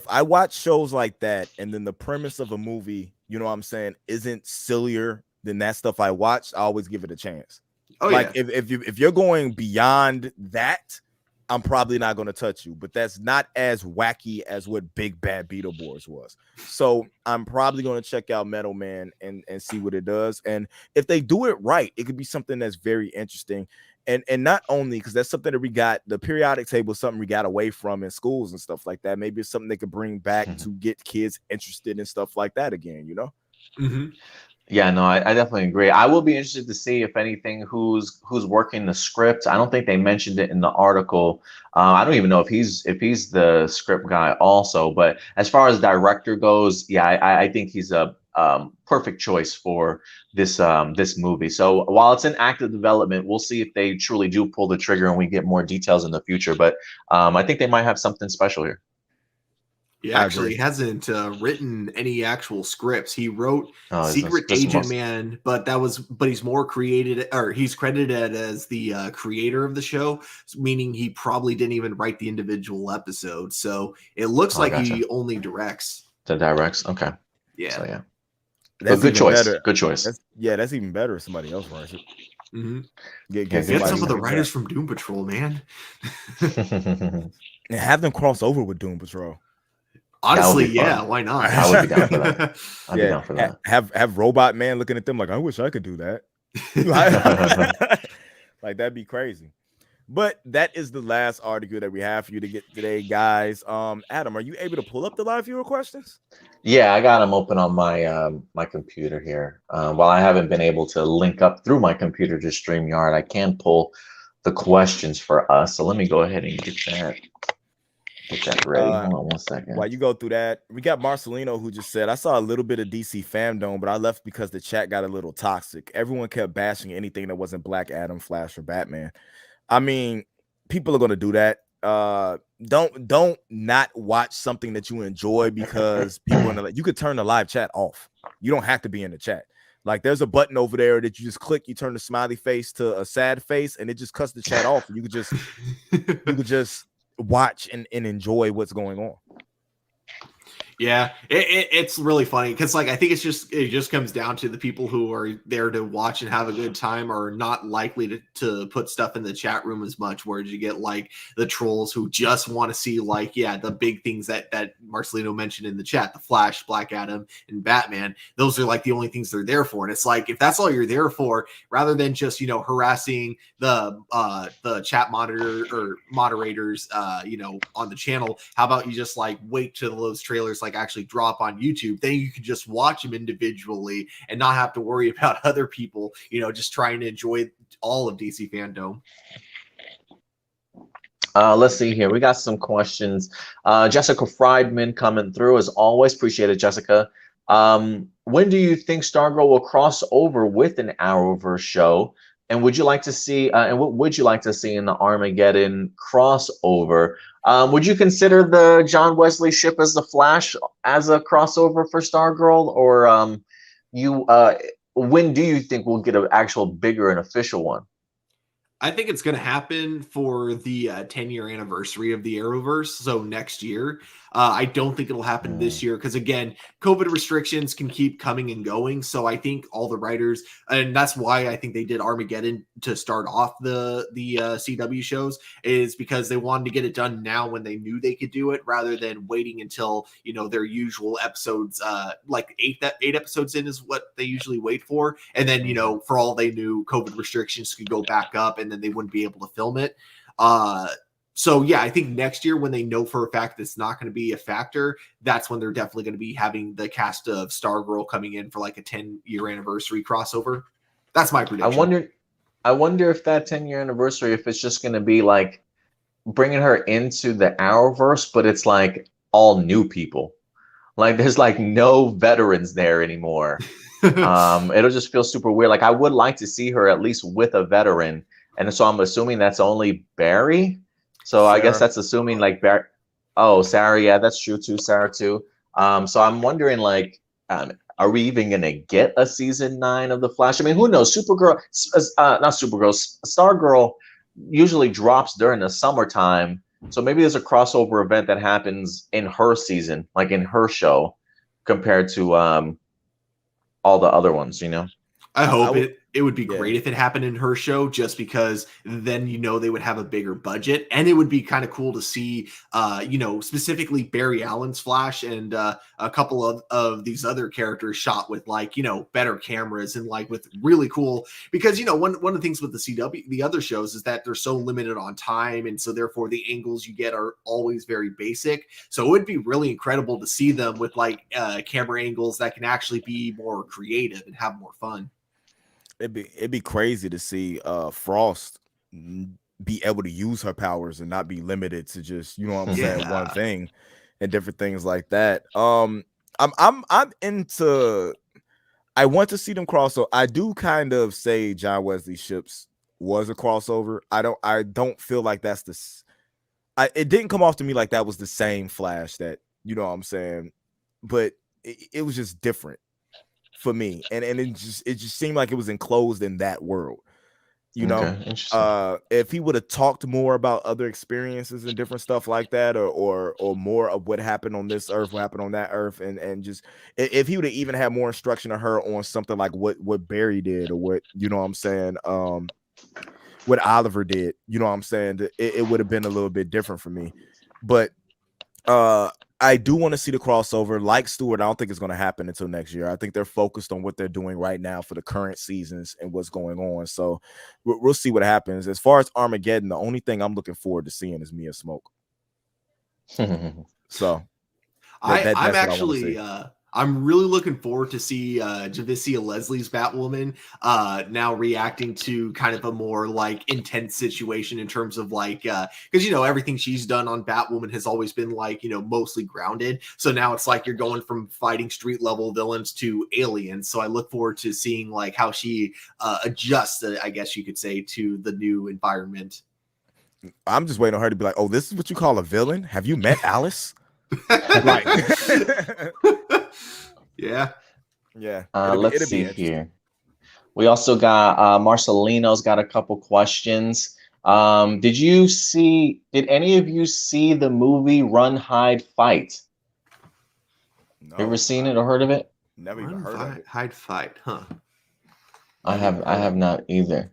[SPEAKER 1] I watch shows like that and then the premise of a movie, you know what I'm saying, isn't sillier than that stuff I watched, I always give it a chance. Oh, like yeah. if you're going beyond that, I'm probably not going to touch you, but that's not as wacky as what Big Bad Beetleborgs was. So I'm probably going to check out Metal Man and see what it does. And if they do it right, it could be something that's very interesting. And not only because that's something that we got, the periodic table is something we got away from in schools and stuff like that. Maybe it's something they could bring back to get kids interested in stuff like that again, you know?
[SPEAKER 4] Yeah, no, I definitely agree. I will be interested to see if anything who's working the script. I don't think they mentioned it in the article. I don't even know if he's the script guy also. But as far as director goes, yeah, I think he's a perfect choice for this this movie. So while it's in active development, we'll see if they truly do pull the trigger and we get more details in the future. But I think they might have something special here.
[SPEAKER 2] He actually hasn't written any actual scripts. He wrote Secret Agent Man, but he's more created, or he's credited as the creator of the show, meaning he probably didn't even write the individual episode. So it looks like he only directs.
[SPEAKER 4] Okay.
[SPEAKER 2] Yeah.
[SPEAKER 4] So yeah.
[SPEAKER 1] That's
[SPEAKER 4] good choice.
[SPEAKER 1] Better.
[SPEAKER 4] Good choice.
[SPEAKER 1] That's even better if somebody else writes it.
[SPEAKER 2] Get some of the writers from Doom Patrol, man.
[SPEAKER 1] And have them cross over with Doom Patrol.
[SPEAKER 2] Honestly,
[SPEAKER 4] fun.
[SPEAKER 2] Yeah, why not?
[SPEAKER 4] I would be down for that. I'd be
[SPEAKER 1] Yeah,
[SPEAKER 4] down for that.
[SPEAKER 1] have Robot Man looking at them like, I wish I could do that. Like that'd be crazy. But that is the last article that we have for you to get today, guys. Adam, are you able to pull up the live viewer questions?
[SPEAKER 4] Yeah, I got them open on my my computer here. While I haven't been able to link up through my computer to StreamYard, I can pull the questions for us. So let me go ahead and get that ready. Hold on one second.
[SPEAKER 1] While you go through that, we got Marcelino who just said, I saw a little bit of DC Fandome, but I left because the chat got a little toxic. Everyone kept bashing anything that wasn't Black Adam, Flash, or Batman. I mean, people are gonna do that. Don't not watch something that you enjoy because people in the, you could turn the live chat off. You don't have to be in the chat. Like there's a button over there that you just click, you turn the smiley face to a sad face, and it just cuts the chat off. You could just watch and enjoy what's going on.
[SPEAKER 2] Yeah, it's really funny because like I think it just comes down to the people who are there to watch and have a good time are not likely to put stuff in the chat room as much. Whereas you get like the trolls who just want to see like the big things that Marcelino mentioned in the chat, the Flash, Black Adam, and Batman. Those are like the only things they're there for. And it's like if that's all you're there for, rather than just harassing the chat monitor or moderators on the channel, how about you just like wait till those trailers like actually drop on YouTube, then you can just watch them individually and not have to worry about other people, just trying to enjoy all of DC Fandome.
[SPEAKER 4] Let's see here. We got some questions. Jessica Friedman coming through as always. Appreciate it, Jessica. When do you think Stargirl will cross over with an Arrowverse show? And would you like to see? And what would you like to see in the Armageddon crossover? Would you consider the John Wesley ship as the Flash as a crossover for Stargirl, or when do you think we'll get an actual bigger and official one?
[SPEAKER 2] I think it's going to happen for the 10-year anniversary of the Arrowverse, so next year. I don't think it'll happen this year because, again, COVID restrictions can keep coming and going. So I think all the writers, and that's why I think they did Armageddon to start off the CW shows, is because they wanted to get it done now when they knew they could do it, rather than waiting until their usual episodes, like eight episodes in is what they usually wait for, and then for all they knew, COVID restrictions could go back up, and then they wouldn't be able to film it. So yeah, I think next year when they know for a fact it's not going to be a factor, that's when they're definitely going to be having the cast of Stargirl coming in for like a 10-year anniversary crossover. That's my prediction.
[SPEAKER 4] I wonder if that 10-year anniversary, if it's just going to be like bringing her into the Arrowverse, but it's like all new people. Like there's like no veterans there anymore. It'll just feel super weird. Like I would like to see her at least with a veteran. And so I'm assuming that's only Barry. So Sarah. I guess that's assuming like Barry. Oh, Sarah. Yeah, that's true too. Sarah too. So I'm wondering like, are we even going to get a season 9 of The Flash? I mean, who knows? Supergirl, not Supergirl, Stargirl usually drops during the summertime. So maybe there's a crossover event that happens in her season, like in her show, compared to all the other ones,
[SPEAKER 2] I hope it would be great if it happened in her show, just because then they would have a bigger budget, and it would be kind of cool to see specifically Barry Allen's Flash and a couple of these other characters shot with like better cameras and like with really cool, because one of the things with the CW, the other shows, is that they're so limited on time, and so therefore the angles you get are always very basic. So it would be really incredible to see them with like camera angles that can actually be more creative and have more fun.
[SPEAKER 1] It'd be crazy to see Frost be able to use her powers and not be limited to just what I'm saying, one thing, and different things like that. I'm into. I want to see them cross. So I do kind of say John Wesley Ships was a crossover. I don't feel like that's it didn't come off to me like that was the same Flash that what I'm saying, but it was just different for me, and it just seemed like it was enclosed in that world. If he would have talked more about other experiences and different stuff like that, or more of what happened on this earth, what happened on that earth, and just if he would have even had more instruction of her on something like what Barry did, or what what I'm saying, what Oliver did, what I'm saying, it would have been a little bit different for me. But I do want to see the crossover. Like Stewart, I don't think it's going to happen until next year. I think they're focused on what they're doing right now for the current seasons and what's going on. So we'll see what happens. As far as Armageddon, the only thing I'm looking forward to seeing is Mia Smoke. So
[SPEAKER 2] I'm actually I'm really looking forward to see Javicia Leslie's Batwoman now reacting to kind of a more like intense situation in terms of like because you know everything she's done on Batwoman has always been like, you know, mostly grounded. So now it's like you're going from fighting street level villains to aliens. So I look forward to seeing like how she adjusts, I guess you could say, to the new environment.
[SPEAKER 1] I'm just waiting on her to be like, oh, this is what you call a villain? Have you met Alice? Like,
[SPEAKER 2] yeah.
[SPEAKER 4] Let's see here. We also got Marcelino's got a couple questions. Did any of you see the movie Run, Hide, Fight?
[SPEAKER 1] no,
[SPEAKER 4] Ever seen it or heard of it?
[SPEAKER 1] Never even heard of it.
[SPEAKER 2] Hide, fight, huh?
[SPEAKER 4] I have not either.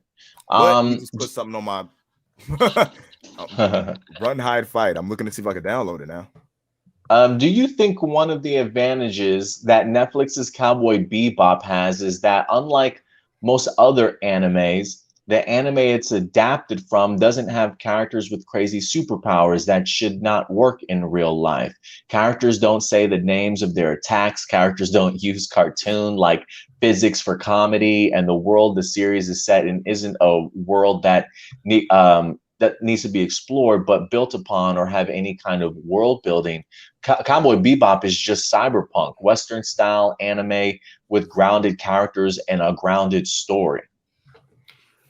[SPEAKER 1] But you just put something on my Run, Hide, Fight. I'm looking to see if I can download it now.
[SPEAKER 4] Do you think one of the advantages that Netflix's Cowboy Bebop has is that unlike most other animes, the anime it's adapted from doesn't have characters with crazy superpowers that should not work in real life? Characters don't say the names of their attacks. Characters don't use cartoon like physics for comedy, and the world the series is set in isn't a world that needs to be explored, but built upon or have any kind of world building. Cowboy Bebop is just cyberpunk, Western style anime with grounded characters and a grounded story.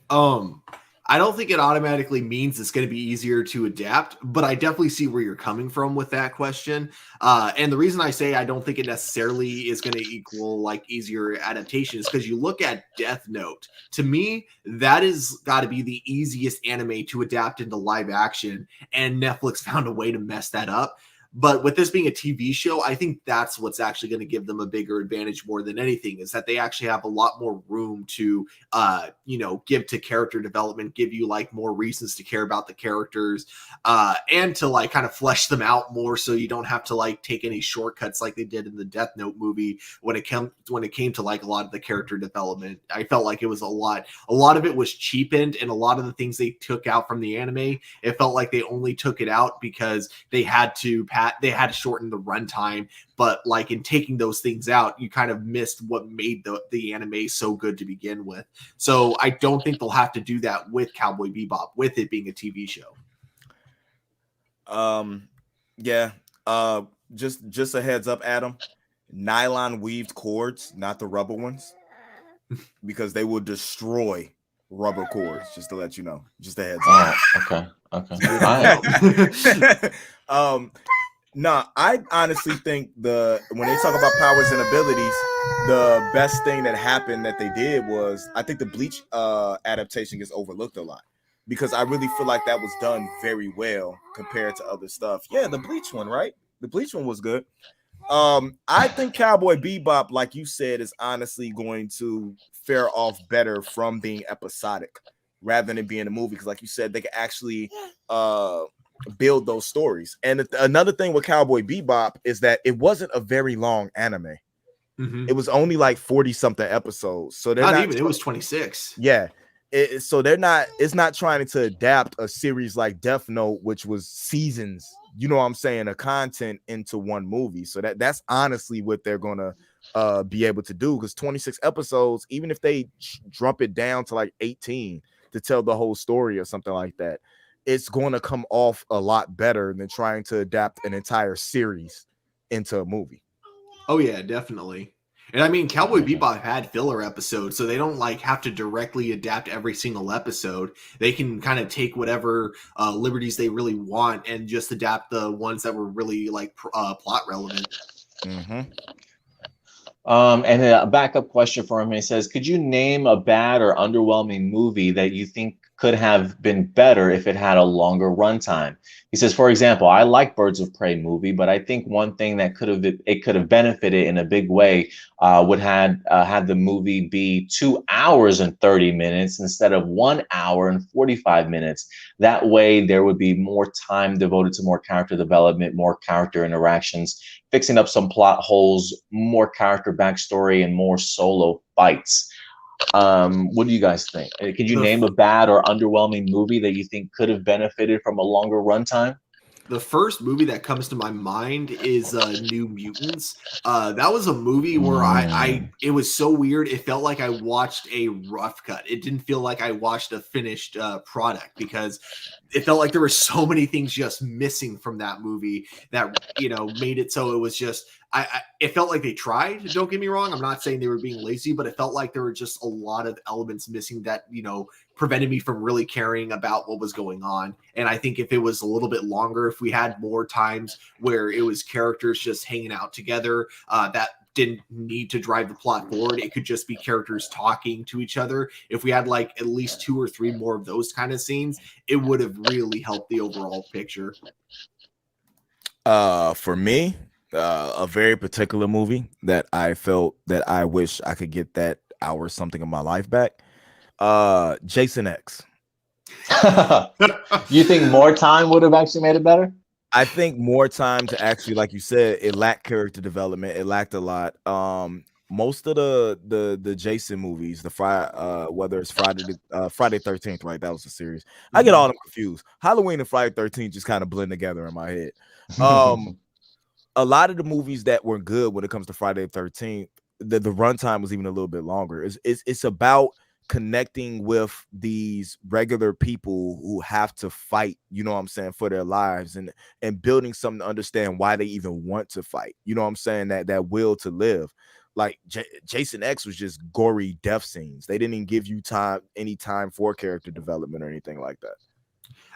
[SPEAKER 2] I don't think it automatically means it's going to be easier to adapt, but I definitely see where you're coming from with that question. And the reason I say I don't think it necessarily is going to equal like easier adaptation is because you look at Death Note. To me, that has got to be the easiest anime to adapt into live action, and Netflix found a way to mess that up. But with this being a TV show, I think that's what's actually going to give them a bigger advantage more than anything, is that they actually have a lot more room to, give to character development, give you like more reasons to care about the characters, and to like kind of flesh them out more, so you don't have to like take any shortcuts like they did in the Death Note movie when it came to like a lot of the character development. I felt like it was a lot of it was cheapened, and a lot of the things they took out from the anime, it felt like they only took it out because they had to shorten the runtime, but like in taking those things out, you kind of missed what made the anime so good to begin with. So I don't think they'll have to do that with Cowboy Bebop, with it being a TV show.
[SPEAKER 1] Just a heads up, Adam. Nylon weaved cords, not the rubber ones, because they will destroy rubber cords. Just to let you know. Just a heads up.
[SPEAKER 4] Okay.
[SPEAKER 1] No, I honestly think when they talk about powers and abilities, the best thing that happened that they did was, I think the Bleach adaptation gets overlooked a lot, because I really feel like that was done very well compared to other stuff. Yeah, the Bleach one, right? The Bleach one was good. I think Cowboy Bebop, like you said, is honestly going to fare off better from being episodic rather than being a movie, because like you said, they can actually build those stories. And another thing with Cowboy Bebop is that it wasn't a very long anime.
[SPEAKER 2] Mm-hmm.
[SPEAKER 1] It was only like 40 something episodes, so they're not
[SPEAKER 2] even it was 26.
[SPEAKER 1] Yeah, so it's not trying to adapt a series like Death Note, which was seasons, you know what I'm saying, of content into one movie. So that's honestly what they're gonna be able to do, because 26 episodes, even if they drop it down to like 18 to tell the whole story or something like that, it's going to come off a lot better than trying to adapt an entire series into a movie.
[SPEAKER 2] Oh yeah, definitely. And I mean, Cowboy Bebop had filler episodes, so they don't like have to directly adapt every single episode. They can kind of take whatever liberties they really want and just adapt the ones that were really like plot relevant.
[SPEAKER 1] Mm-hmm.
[SPEAKER 4] And a backup question for him. He says, could you name a bad or underwhelming movie that you think could have been better if it had a longer runtime. He says, for example, I like Birds of Prey movie, but I think one thing that could have benefited in a big way would had the movie be 2 hours and 30 minutes instead of 1 hour and 45 minutes. That way, there would be more time devoted to more character development, more character interactions, fixing up some plot holes, more character backstory, and more solo fights. What do you guys think? Could you name a bad or underwhelming movie that you think could have benefited from a longer runtime?
[SPEAKER 2] The first movie that comes to my mind is New Mutants. That was a movie where it was so weird. It felt like I watched a rough cut. It didn't feel like I watched a finished product because it felt like there were so many things just missing from that movie that, made it so it was just, it felt like they tried. Don't get me wrong. I'm not saying they were being lazy, but it felt like there were just a lot of elements missing that, prevented me from really caring about what was going on. And I think if it was a little bit longer, if we had more times where it was characters just hanging out together, that didn't need to drive the plot forward. It could just be characters talking to each other. If we had like at least 2 or 3 more of those kind of scenes, it would have really helped the overall picture.
[SPEAKER 1] For me, a very particular movie that I felt that I wish I could get that hour something of my life back. Jason X.
[SPEAKER 4] You think more time would have actually made it better?
[SPEAKER 1] I think more time to actually, like you said, it lacked character development. It lacked a lot. Most of the Jason movies, whether it's Friday 13th, right? That was the series. I get all them confused. Halloween and Friday 13th just kind of blend together in my head. A lot of the movies that were good when it comes to Friday 13th, the runtime was even a little bit longer. It's about connecting with these regular people who have to fight, for their lives and building something to understand why they even want to fight. That will to live. Like Jason X was just gory death scenes. They didn't even give you any time for character development or anything like that.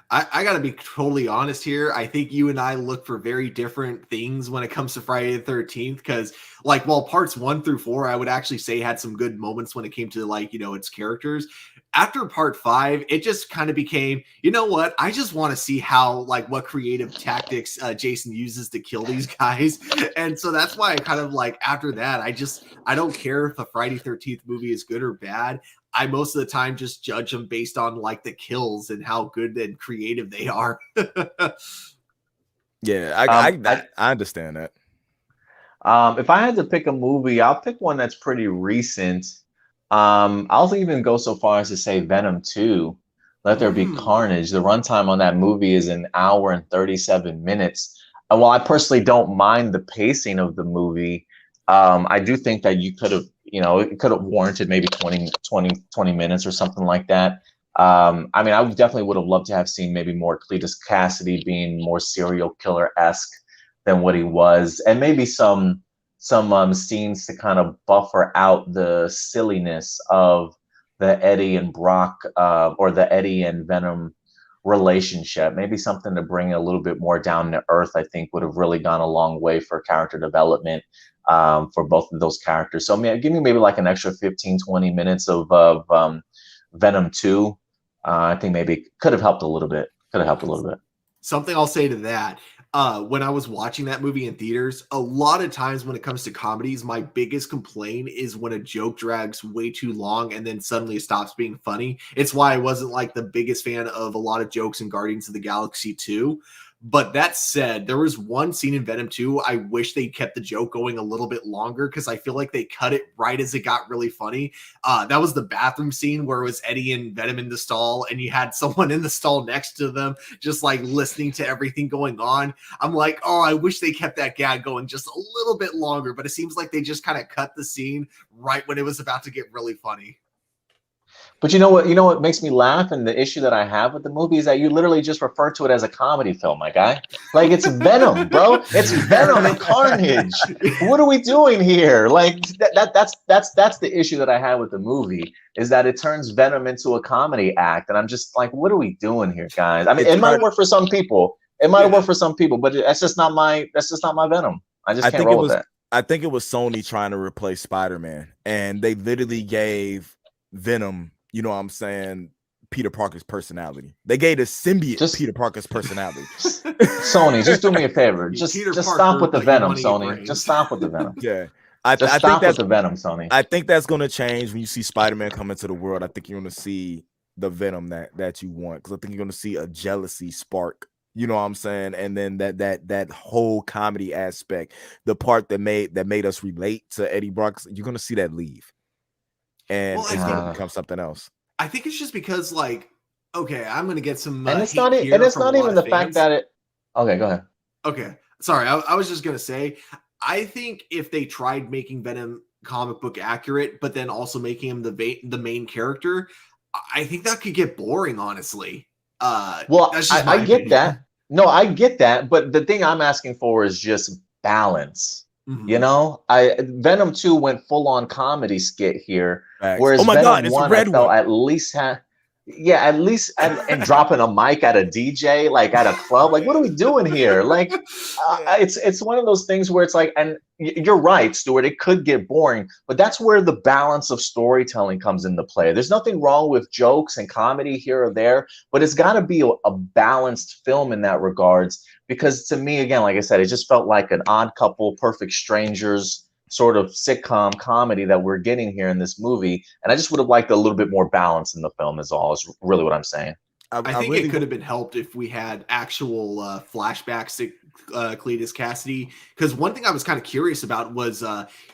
[SPEAKER 2] I got to be totally honest here. I think you and I look for very different things when it comes to Friday the 13th. Because, while parts 1 through 4, I would actually say had some good moments when it came to, its characters. After part 5, it just kind of became, you know what? I just want to see how, what creative tactics Jason uses to kill these guys. And so that's why I kind of after that, I don't care if a Friday 13th movie is good or bad. I most of the time just judge them based on the kills and how good and creative they are.
[SPEAKER 1] Yeah, I understand that.
[SPEAKER 4] If I had to pick a movie, I'll pick one that's pretty recent. I'll even go so far as to say Venom 2, Let There Be Carnage. The runtime on that movie is 1 hour and 37 minutes. And while I personally don't mind the pacing of the movie, I do think that you could have, it could have warranted maybe 20 minutes or something like that. I definitely would have loved to have seen maybe more Cletus Cassidy being more serial killer-esque than what he was, and maybe some scenes to kind of buffer out the silliness of the Eddie and Brock or the Eddie and Venom relationship. Maybe something to bring a little bit more down to earth, I think, would have really gone a long way for character development for both of those characters. So give me maybe an extra 15-20 minutes of Venom 2. I think maybe could have helped a little bit.
[SPEAKER 2] Something I'll say to that. When I was watching that movie in theaters, a lot of times when it comes to comedies, my biggest complaint is when a joke drags way too long and then suddenly it stops being funny. It's why I wasn't the biggest fan of a lot of jokes in Guardians of the Galaxy 2. But that said, there was one scene in Venom 2, I wish they kept the joke going a little bit longer because I feel like they cut it right as it got really funny. That was the bathroom scene where it was Eddie and Venom in the stall and you had someone in the stall next to them just listening to everything going on. I'm like, oh, I wish they kept that gag going just a little bit longer, but it seems like they just kind of cut the scene right when it was about to get really funny.
[SPEAKER 4] But you know what makes me laugh, and the issue that I have with the movie is that you literally just refer to it as a comedy film, my guy. It's Venom, bro. It's Venom and Carnage. What are we doing here? That's the issue that I had with the movie, is that it turns Venom into a comedy act, and I'm just what are we doing here, guys? It might work for some people. But that's just not my Venom. I can't roll with that.
[SPEAKER 1] I think it was Sony trying to replace Spider-Man, and they literally gave Venom, Peter Parker's personality. They gave the symbiote
[SPEAKER 4] Just-
[SPEAKER 1] Peter Parker's personality.
[SPEAKER 4] Sony, just do me a favor. Just
[SPEAKER 2] Peter
[SPEAKER 4] just
[SPEAKER 2] Parker,
[SPEAKER 4] stop with the
[SPEAKER 2] but you
[SPEAKER 4] Venom,
[SPEAKER 2] wanna eat
[SPEAKER 4] Sony.
[SPEAKER 2] brains.
[SPEAKER 4] Just stop with the Venom.
[SPEAKER 1] Yeah.
[SPEAKER 4] Just
[SPEAKER 1] I think
[SPEAKER 4] stop with
[SPEAKER 1] that's
[SPEAKER 4] the Venom, Sony.
[SPEAKER 1] I think that's going to change when you see Spider-Man come into the world. I think you're going to see the Venom that you want, because I think you're going to see a jealousy spark. You know what I'm saying? And then that whole comedy aspect, the part that made us relate to Eddie Brock, you're going to see that leave, and
[SPEAKER 2] Well, I
[SPEAKER 1] it's going to
[SPEAKER 4] think-
[SPEAKER 1] become something else.
[SPEAKER 2] I think it's just because, like, okay, I'm going to get some
[SPEAKER 4] And it's
[SPEAKER 2] hate
[SPEAKER 4] not
[SPEAKER 2] here
[SPEAKER 4] and it's
[SPEAKER 2] from
[SPEAKER 4] not
[SPEAKER 2] a lot
[SPEAKER 4] even the
[SPEAKER 2] of
[SPEAKER 4] fact
[SPEAKER 2] fans.
[SPEAKER 4] that it. Okay, go ahead.
[SPEAKER 2] Okay, sorry. I was just gonna say, I think if they tried making Venom comic book accurate, but then also making him the main character, I think that could get boring. Honestly,
[SPEAKER 4] Well,
[SPEAKER 2] that's just my
[SPEAKER 4] I get
[SPEAKER 2] opinion.
[SPEAKER 4] that. No, I get that, but the thing I'm asking for is just balance.
[SPEAKER 2] Mhm.
[SPEAKER 4] You know, Venom 2 went full on comedy skit here,
[SPEAKER 1] Facts.
[SPEAKER 4] whereas
[SPEAKER 1] Oh my
[SPEAKER 4] Venom
[SPEAKER 1] God, it's a
[SPEAKER 4] 1
[SPEAKER 1] red
[SPEAKER 4] I felt
[SPEAKER 1] one.
[SPEAKER 4] at least had, yeah, at least and dropping a mic at a DJ, like at a club, like what are we doing here? Like, it's one of those things where it's like, and you're right, Stuart, it could get boring, but that's where the balance of storytelling comes into play. There's nothing wrong with jokes and comedy here or there, but it's got to be a balanced film in that regards. Because to me, again, like I said, it just felt like an Odd Couple, Perfect Strangers sort of sitcom comedy that we're getting here in this movie. And I just would have liked a little bit more balance in the film is all, is really what I'm saying.
[SPEAKER 2] I think it could have been helped if we had actual flashbacks to Cletus Cassidy. Because one thing I was kind of curious about was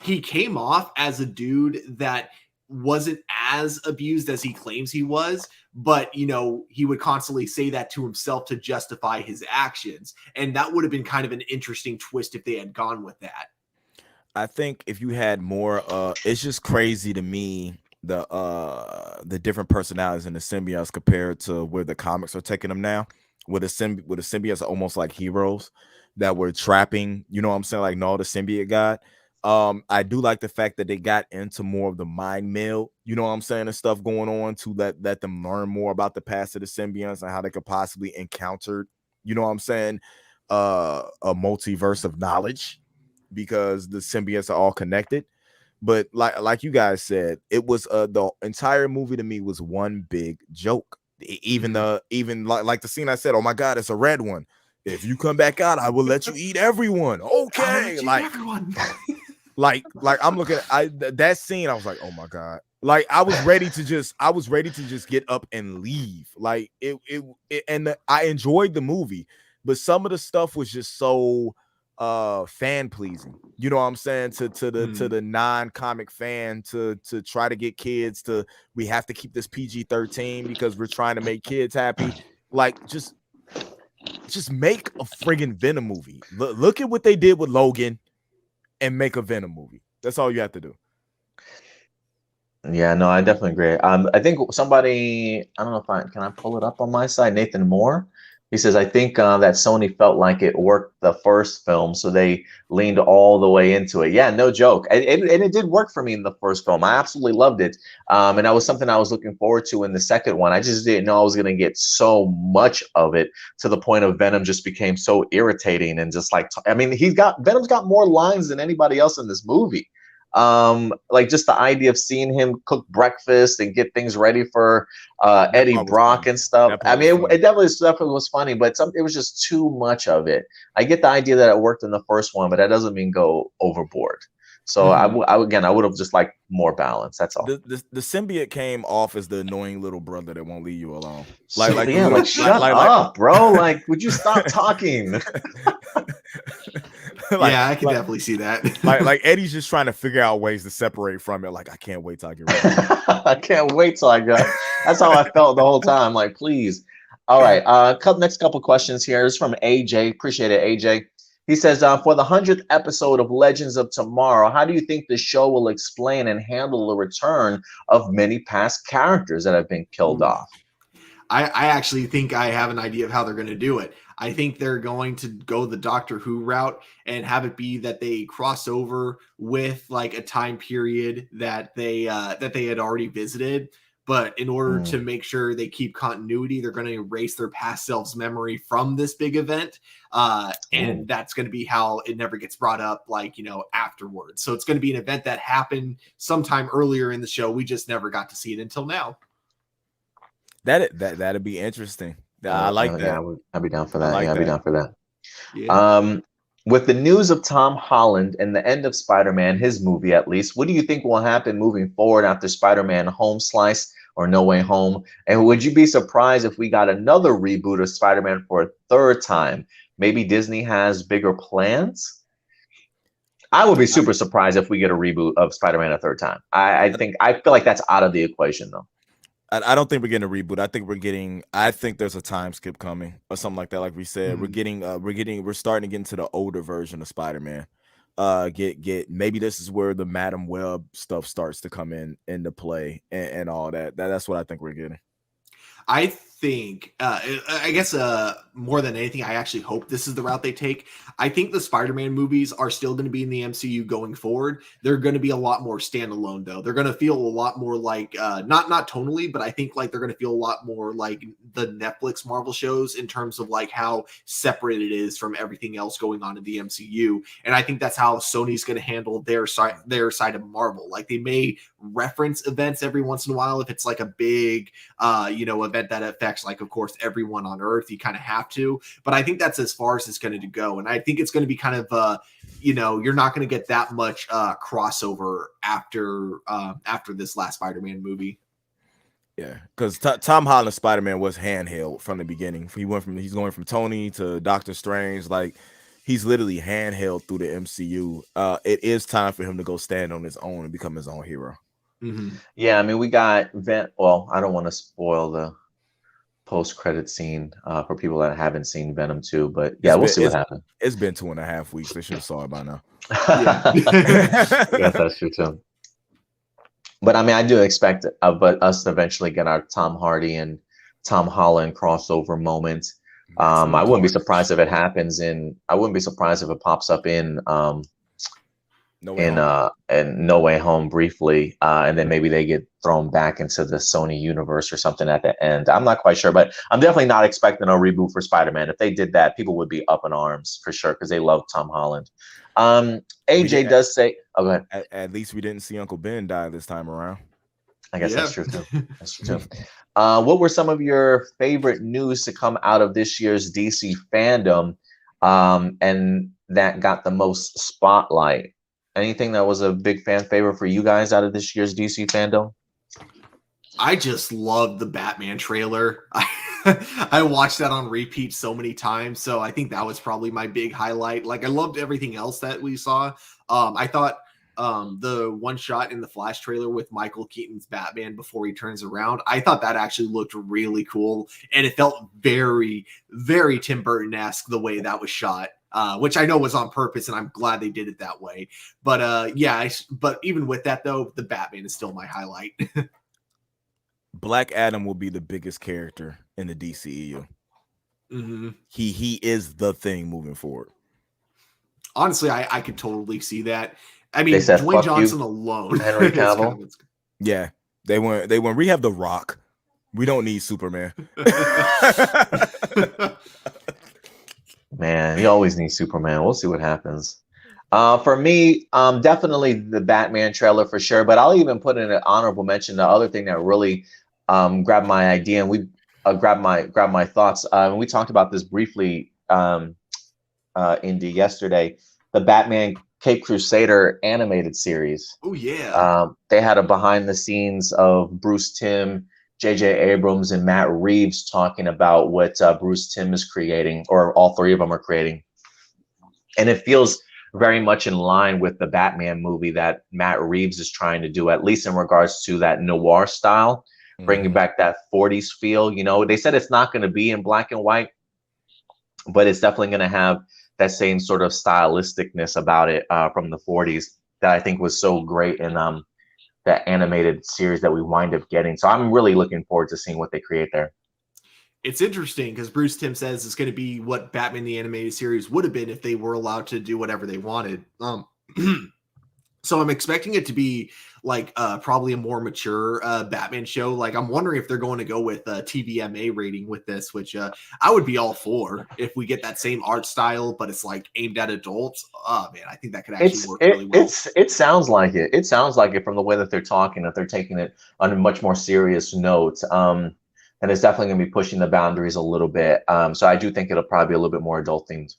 [SPEAKER 2] he came off as a dude that wasn't as abused as he claims he was, but you know, he would constantly say that to himself to justify his actions, and that would have been kind of an interesting twist if they had gone with that.
[SPEAKER 1] I think if you had more, it's just crazy to me the different personalities in the symbiotes compared to where the comics are taking them now. Where the symbiotes are almost like heroes that were trapping, you know what I'm saying? Like no, the symbiote god. I do like the fact that they got into more of the mind meld, you know what I'm saying, and stuff going on to let them learn more about the past of the symbionts and how they could possibly encounter, you know what I'm saying, a multiverse of knowledge, because the symbiotes are all connected. But like you guys said, it was the entire movie to me was one big joke. Even like the scene I said, oh my God, it's a red one. If you come back out, I will let you eat everyone. Okay, like
[SPEAKER 2] everyone.
[SPEAKER 1] like I'm looking at that scene. I was like, oh my God. Like I was ready to just get up and leave. Like it and I enjoyed the movie, but some of the stuff was just so fan pleasing, you know what I'm saying, to the non-comic fan, to try to get kids to, we have to keep this PG-13 because we're trying to make kids happy. Like just make a friggin' Venom movie. Look at what they did with Logan and make a Venom movie. That's all you have to do.
[SPEAKER 4] Yeah, no, I definitely agree. I think somebody, I don't know if can I pull it up on my side? Nathan Moore. He says, I think that Sony felt like it worked the first film, so they leaned all the way into it. Yeah, no joke. And it did work for me in the first film. I absolutely loved it. And that was something I was looking forward to in the second one. I just didn't know I was going to get so much of it, to the point of Venom just became so irritating and just like, I mean, Venom's got more lines than anybody else in this movie. Like just the idea of seeing him cook breakfast and get things ready for Eddie Brock and stuff. I mean, it definitely was funny, but it was just too much of it. I get the idea that it worked in the first one, but that doesn't mean go overboard. So I would have just liked more balance. That's all.
[SPEAKER 1] The symbiote came off as the annoying little brother that won't leave you alone.
[SPEAKER 4] Shut up, bro. Like, would you stop talking?
[SPEAKER 2] Yeah, I can definitely see that.
[SPEAKER 1] like Eddie's just trying to figure out ways to separate from it. Like, I can't wait till I get ready.
[SPEAKER 4] I can't wait till I go. That's how I felt the whole time. Like, please. All right. Next couple questions here. This is from AJ. Appreciate it, AJ. He says, for the 100th episode of Legends of Tomorrow, how do you think the show will explain and handle the return of many past characters that have been killed off?
[SPEAKER 2] I actually think I have an idea of how they're going to do it. I think they're going to go the Doctor Who route and have it be that they cross over with like a time period that they had already visited. But in order to make sure they keep continuity, they're going to erase their past selves' memory from this big event. And that's going to be how it never gets brought up, like, you know, afterwards. So it's going to be an event that happened sometime earlier in the show. We just never got to see it until now.
[SPEAKER 1] That'd be interesting. I like that.
[SPEAKER 4] Yeah, I'd be down for
[SPEAKER 1] I
[SPEAKER 4] that.
[SPEAKER 1] like
[SPEAKER 4] Yeah, I'd be
[SPEAKER 1] that.
[SPEAKER 4] down for that.
[SPEAKER 2] Yeah.
[SPEAKER 4] With the news of Tom Holland and the end of Spider-Man, his movie at least, what do you think will happen moving forward after Spider-Man Home Slice or No Way Home? And would you be surprised if we got another reboot of Spider-Man for a third time? Maybe Disney has bigger plans? I would be super surprised if we get a reboot of Spider-Man a third time. I feel like that's out of the equation though.
[SPEAKER 1] I don't think we're getting a reboot. I think there's a time skip coming or something like that. Like we said, we're starting to get into the older version of Spider-Man. Maybe this is where the Madam Web stuff starts to come into play and all that. That's what I think we're getting.
[SPEAKER 2] I think, I guess more than anything, I actually hope this is the route they take. I think the Spider-Man movies are still going to be in the MCU going forward. They're going to be a lot more standalone, though. They're going to feel a lot more like, not tonally, but I think like they're going to feel a lot more like the Netflix Marvel shows in terms of like how separate it is from everything else going on in the MCU. And I think that's how Sony's going to handle their side of Marvel. Like they may reference events every once in a while if it's like a big, event that affects, like, of course, everyone on Earth. You kind of have to, but I think that's as far as it's going to go. And I think it's going to be kind of, you're not going to get that much crossover after this last Spider-Man movie.
[SPEAKER 1] Yeah, because Tom Holland Spider-Man was handheld from the beginning. He's going from Tony to Doctor Strange. Like he's literally handheld through the MCU. It is time for him to go stand on his own and become his own hero.
[SPEAKER 2] Mm-hmm.
[SPEAKER 4] Yeah, I mean, we got Well, I don't want to spoil the post-credit scene for people that haven't seen Venom 2, but yeah, we'll see what happens.
[SPEAKER 1] It's been 2.5 weeks. They should have saw it by now.
[SPEAKER 4] Yeah. Yes, that's true too. But I mean, I do expect us to eventually get our Tom Hardy and Tom Holland crossover moment. I wouldn't be surprised if it happens I wouldn't be surprised if it pops up in No Way Home briefly, and then maybe they get thrown back into the Sony universe or something at the end. I'm not quite sure, but I'm definitely not expecting a reboot for Spider-Man. If they did that, people would be up in arms for sure because they love Tom Holland. AJ does say, "Oh, go ahead."
[SPEAKER 1] At least we didn't see Uncle Ben die this time around.
[SPEAKER 4] I guess that's true too. That's true too. What were some of your favorite news to come out of this year's DC fandom, and that got the most spotlight? Anything that was a big fan favorite for you guys out of this year's DC fandom?
[SPEAKER 2] I just loved the Batman trailer. I watched that on repeat so many times, so I think that was probably my big highlight. Like I loved everything else that we saw. I thought the one shot in the Flash trailer with Michael Keaton's Batman before he turns around, I thought that actually looked really cool, and it felt very, very Tim Burton-esque the way that was shot. Which I know was on purpose, and I'm glad they did it that way. But but even with that though, the Batman is still my highlight.
[SPEAKER 1] Black Adam will be the biggest character in the DCEU.
[SPEAKER 2] Mm-hmm.
[SPEAKER 1] He is the thing moving forward.
[SPEAKER 2] Honestly, I could totally see that. I mean, Dwayne Johnson alone.
[SPEAKER 4] Henry Cavill.
[SPEAKER 1] Yeah, they went. We have The Rock. We don't need Superman.
[SPEAKER 4] Man, you always need Superman. We'll see what happens. For me, definitely the Batman trailer for sure. But I'll even put in an honorable mention. The other thing that really grabbed my idea and we grabbed my thoughts. We talked about this briefly, Indy, yesterday. The Batman Cape Crusader animated series.
[SPEAKER 2] Oh yeah.
[SPEAKER 4] They had a behind the scenes of Bruce Timm, J.J. Abrams, and Matt Reeves talking about what Bruce Timm is creating, or all three of them are creating. And it feels very much in line with the Batman movie that Matt Reeves is trying to do, at least in regards to that noir style, bringing back that 40s feel. You know, they said it's not going to be in black and white, but it's definitely going to have that same sort of stylisticness about it from the 40s that I think was so great in that animated series that we wind up getting. So I'm really looking forward to seeing what they create there.
[SPEAKER 2] It's interesting because Bruce Timm says it's going to be what Batman the Animated Series would have been if they were allowed to do whatever they wanted. So I'm expecting it to be like probably a more mature Batman show. Like I'm wondering if they're going to go with a TVMA rating with this, which I would be all for if we get that same art style, but it's like aimed at adults. Oh man, I think that could actually work really well.
[SPEAKER 4] It sounds like it. It sounds like it from the way that they're talking, that they're taking it on a much more serious note. and it's definitely going to be pushing the boundaries a little bit. So I do think it'll probably be a little bit more adult themed.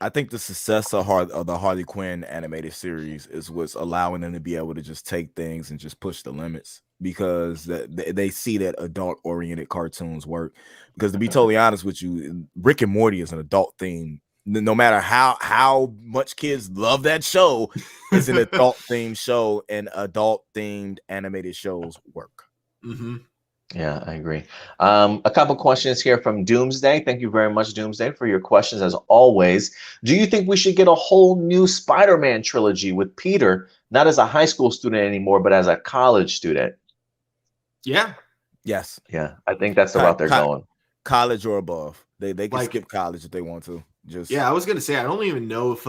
[SPEAKER 1] I think the success of the Harley Quinn animated series is what's allowing them to be able to just take things and just push the limits, because they see that adult-oriented cartoons work. Because to be totally honest with you, Rick and Morty is an adult theme. No matter how much kids love that show, it's an adult-themed show, and adult-themed animated shows work.
[SPEAKER 2] Mm-hmm.
[SPEAKER 4] Yeah, I agree. A couple questions here from Doomsday. Thank you very much, Doomsday, for your questions as always. Do you think we should get a whole new Spider-Man trilogy with Peter, not as a high school student anymore, but as a college student?
[SPEAKER 2] Yeah.
[SPEAKER 1] Yes.
[SPEAKER 4] Yeah, I think that's the route they're going.
[SPEAKER 1] College or above. They can
[SPEAKER 2] Like,
[SPEAKER 1] skip college if they want to.
[SPEAKER 2] Yeah, I was gonna say I don't even know if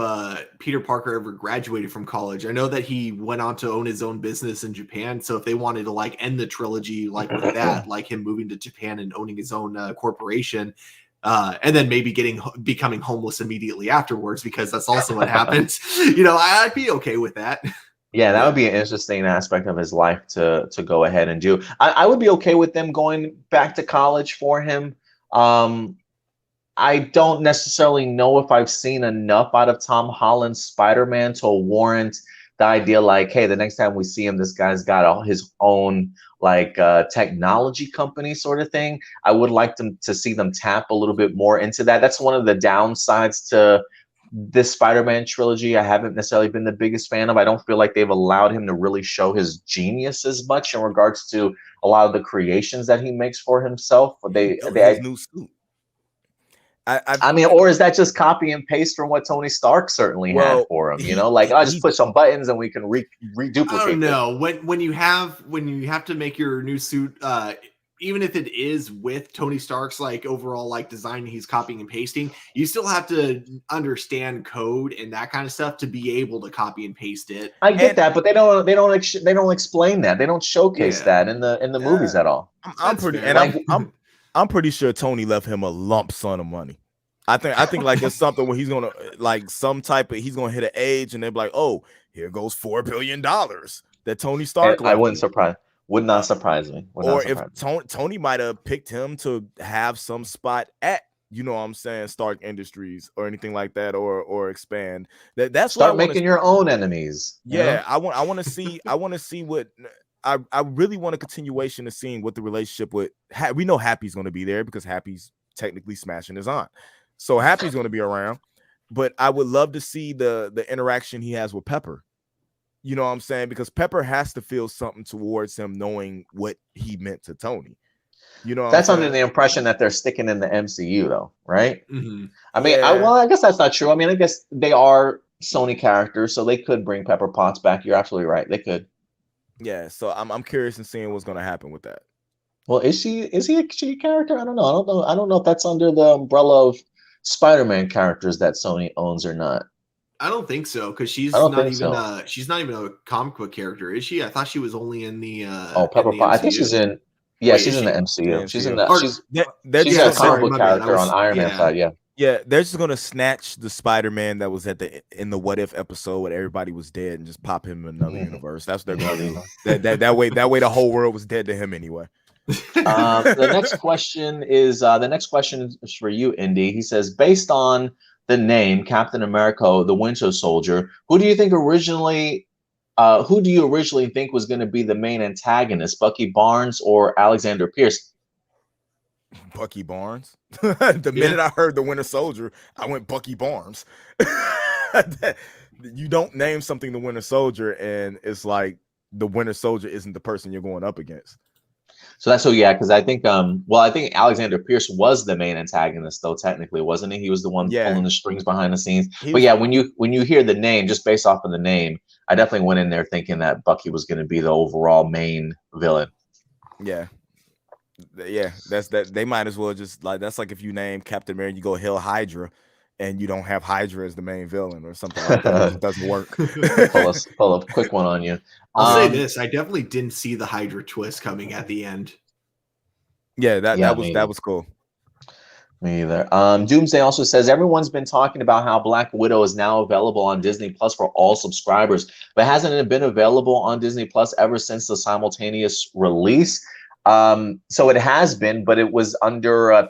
[SPEAKER 2] Peter Parker ever graduated from college. I know that he went on to own his own business in Japan. So if they wanted to like end the trilogy like with that, like him moving to Japan and owning his own corporation, and then maybe becoming homeless immediately afterwards, because that's also what happens. I'd be okay with that.
[SPEAKER 4] Yeah, that would be an interesting aspect of his life to go ahead and do. I would be okay with them going back to college for him. I don't necessarily know if I've seen enough out of Tom Holland's Spider-Man to warrant the idea like, hey, the next time we see him, this guy's got his own like technology company sort of thing. I would like them to see them tap a little bit more into that. That's one of the downsides to this Spider-Man trilogy I haven't necessarily been the biggest fan of. I don't feel like they've allowed him to really show his genius as much in regards to a lot of the creations that he makes for himself.
[SPEAKER 1] His new suit.
[SPEAKER 4] I mean, or is that just copy and paste from what Tony Stark certainly had for him? I just put some buttons and we can reduplicate.
[SPEAKER 2] I don't know. When you have to make your new suit, even if it is with Tony Stark's like overall like design, he's copying and pasting, you still have to understand code and that kind of stuff to be able to copy and paste it.
[SPEAKER 4] I get that, but they don't explain that. They don't showcase that in the movies at all.
[SPEAKER 1] I'm pretty sure Tony left him a lump sum of money. I think like it's something where he's gonna like he's gonna hit an age and they're like, oh, here goes $4 billion that Tony Stark.
[SPEAKER 4] Would not surprise me.
[SPEAKER 1] Tony might have picked him to have some spot at, Stark Industries or anything like that, or expand. That's
[SPEAKER 4] start making your own enemies.
[SPEAKER 1] Yeah, I want to see what. I really want a continuation of seeing what the relationship with. We know Happy's going to be there because Happy's technically smashing his aunt, so Happy's going to be around. But I would love to see the interaction he has with Pepper. You know what I'm saying? Because Pepper has to feel something towards him, knowing what he meant to Tony.
[SPEAKER 4] That's under the impression that they're sticking in the MCU, though, right?
[SPEAKER 2] Mm-hmm.
[SPEAKER 4] I mean, I guess that's not true. I mean, I guess they are Sony characters, so they could bring Pepper Potts back. You're absolutely right. They could.
[SPEAKER 1] Yeah, so I'm curious in seeing what's going to happen with that.
[SPEAKER 4] Well, is he a character? I don't know. I don't know if that's under the umbrella of Spider-Man characters that Sony owns or not.
[SPEAKER 2] I don't think so, because she's not even a comic book character, is she? I thought she was only in the
[SPEAKER 4] Pepper Potts. I think she's in. Yeah, she's in the MCU. She's in the. She's a comic book character on Iron Man side. Yeah.
[SPEAKER 1] Yeah, they're just gonna snatch the Spider-Man that was in the What If episode when everybody was dead and just pop him in another universe. That's what they're gonna do. That way the whole world was dead to him anyway.
[SPEAKER 4] The next question is for you, Indy. He says, based on the name Captain America, the Winter Soldier, who do you originally think was going to be the main antagonist, Bucky Barnes or Alexander Pierce?
[SPEAKER 1] Bucky Barnes. The minute I heard the Winter Soldier, I went Bucky Barnes. You don't name something the Winter Soldier, and it's like the Winter Soldier isn't the person you're going up against.
[SPEAKER 4] So that's because I think I think Alexander Pierce was the main antagonist, though, technically, wasn't he? He was the one pulling the strings behind the scenes. But yeah, when you hear the name, just based off of the name, I definitely went in there thinking that Bucky was going to be the overall main villain.
[SPEAKER 1] Yeah. Yeah, that's that. They might as well just that's like if you name Captain America, you go Hail Hydra, and you don't have Hydra as the main villain or something like that. It doesn't work.
[SPEAKER 4] pull a quick one on you.
[SPEAKER 2] I'll say this: I definitely didn't see the Hydra twist coming at the end.
[SPEAKER 1] Yeah, that was cool.
[SPEAKER 4] Me either. Doomsday also says everyone's been talking about how Black Widow is now available on Disney Plus for all subscribers, but hasn't it been available on Disney Plus ever since the simultaneous release? So it has been, but it was under a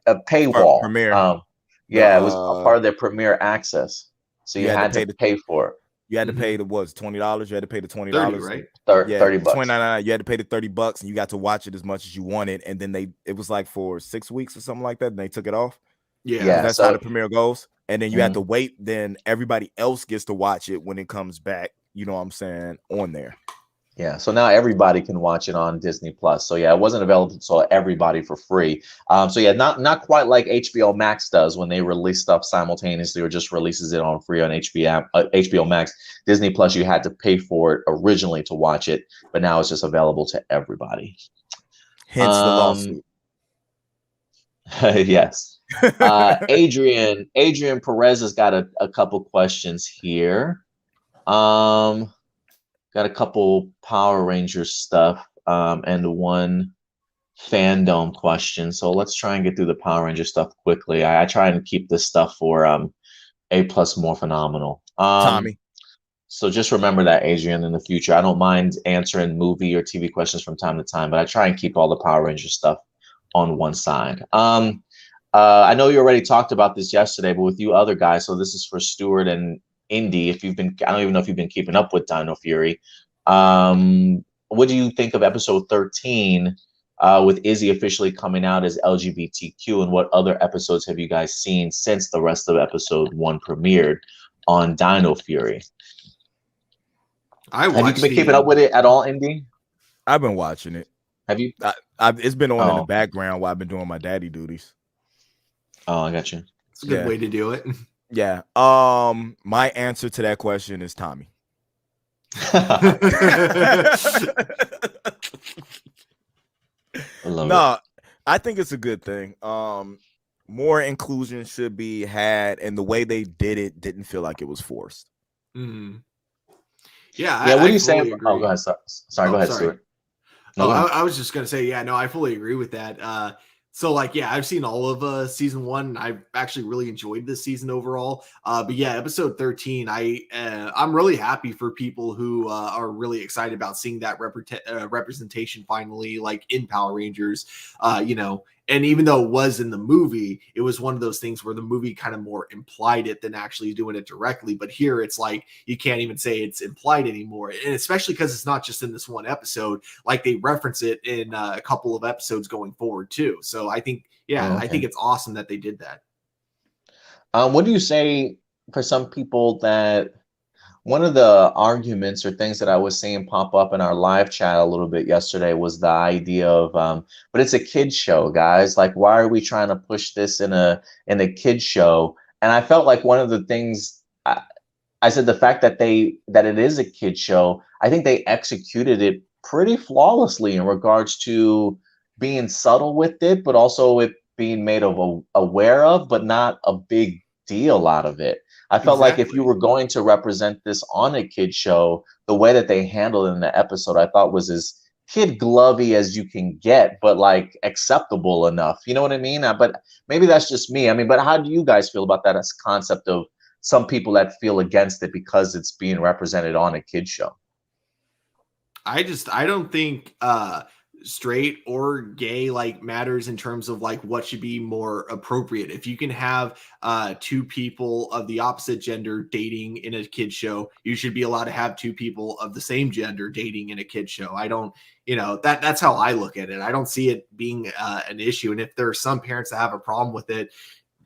[SPEAKER 4] paywall.
[SPEAKER 1] Premiere.
[SPEAKER 4] Yeah, it was a part of their Premiere access. So you had to pay for it.
[SPEAKER 1] You had to pay the $20. You had to pay the $20,
[SPEAKER 2] 30, right?
[SPEAKER 4] 30 bucks.
[SPEAKER 1] $29. You had to pay the $30, and you got to watch it as much as you wanted. And then it was like for 6 weeks or something like that. And they took it off.
[SPEAKER 2] Yeah,
[SPEAKER 1] that's how the premiere goes. And then you have to wait. Then everybody else gets to watch it when it comes back. You know what I'm saying? On there.
[SPEAKER 4] Yeah, so now everybody can watch it on Disney Plus. So yeah, it wasn't available to everybody for free. So yeah, not quite like HBO Max does when they release stuff simultaneously or just releases it on free on HBO Max. Disney Plus, you had to pay for it originally to watch it, but now it's just available to everybody.
[SPEAKER 1] Hence the lawsuit.
[SPEAKER 4] Yes. Adrian Perez has got a couple questions here. Got a couple Power Rangers stuff and one Fandome question. So let's try and get through the Power Ranger stuff quickly. I try and keep this stuff for APlus more phenomenal.
[SPEAKER 1] Tommy.
[SPEAKER 4] So just remember that, Adrian, in the future. I don't mind answering movie or TV questions from time to time, but I try and keep all the Power Ranger stuff on one side. I know you already talked about this yesterday, but with you other guys, so this is for Stuart and Indy. I don't even know if you've been keeping up with Dino Fury. What do you think of episode 13 with Izzy officially coming out as LGBTQ, and what other episodes have you guys seen since the rest of episode 1 premiered on Dino Fury? Have you been keeping up with it at all, Indy?
[SPEAKER 1] I've been watching it.
[SPEAKER 4] Have you?
[SPEAKER 1] It's been on in the background while I've been doing my daddy duties.
[SPEAKER 4] Oh, I got you.
[SPEAKER 2] It's a good way to do it.
[SPEAKER 1] Yeah. My answer to that question is Tommy. No, I think it's a good thing. More inclusion should be had, and the way they did it didn't feel like it was forced.
[SPEAKER 2] Mm-hmm. Yeah.
[SPEAKER 4] Yeah. What are you saying? Oh, go ahead. Sorry. Go ahead, Stuart.
[SPEAKER 2] No, I was just gonna say, I fully agree with that. So like, I've seen all of season 1. I've actually really enjoyed this season overall. But yeah, episode 13, I'm really happy for people who are really excited about seeing that representation finally, like in Power Rangers. And even though it was in the movie, it was one of those things where the movie kind of more implied it than actually doing it directly. But here it's like, you can't even say it's implied anymore. And especially because it's not just in this one episode, like they reference it in a couple of episodes going forward too. So I think, I think it's awesome that they did that.
[SPEAKER 4] What do you say for some people that one of the arguments or things that I was seeing pop up in our live chat a little bit yesterday was the idea of, but it's a kid's show, guys. Like, why are we trying to push this in a kid's show? And I felt like one of the things I said, the fact that it is a kid's show, I think they executed it pretty flawlessly in regards to being subtle with it, but also it being made aware of, but not a big deal out of it. I felt like if you were going to represent this on a kid show, the way that they handled it in the episode, I thought was as kid glovey as you can get, but like acceptable enough. You know what I mean? But maybe that's just me. I mean, but how do you guys feel about that as concept of some people that feel against it because it's being represented on a kid show?
[SPEAKER 2] I don't think straight or gay like matters in terms of like what should be more appropriate. If you can have two people of the opposite gender dating in a kid show, you should be allowed to have two people of the same gender dating in a kid show. I don't, that's how I look at it. I don't see it being an issue. And if there are some parents that have a problem with it,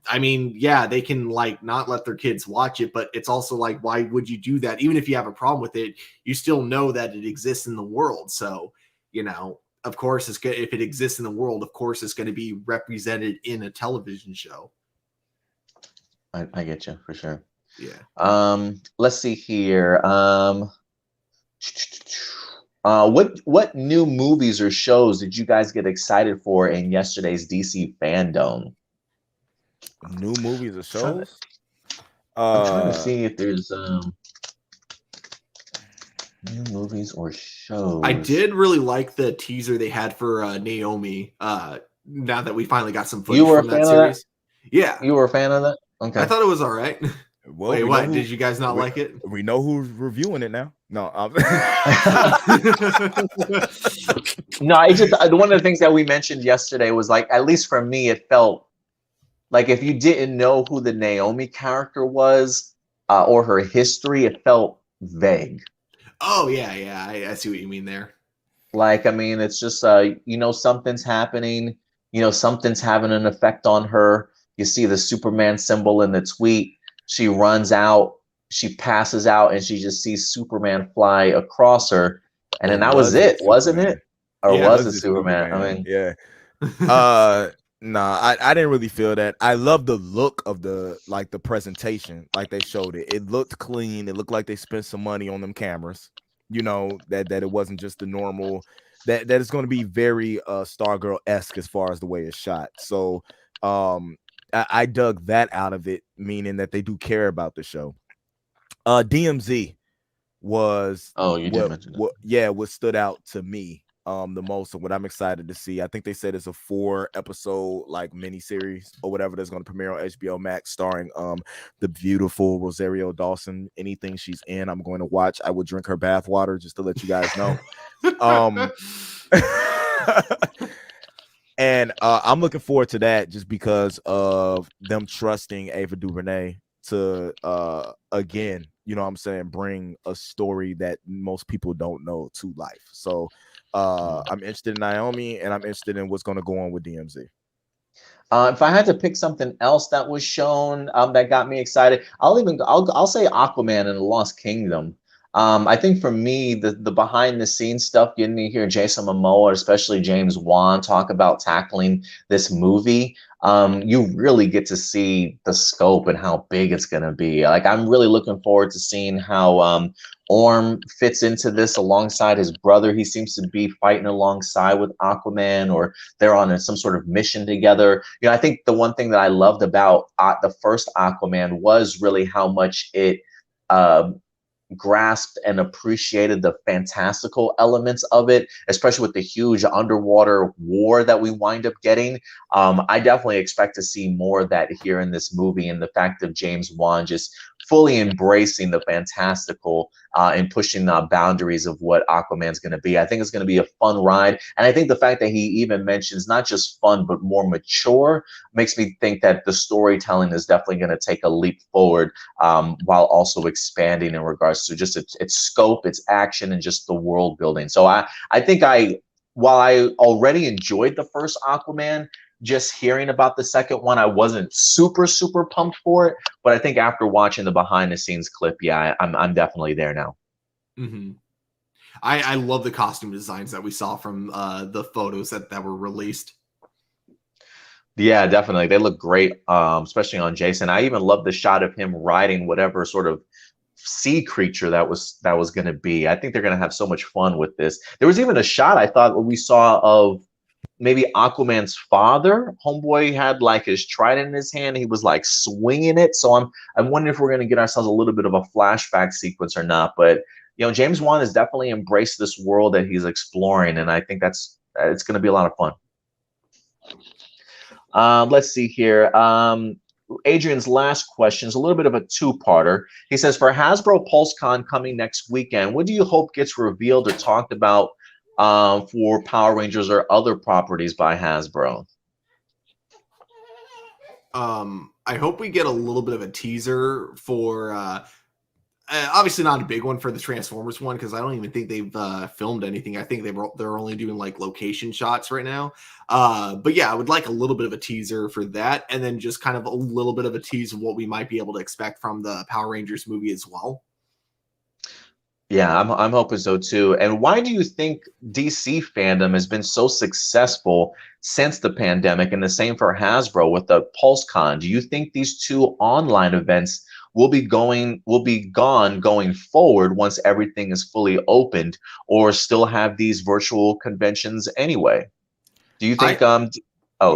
[SPEAKER 2] I mean, they can like not let their kids watch it, but it's also like, why would you do that? Even if you have a problem with it, you still know that it exists in the world. So, of course, it's good. If it exists in the world, of course, it's going to be represented in a television show.
[SPEAKER 4] I get you for sure.
[SPEAKER 2] Yeah.
[SPEAKER 4] Let's see here. What new movies or shows did you guys get excited for in yesterday's DC Fandome?
[SPEAKER 1] New movies or shows?
[SPEAKER 4] I'm trying to see if there's new movies or shows.
[SPEAKER 2] I did really like the teaser they had for Naomi. Now that we finally got some footage from that series. Yeah.
[SPEAKER 4] You were a fan of that? Okay.
[SPEAKER 2] I thought it was all right.
[SPEAKER 1] Well,
[SPEAKER 2] wait, what? Did you guys not like it?
[SPEAKER 1] We know who's reviewing it now. No,
[SPEAKER 4] No, it's just one of the things that we mentioned yesterday was like, at least for me, it felt like if you didn't know who the Naomi character was or her history, it felt vague.
[SPEAKER 2] Oh yeah, I see what you mean there.
[SPEAKER 4] Like, I mean, it's just something's happening, something's having an effect on her. You see the Superman symbol in the tweet. She runs out, she passes out, and she just sees Superman fly across her. And then that was it, wasn't it? Or
[SPEAKER 2] Yeah,
[SPEAKER 4] was it Superman? I mean,
[SPEAKER 1] yeah. Nah, I didn't really feel that. I love the look of the presentation, like they showed it. It looked clean. It looked like they spent some money on them cameras. That it wasn't just the normal. That it's going to be very Stargirl-esque as far as the way it's shot. So I dug that out of it, meaning that they do care about the show. DMZ was
[SPEAKER 4] you did mention that.
[SPEAKER 1] what stood out to me the most, and what I'm excited to see. I think they said it's a 4-episode like miniseries or whatever that's going to premiere on HBO Max, starring the beautiful Rosario Dawson. Anything she's in, I'm going to watch. I would drink her bathwater, just to let you guys know. And I'm looking forward to that just because of them trusting Ava DuVernay to again, bring a story that most people don't know to life. So I'm interested in Naomi, and I'm interested in what's going to go on with DMZ.
[SPEAKER 4] If I had to pick something else that was shown that got me excited, I'll say Aquaman and the Lost Kingdom. I think for me, the behind the scenes stuff, getting to hear Jason Momoa, especially James Wan, talk about tackling this movie, you really get to see the scope and how big it's going to be. Like, I'm really looking forward to seeing how Orm fits into this alongside his brother. He seems to be fighting alongside with Aquaman, or they're on some sort of mission together. I think the one thing that I loved about the first Aquaman was really how much it grasped and appreciated the fantastical elements of it, especially with the huge underwater war that we wind up getting. I definitely expect to see more of that here in this movie, and the fact of James Wan just fully embracing the fantastical and pushing the boundaries of what Aquaman's going to be. I think it's going to be a fun ride. And I think the fact that he even mentions not just fun, but more mature, makes me think that the storytelling is definitely going to take a leap forward while also expanding in regards to just its scope, its action, and just the world building. So I think while I already enjoyed the first Aquaman, just hearing about the second one, I wasn't super pumped for it. But I think after watching the behind the scenes clip, yeah, I'm definitely there now.
[SPEAKER 2] Mm-hmm. I love the costume designs that we saw from the photos that were released.
[SPEAKER 4] Yeah, definitely. They look great, especially on Jason. I even love the shot of him riding whatever sort of sea creature that was going to be. I think they're going to have so much fun with this. There was even a shot I thought what we saw of maybe Aquaman's father. Homeboy had like his trident in his hand. He was like swinging it. So I'm wondering if we're going to get ourselves a little bit of a flashback sequence or not. But James Wan has definitely embraced this world that he's exploring, and I think it's going to be a lot of fun. Let's see here. Adrian's last question is a little bit of a two-parter. He says, for Hasbro PulseCon coming next weekend, what do you hope gets revealed or talked about for Power Rangers or other properties by Hasbro?
[SPEAKER 2] I hope we get a little bit of a teaser for obviously not a big one for the Transformers one, because I don't even think they've filmed anything. I think they're only doing like location shots right now. But yeah, I would like a little bit of a teaser for that, and then just kind of a little bit of a tease of what we might be able to expect from the Power Rangers movie as well.
[SPEAKER 4] Yeah, I'm hoping so too. And why do you think DC fandom has been so successful since the pandemic, and the same for Hasbro with the PulseCon? Do you think these two online events will be gone going forward once everything is fully opened, or still have these virtual conventions anyway? Do you think go ahead.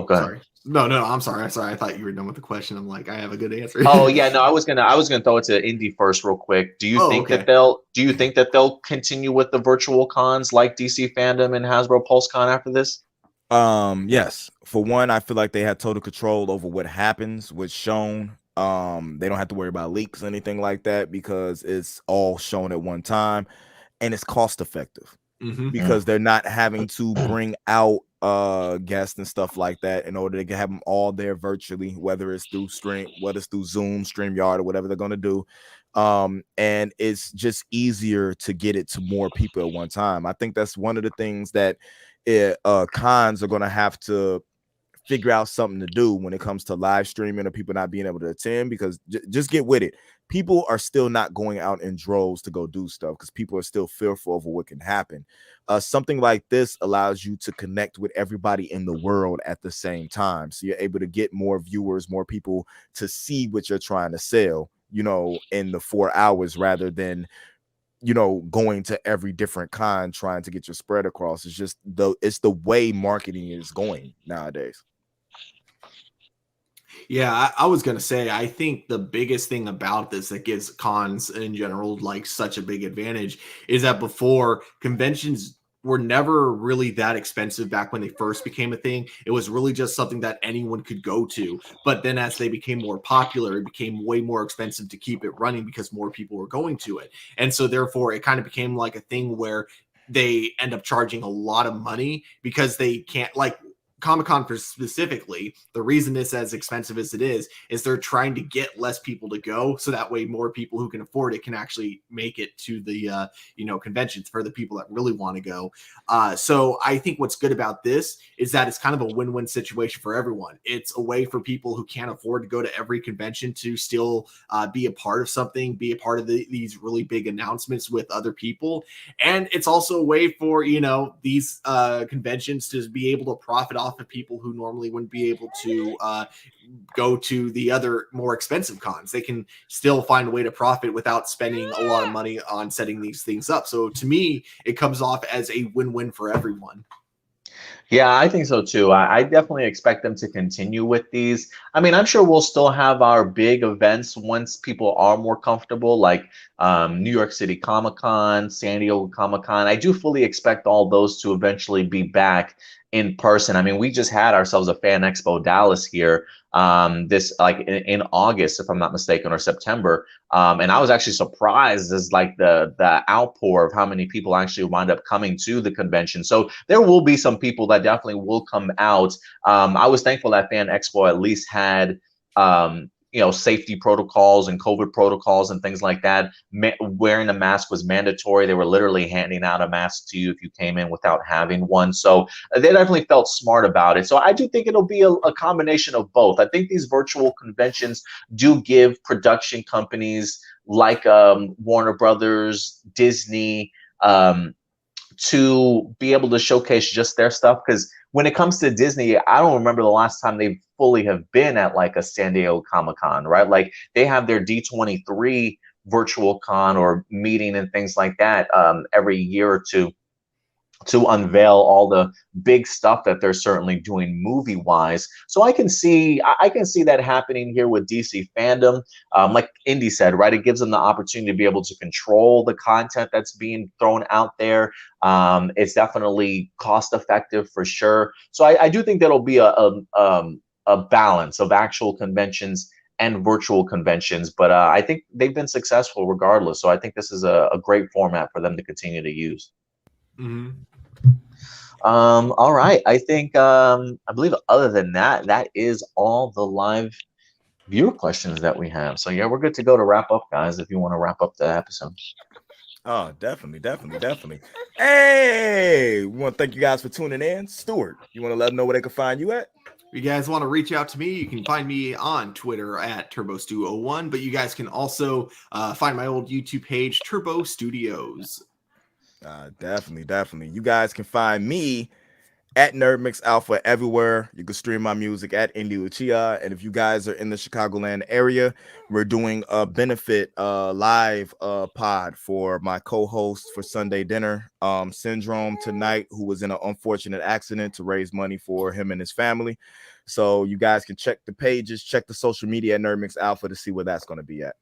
[SPEAKER 2] Sorry. No, I'm sorry. I thought you were done with the question. I'm like, I have a good answer.
[SPEAKER 4] Oh yeah, no, I was gonna throw it to Indy first real quick. Do you think that they'll continue with the virtual cons like DC Fandom and Hasbro PulseCon after this?
[SPEAKER 1] Yes. For one, I feel like they had total control over what happens, what's shown, They don't have to worry about leaks or anything like that because it's all shown at one time, and it's cost effective because they're not having to bring out guests and stuff like that in order to have them all there virtually, whether it's through Zoom, StreamYard, or whatever they're going to do. And it's just easier to get it to more people at one time. I think that's one of the things that cons are going to have to figure out something to do when it comes to live streaming or people not being able to attend, because just get with it. People are still not going out in droves to go do stuff because people are still fearful of what can happen. Something like this allows you to connect with everybody in the world at the same time. So you're able to get more viewers, more people to see what you're trying to sell, in the 4 hours rather than going to every different con trying to get your spread across. It's the way marketing is going nowadays.
[SPEAKER 2] Yeah, I was gonna say, I think the biggest thing about this that gives cons in general like such a big advantage is that before, conventions were never really that expensive back when they first became a thing. It was really just something that anyone could go to. But then as they became more popular, it became way more expensive to keep it running because more people were going to it. And so therefore it kind of became like a thing where they end up charging a lot of money because they can't, like, Comic-Con specifically, the reason it's as expensive as it is they're trying to get less people to go, so that way more people who can afford it can actually make it to the conventions for the people that really want to go. So I think what's good about this is that it's kind of a win-win situation for everyone. It's a way for people who can't afford to go to every convention to still be a part of something, be a part of these really big announcements with other people, and it's also a way for these conventions to be able to profit off of people who normally wouldn't be able to go to the other more expensive cons. They can still find a way to profit without spending a lot of money on setting these things up. So to me, it comes off as a win-win for everyone.
[SPEAKER 4] Yeah, I think so too. I definitely expect them to continue with these. I mean, I'm sure we'll still have our big events once people are more comfortable, like New York City Comic-Con, San Diego Comic-Con. I do fully expect all those to eventually be back in person. I mean, we just had ourselves a Fan Expo Dallas here this like in August, if I'm not mistaken, or September. And I was actually surprised as like the outpour of how many people actually wind up coming to the convention. So there will be some people that definitely will come out. I was thankful that Fan Expo at least had safety protocols and COVID protocols and things like that. Wearing a mask was mandatory. They were literally handing out a mask to you if you came in without having one. So they definitely felt smart about it. So I do think it'll be a combination of both. I think these virtual conventions do give production companies like Warner Brothers, Disney, to be able to showcase just their stuff. Because when it comes to Disney, I don't remember the last time they fully have been at like a San Diego Comic-Con, right? Like they have their D23 virtual con or meeting and things like that every year or two to unveil all the big stuff that they're certainly doing movie wise. So I can see that happening here with DC Fandom. Like Indy said, right, it gives them the opportunity to be able to control the content that's being thrown out there. It's definitely cost effective for sure. So I do think that'll be a balance of actual conventions and virtual conventions, but I think they've been successful regardless. So I think this is a great format for them to continue to use.
[SPEAKER 2] Mm-hmm.
[SPEAKER 4] All right. I think I believe other than that, that is all the live viewer questions that we have. So yeah, we're good to go to wrap up, guys, if you want to wrap up the episode.
[SPEAKER 1] Oh, definitely. Hey, we want to thank you guys for tuning in. Stuart, you want to let them know where they can find you at?
[SPEAKER 2] If you guys want to reach out to me, you can find me on Twitter at TurboStu01, but you guys can also find my old YouTube page, Turbo Studios.
[SPEAKER 1] Definitely. You guys can find me at Nerd Mix Alpha everywhere. You can stream my music at Indie Lucia. And if you guys are in the Chicagoland area, we're doing a benefit live pod for my co-host for Sunday Dinner, Syndrome tonight, who was in an unfortunate accident, to raise money for him and his family. So you guys can check the pages, check the social media at Nerd Mix Alpha to see where that's going to be at.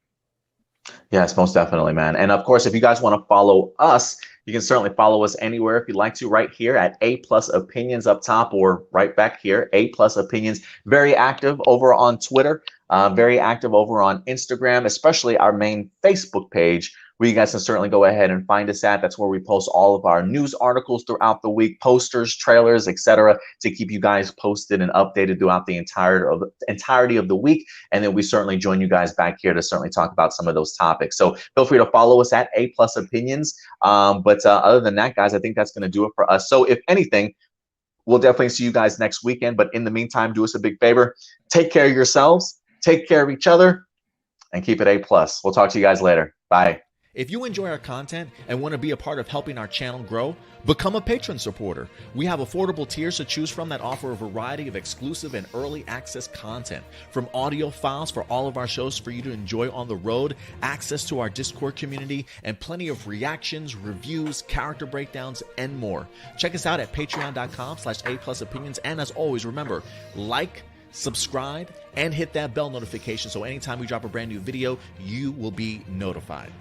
[SPEAKER 4] Yes, most definitely, man. And of course, if you guys want to follow us, you can certainly follow us anywhere if you'd like to, right here at APlus Opinions up top, or right back here, APlus Opinions. Very active over on Twitter. Very active over on Instagram, especially our main Facebook page, where you guys can certainly go ahead and find us at. That's where we post all of our news articles throughout the week, posters, trailers, etc., to keep you guys posted and updated throughout the entirety of the week. And then we certainly join you guys back here to certainly talk about some of those topics. So feel free to follow us at APlus Opinions. But other than that, guys, I think that's going to do it for us. So if anything, we'll definitely see you guys next weekend. But in the meantime, do us a big favor. Take care of yourselves, take care of each other, and keep it A+. We'll talk to you guys later. Bye.
[SPEAKER 5] If you enjoy our content and want to be a part of helping our channel grow, become a patron supporter. We have affordable tiers to choose from that offer a variety of exclusive and early access content, from audio files for all of our shows for you to enjoy on the road, access to our Discord community, and plenty of reactions, reviews, character breakdowns, and more. Check us out at patreon.com/aplusopinions. And as always, remember, like, subscribe, and hit that bell notification so anytime we drop a brand new video, you will be notified.